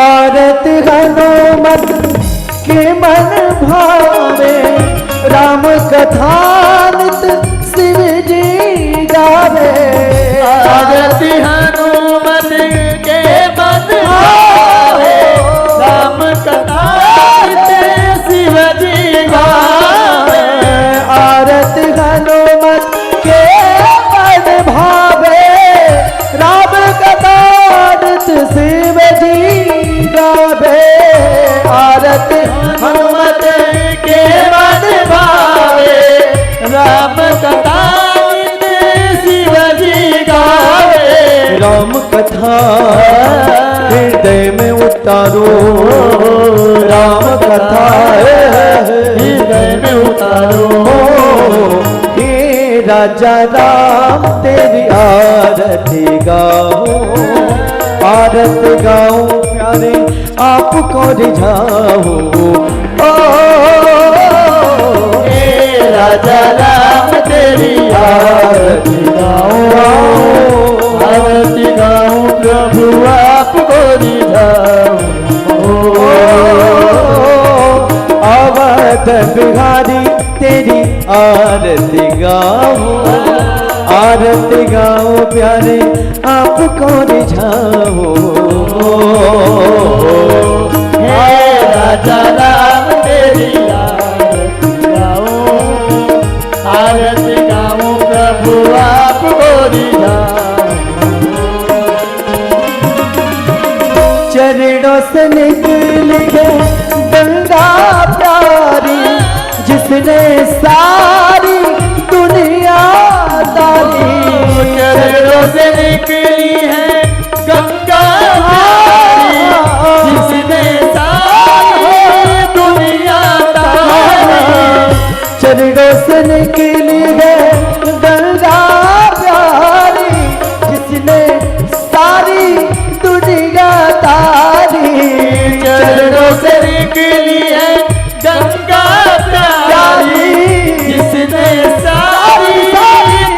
आरती हनुमत के मन भावे, राम कथा नित शिव जी गावे। आरती हनुमत के मन भावे, राम कथा नित शिव जी गावे। आरती हनुमत के मन भावे, राम कथा नित शिव जी गावे। आरती हनुमत के मन भावे, राम कथा नित शिव जी गावे। राम कथा हृदय में उतारो, राम कथा हृदय में उतारो। हे राजा राम तेरी आरती गाओ, आरती गाओ प्यारे आपको रिझाओ। हे राजा राम तेरी आरती गाऊं, आरती गाऊं प्रभु आपको रिझाऊं। अवध बिहारी तेरी आरती गाओ, आरती गाओ प्यारे आपको रिझाओ। हे राजा राम तेरी आरती गाऊं, आरती गाऊं प्रभु आपको रिझाऊं। चरणों से निकल गए गंगा प्यारी, जिसने सारी दुनिया तारी। चरणों से निकली है गंगा प्यारी, जिसने सारी दुनिया तारी। चरणों से निकली है गंगा प्यारी, जिसने सारी दुनिया तारी। चरणों से निकली है गंगा प्यारी, जिसने सारी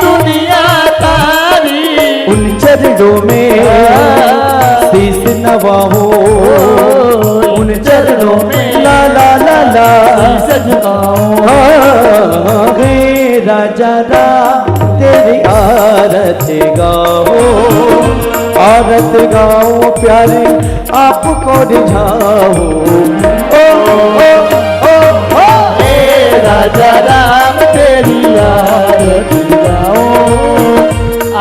दुनिया तारी। उन चरणों में शीश नवाओ, उन चरणों में ला ला ला ला हे राजा राम तेरी आरती गाओ, आरती गाओ प्यारे आपको रिझाओ। ओ ओ ओ ओ हे राजा राम तेरी आरती गाऊं,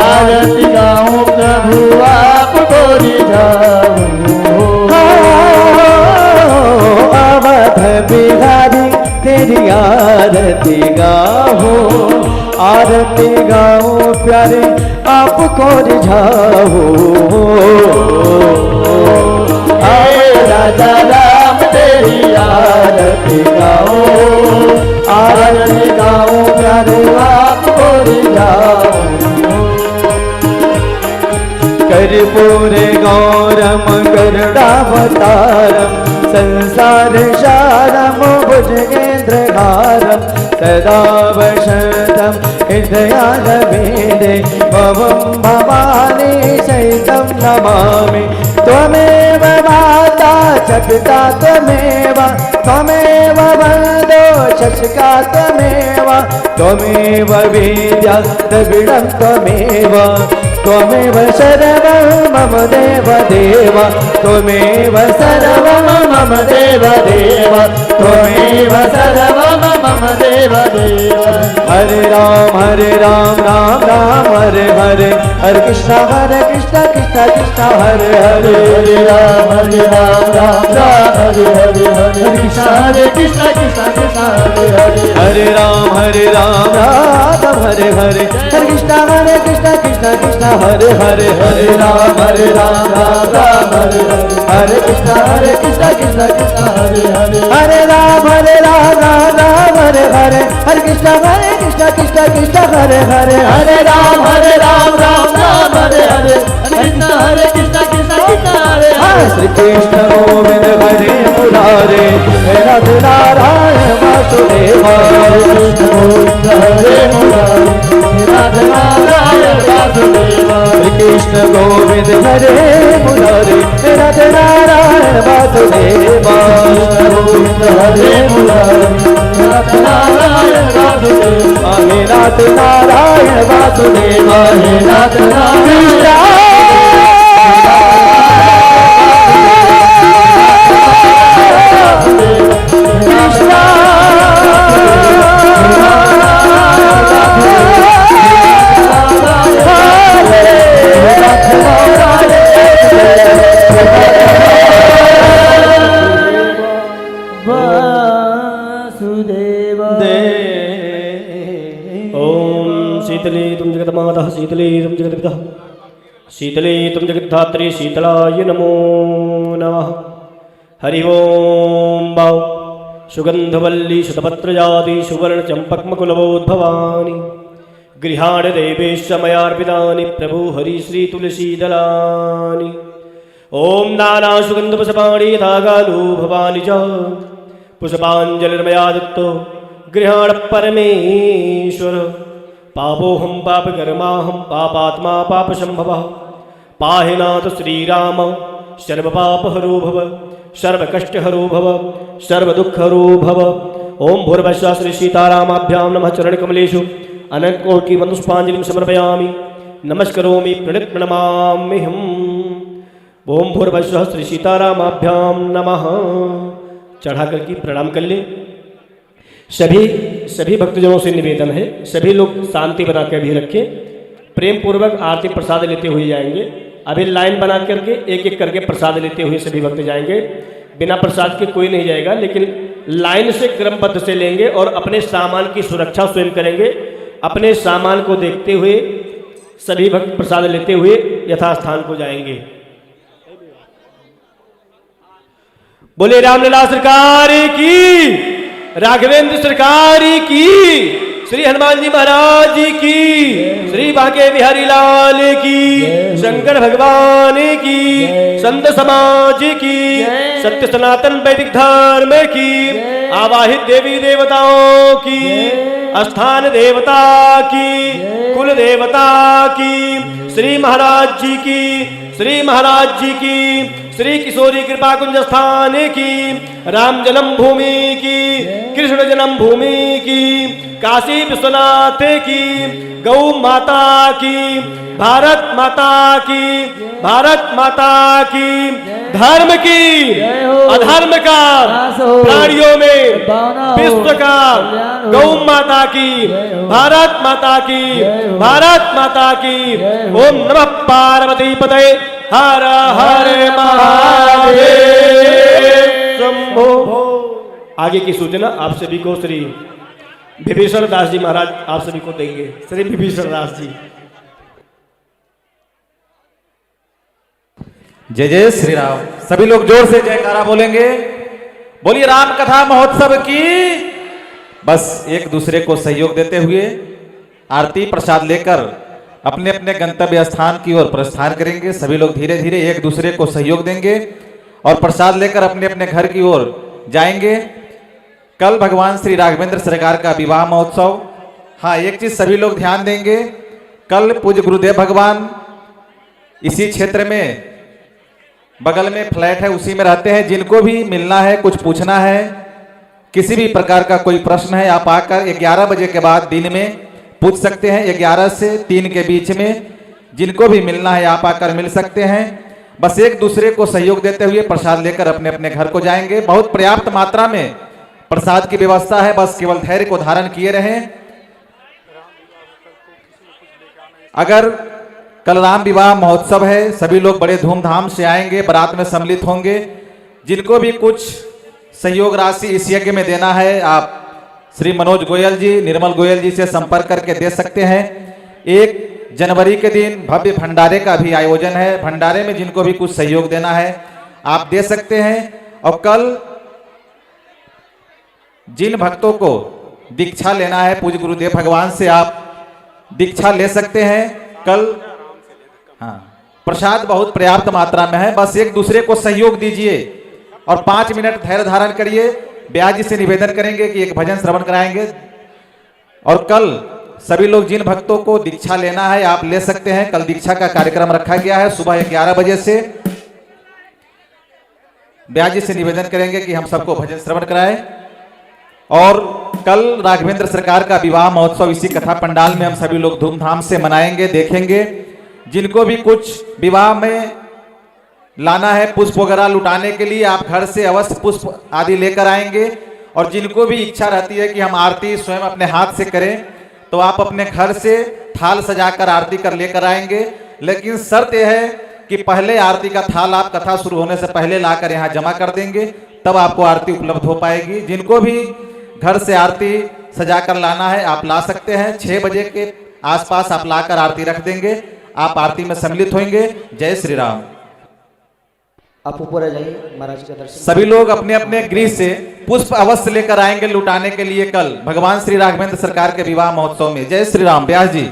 आरती गाऊं प्रभु आपको रिझाऊं। अवध बिहारी तेरी आरती गाओ, आरती गाओ प्यारे आपको रिझाओ। हे राजा राम तेरी आरती गाऊं, आरती गाऊं प्रभु आपको रिझाऊं। कर्पूर गौरम गरुडावतारम, संसार सारम भुजगेन्द्रहारम, सदा वसंतम हृदयारविन्दे भवं भवानी सहितं नमामि त्वमेव माता च पिता त्वमेव, त्वमेव बन्धो शशिका त्वमेव, त्वमेव विद्या द्रविडं त्वमेव, त्वमेव सर्वं मम देव देव, त्वमेव सर्वं मम देव देव, त्वमेव सर्वं मम देव देव। हरे राम राम राम हरे हरे, हरे कृष्ण कृष्ण कृष्ण हरे हरे, हरे राम राम राम हरे हरे, हरे कृष्ण कृष्ण हरे हरे, हरे राम राम हरे हरे, हरे कृष्ण कृष्ण हरे हरे, हरे राम राम हरे हरे, हरे कृष्ण कृष्ण हरे हरे, हरे राम राम हरे हरे, हरे कृष्ण कृष्ण हरे हरे, हरे राम राम हरे हरे, हरे कृष्ण कृष्ण हरे हरे। श्री कृष्ण गोविंद हरे मुरारे, राधे नारायण वासुदेव, कृष्ण गोविंद हरे मुरारे, राधे नारायण वासुदेव, श्री कृष्ण गोविंद हरे मुरारे, राधे नारायण वासुदेव, कृष्ण गोविंद हरे मुरारे, राधे नारायण वासुदेव, हे राधे नारायण वासुदेव, हे राधे नारायण शीतले तुम जगन्माता, शीतले तुम जगत्पिता, शीतले तुम जगद्धात्री, शीतलाय नमो नमः। हरि ओम बाव सुगंधवल्ली शतपत्रजाति सुवर्ण चंपकमकुलवोद्भवानि, गृहाण देवेश मयार्पितानि प्रभु हरि श्री तुलसीदलानि। ओम नाना सुगंध पुष्पाणि यथागालो भवानि च, पुष्पांजलिर्मया दत्तो गृहाण परमेश्वर। पापोहम पापकर्माहम पापात्मा पापसंभवः, पाहि नाथ श्रीराम सर्वपापहरो भव, सर्वकष्टहरो भव, सर्वदुःखहरो भव। ओम भूर्भुवः श्री सीतारामाभ्यां नमः। चरणकमलेषु अनन्तकोटि पुष्पांजलिं समर्पयामि, नमस्करोमि प्रणमाम्यहम्। ओम भूर्भुवः श्री सीतारामाभ्यां नमः। चढ़ाकर की प्रणाम कर ले। सभी भक्तजनों से निवेदन है, सभी लोग शांति बना के अभी रखें, प्रेम पूर्वक आरती प्रसाद लेते हुए जाएंगे। अभी लाइन बना करके एक एक करके प्रसाद लेते हुए सभी भक्त जाएंगे। बिना प्रसाद के कोई नहीं जाएगा, लेकिन लाइन से क्रमबद्ध से लेंगे और अपने सामान की सुरक्षा स्वयं करेंगे। अपने सामान को देखते हुए सभी भक्त प्रसाद लेते हुए यथास्थान को जाएंगे। बोले रामलला सरकार की, राघवेंद्र सरकार की, श्री हनुमान जी महाराज की, श्री बांके बिहारी लाल की, शंकर भगवान की, संत समाज की, सत्य सनातन वैदिक धर्म की, आवाहित देवी देवताओं की, स्थान देवता की, कुल देवता की, श्री महाराज जी की, श्री महाराज जी की, श्री किशोरी कृपा कुंज स्थान की, राम जन्म भूमि की, कृष्ण जन्म भूमि की, काशी विश्वनाथ की, गौ माता की, भारत माता की, भारत माता की, धर्म की, अधर्म का, प्राणियों में विश्व का, गौ माता की, भारत माता की, भारत माता की। ओम नमः पार्वती पतये, हर हर महादेव शंभो। आगे की सूचना आप सभी को श्री विभीषण दास जी महाराज आप सभी को देंगे। श्री विभीषण दास जी। जय जय श्री राम। सभी लोग जोर से जयकारा बोलेंगे। बोलिए राम कथा महोत्सव की। बस एक दूसरे को सहयोग देते हुए आरती प्रसाद लेकर अपने अपने गंतव्य स्थान की ओर प्रस्थान करेंगे। सभी लोग धीरे धीरे एक दूसरे को सहयोग देंगे और प्रसाद लेकर अपने अपने घर की ओर जाएंगे। कल भगवान श्री राघवेंद्र सरकार का विवाह महोत्सव। हाँ, एक चीज सभी लोग ध्यान देंगे, कल पूज्य गुरुदेव भगवान इसी क्षेत्र में बगल में फ्लैट है, उसी में रहते हैं। जिनको भी मिलना है, कुछ पूछना है, किसी भी प्रकार का कोई प्रश्न है, आप आकर 11 बजे के बाद दिन में पूछ सकते हैं। 11 से 3 के बीच में जिनको भी मिलना है आप आकर मिल सकते हैं। बस एक दूसरे को सहयोग देते हुए प्रसाद लेकर अपने अपने घर को जाएंगे। बहुत पर्याप्त मात्रा में प्रसाद की व्यवस्था है, बस केवल धैर्य को धारण किए रहें। अगर कल राम विवाह महोत्सव है, सभी लोग बड़े धूमधाम से आएंगे, बारात में सम्मिलित होंगे। जिनको भी कुछ सहयोग राशि इस यज्ञ में देना है, आप श्री मनोज गोयल जी, निर्मल गोयल जी से संपर्क करके दे सकते हैं। 1 जनवरी के दिन भव्य भंडारे का भी आयोजन है। भंडारे में जिनको भी कुछ सहयोग देना है आप दे सकते हैं। और कल जिन भक्तों को दीक्षा लेना है पूज्य गुरुदेव भगवान से, आप दीक्षा ले सकते हैं कल। हाँ, प्रसाद बहुत पर्याप्त मात्रा में है, बस एक दूसरे को सहयोग दीजिए और 5 मिनट धैर्य धारण करिए। ब्याज जी से निवेदन करेंगे कि एक भजन श्रवण कराएंगे। और कल सभी लोग जिन भक्तों को दीक्षा लेना है आप ले सकते हैं। कल दीक्षा का कार्यक्रम रखा गया है सुबह 11 बजे से। ब्याज जी से निवेदन करेंगे कि हम सबको भजन श्रवण कराएं। और कल राघवेंद्र सरकार का विवाह महोत्सव इसी कथा पंडाल में हम सभी लोग धूमधाम से मनाएंगे, देखेंगे। जिनको भी कुछ विवाह में लाना है, पुष्प वगैरह लुटाने के लिए, आप घर से अवश्य पुष्प आदि लेकर आएंगे। और जिनको भी इच्छा रहती है कि हम आरती स्वयं अपने हाथ से करें, तो आप अपने घर से थाल सजाकर आरती कर लेकर आएंगे। लेकिन शर्त यह है कि पहले आरती का थाल आप कथा शुरू होने से पहले लाकर यहाँ जमा कर देंगे, तब आपको आरती उपलब्ध हो पाएगी। जिनको भी घर से आरती सजाकर लाना है आप ला सकते हैं। 6 बजे के आसपास आप लाकर आरती रख देंगे, आप आरती में सम्मिलित होंगे। जय श्री राम। आप ऊपर आ जाइए, महाराज का दर्शन। सभी लोग अपने अपने गृह से पुष्प अवश्य लेकर आएंगे लुटाने के लिए कल भगवान श्री राघवेंद्र सरकार के विवाह महोत्सव में। जय श्री राम। व्यास जी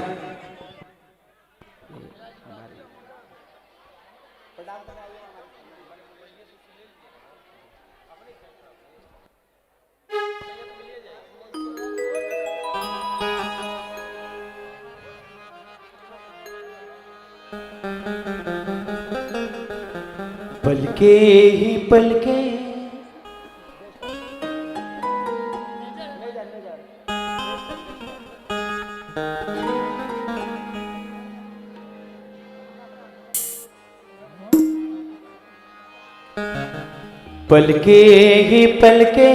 पलके ही पलके पलके ही पलके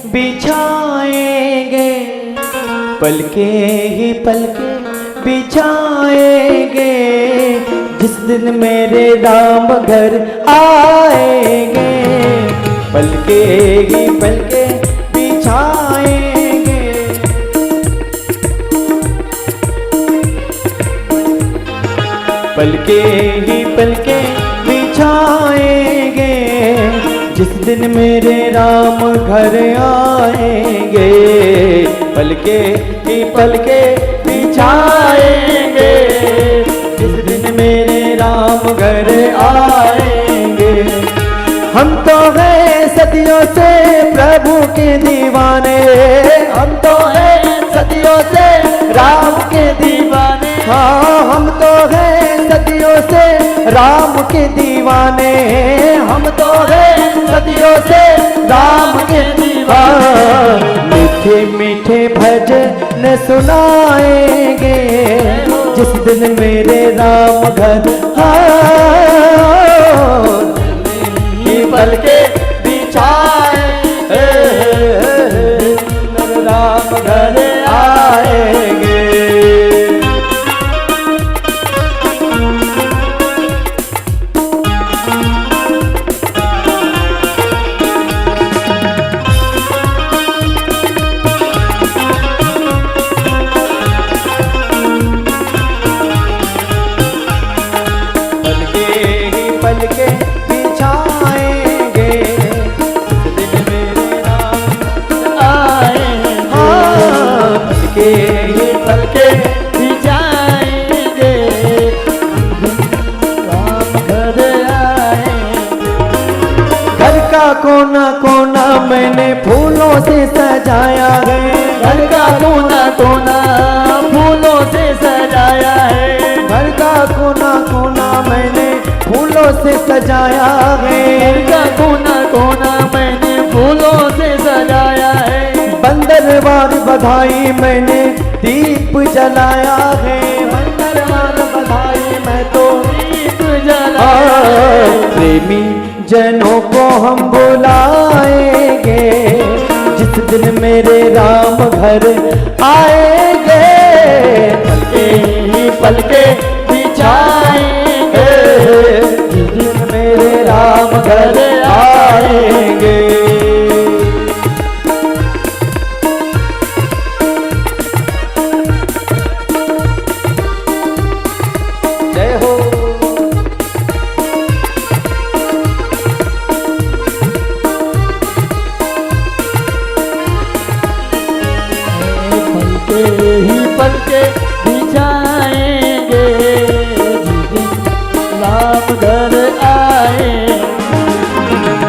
बिछाएंगे, पलके ही पलके बिछाएंगे, जिस दिन मेरे राम घर आएंगे। पलके ही पलके बिछाएंगे, पलके ही पलके बिछाएंगे, जिस दिन मेरे राम घर आएंगे। पलके ही पलके बिछाएंगे, जिस दिन मेरे राम घर आएंगे। हम तो हैं सदियों से प्रभु के दीवाने, हम तो हैं सदियों से राम के दीवाने। हाँ, हम तो हैं सदियों से राम के दीवाने, हम तो हैं सदियों से राम के दीवाने। मीठे मीठे भजन सुनाएंगे, जिस दिन मेरे राम घर पलके बिछाए मेरे राम घर आएंगे। पलके बिछाएंगे, राम घर आएंगे। घर का कोना कोना मैंने फूलों से सजाया है, घर का कोना कोना फूलों से सजाया है। घर का कोना कोना मैंने फूलों से सजाया है, का कोना कोना मैंने फूलों से सजाया है। बंदरवार बधाई मैंने दीप जलाया है, बंदरवार बधाई मैं तो दीप जलाया हाँ, है। प्रेमी जनों को हम बुलाएंगे, जिस दिन मेरे राम घर आएंगे, पलके ही पलके बिछाएंगे, जिस दिन मेरे राम घर आएंगे। जय हो। पलके ही पलके बिछाएंगे, जिस दिन राम घर आए।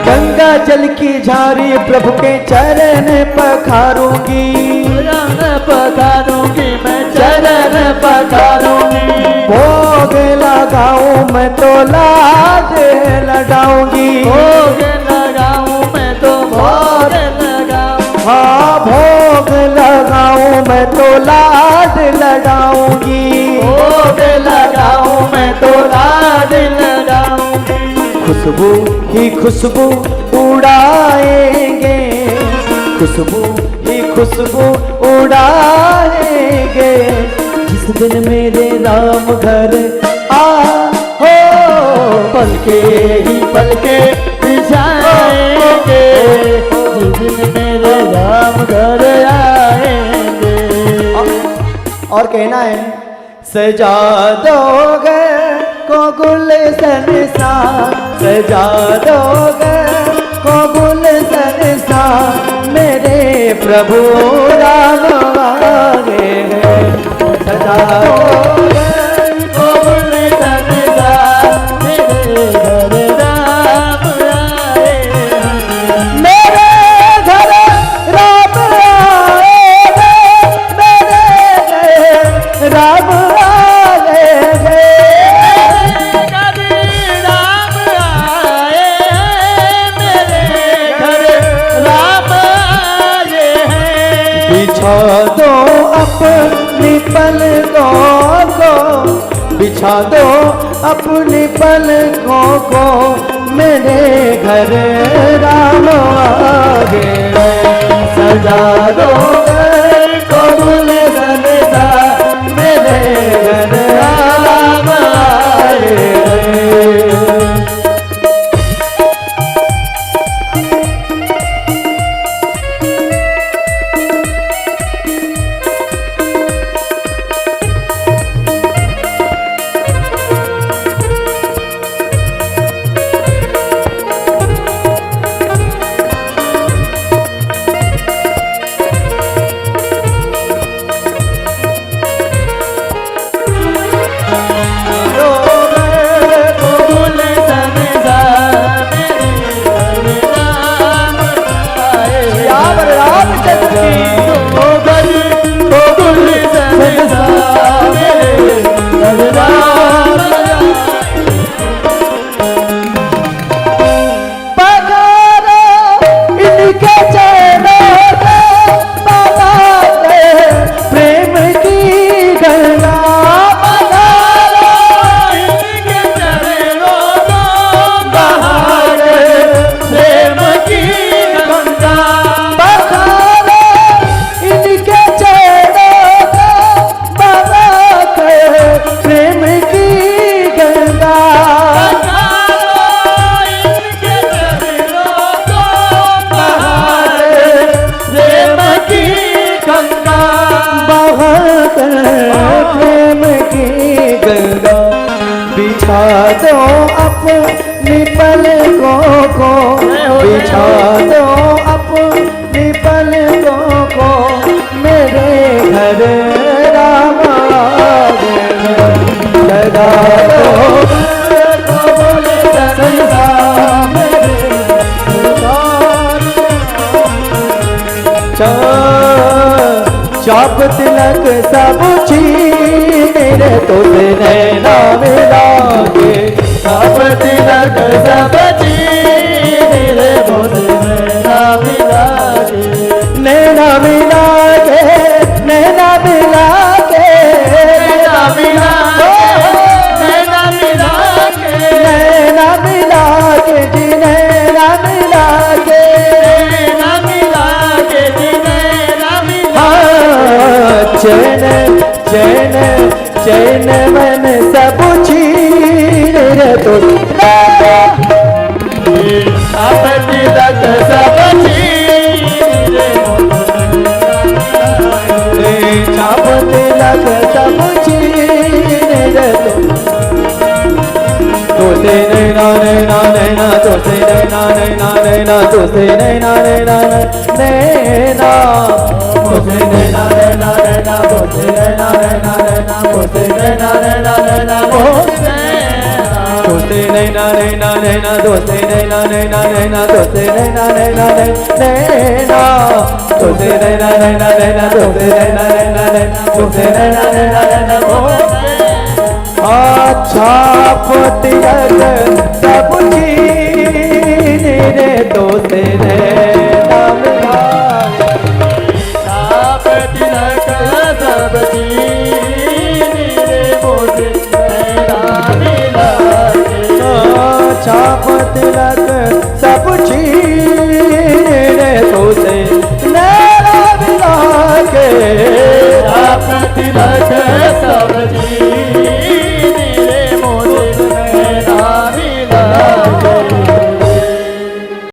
गंगा जल की झारी प्रभु के चरण पखारूंगी, चरण पखारूंगी मैं चरण पखारूंगी। भोग लगाऊं मैं तो लाज लगाऊंगी, भोग लगाऊं मैं तो भोग लगाऊं। हाँ भोग लगाऊं मैं तो लाज लगाऊंगी, भोग लगाऊं मैं तो लाज लगाऊंगी। खुशबू ही खुशबू उड़ाएंगे, खुशबू ही खुशबू उड़ाएंगे, जिस दिन मेरे राम घर आ हो। पलके ही पलके बिछाएंगे, जिस दिन मेरे राम घर आएंगे। और कहना है, सजा दोगे को गुलशन सा, सजा दोगे को गुलशन सा, मेरे प्रभु राम आगे हैं। सजा दोगे को गुलशन सा, मेरे घर राम आए। मेरे घर राम आएंगे, मेरे घर राम आएंगे। बिछा दो अपनी पलकों को, बिछा दो अपनी पलकों को, मेरे घर राम आगे। सजा दो को गुलशन सा, मेरे घर राम आगे। बिछा दो अपनी पलकों को, बिछा दो अपनी पलकों को, मेरे घर राम लगा दो चाप तिलक सब छीन रे तुझ नैना मिला के छाप तिलक सब चीनी रे बोल नैना मिला के, नैना मिला के, नैना मिला के, नैना मिला नैना मिला के, नैना मिला के जी, नैना मिला के, नैना मिला के जी, नैना मिला। चैन चैन चैन मन सब छीन रे तो छाप तिलक सब छीन रे, छाप तिलक सब छीन रे तो से नैना नैना नैना तो से नैना नैना नैना तो से नैना नैना नैना तो से नैना नैना नैना तो से नैना नैना नैना तो से नैना नैना नैना तो से नैना नैना नैना तो से नैना नैना नैना तो से नैना नैना नैना तो से नैना नैना नैना तो से नैना नैना नैना तो से नैना नैना नैना छाप तिलक सब छीन रे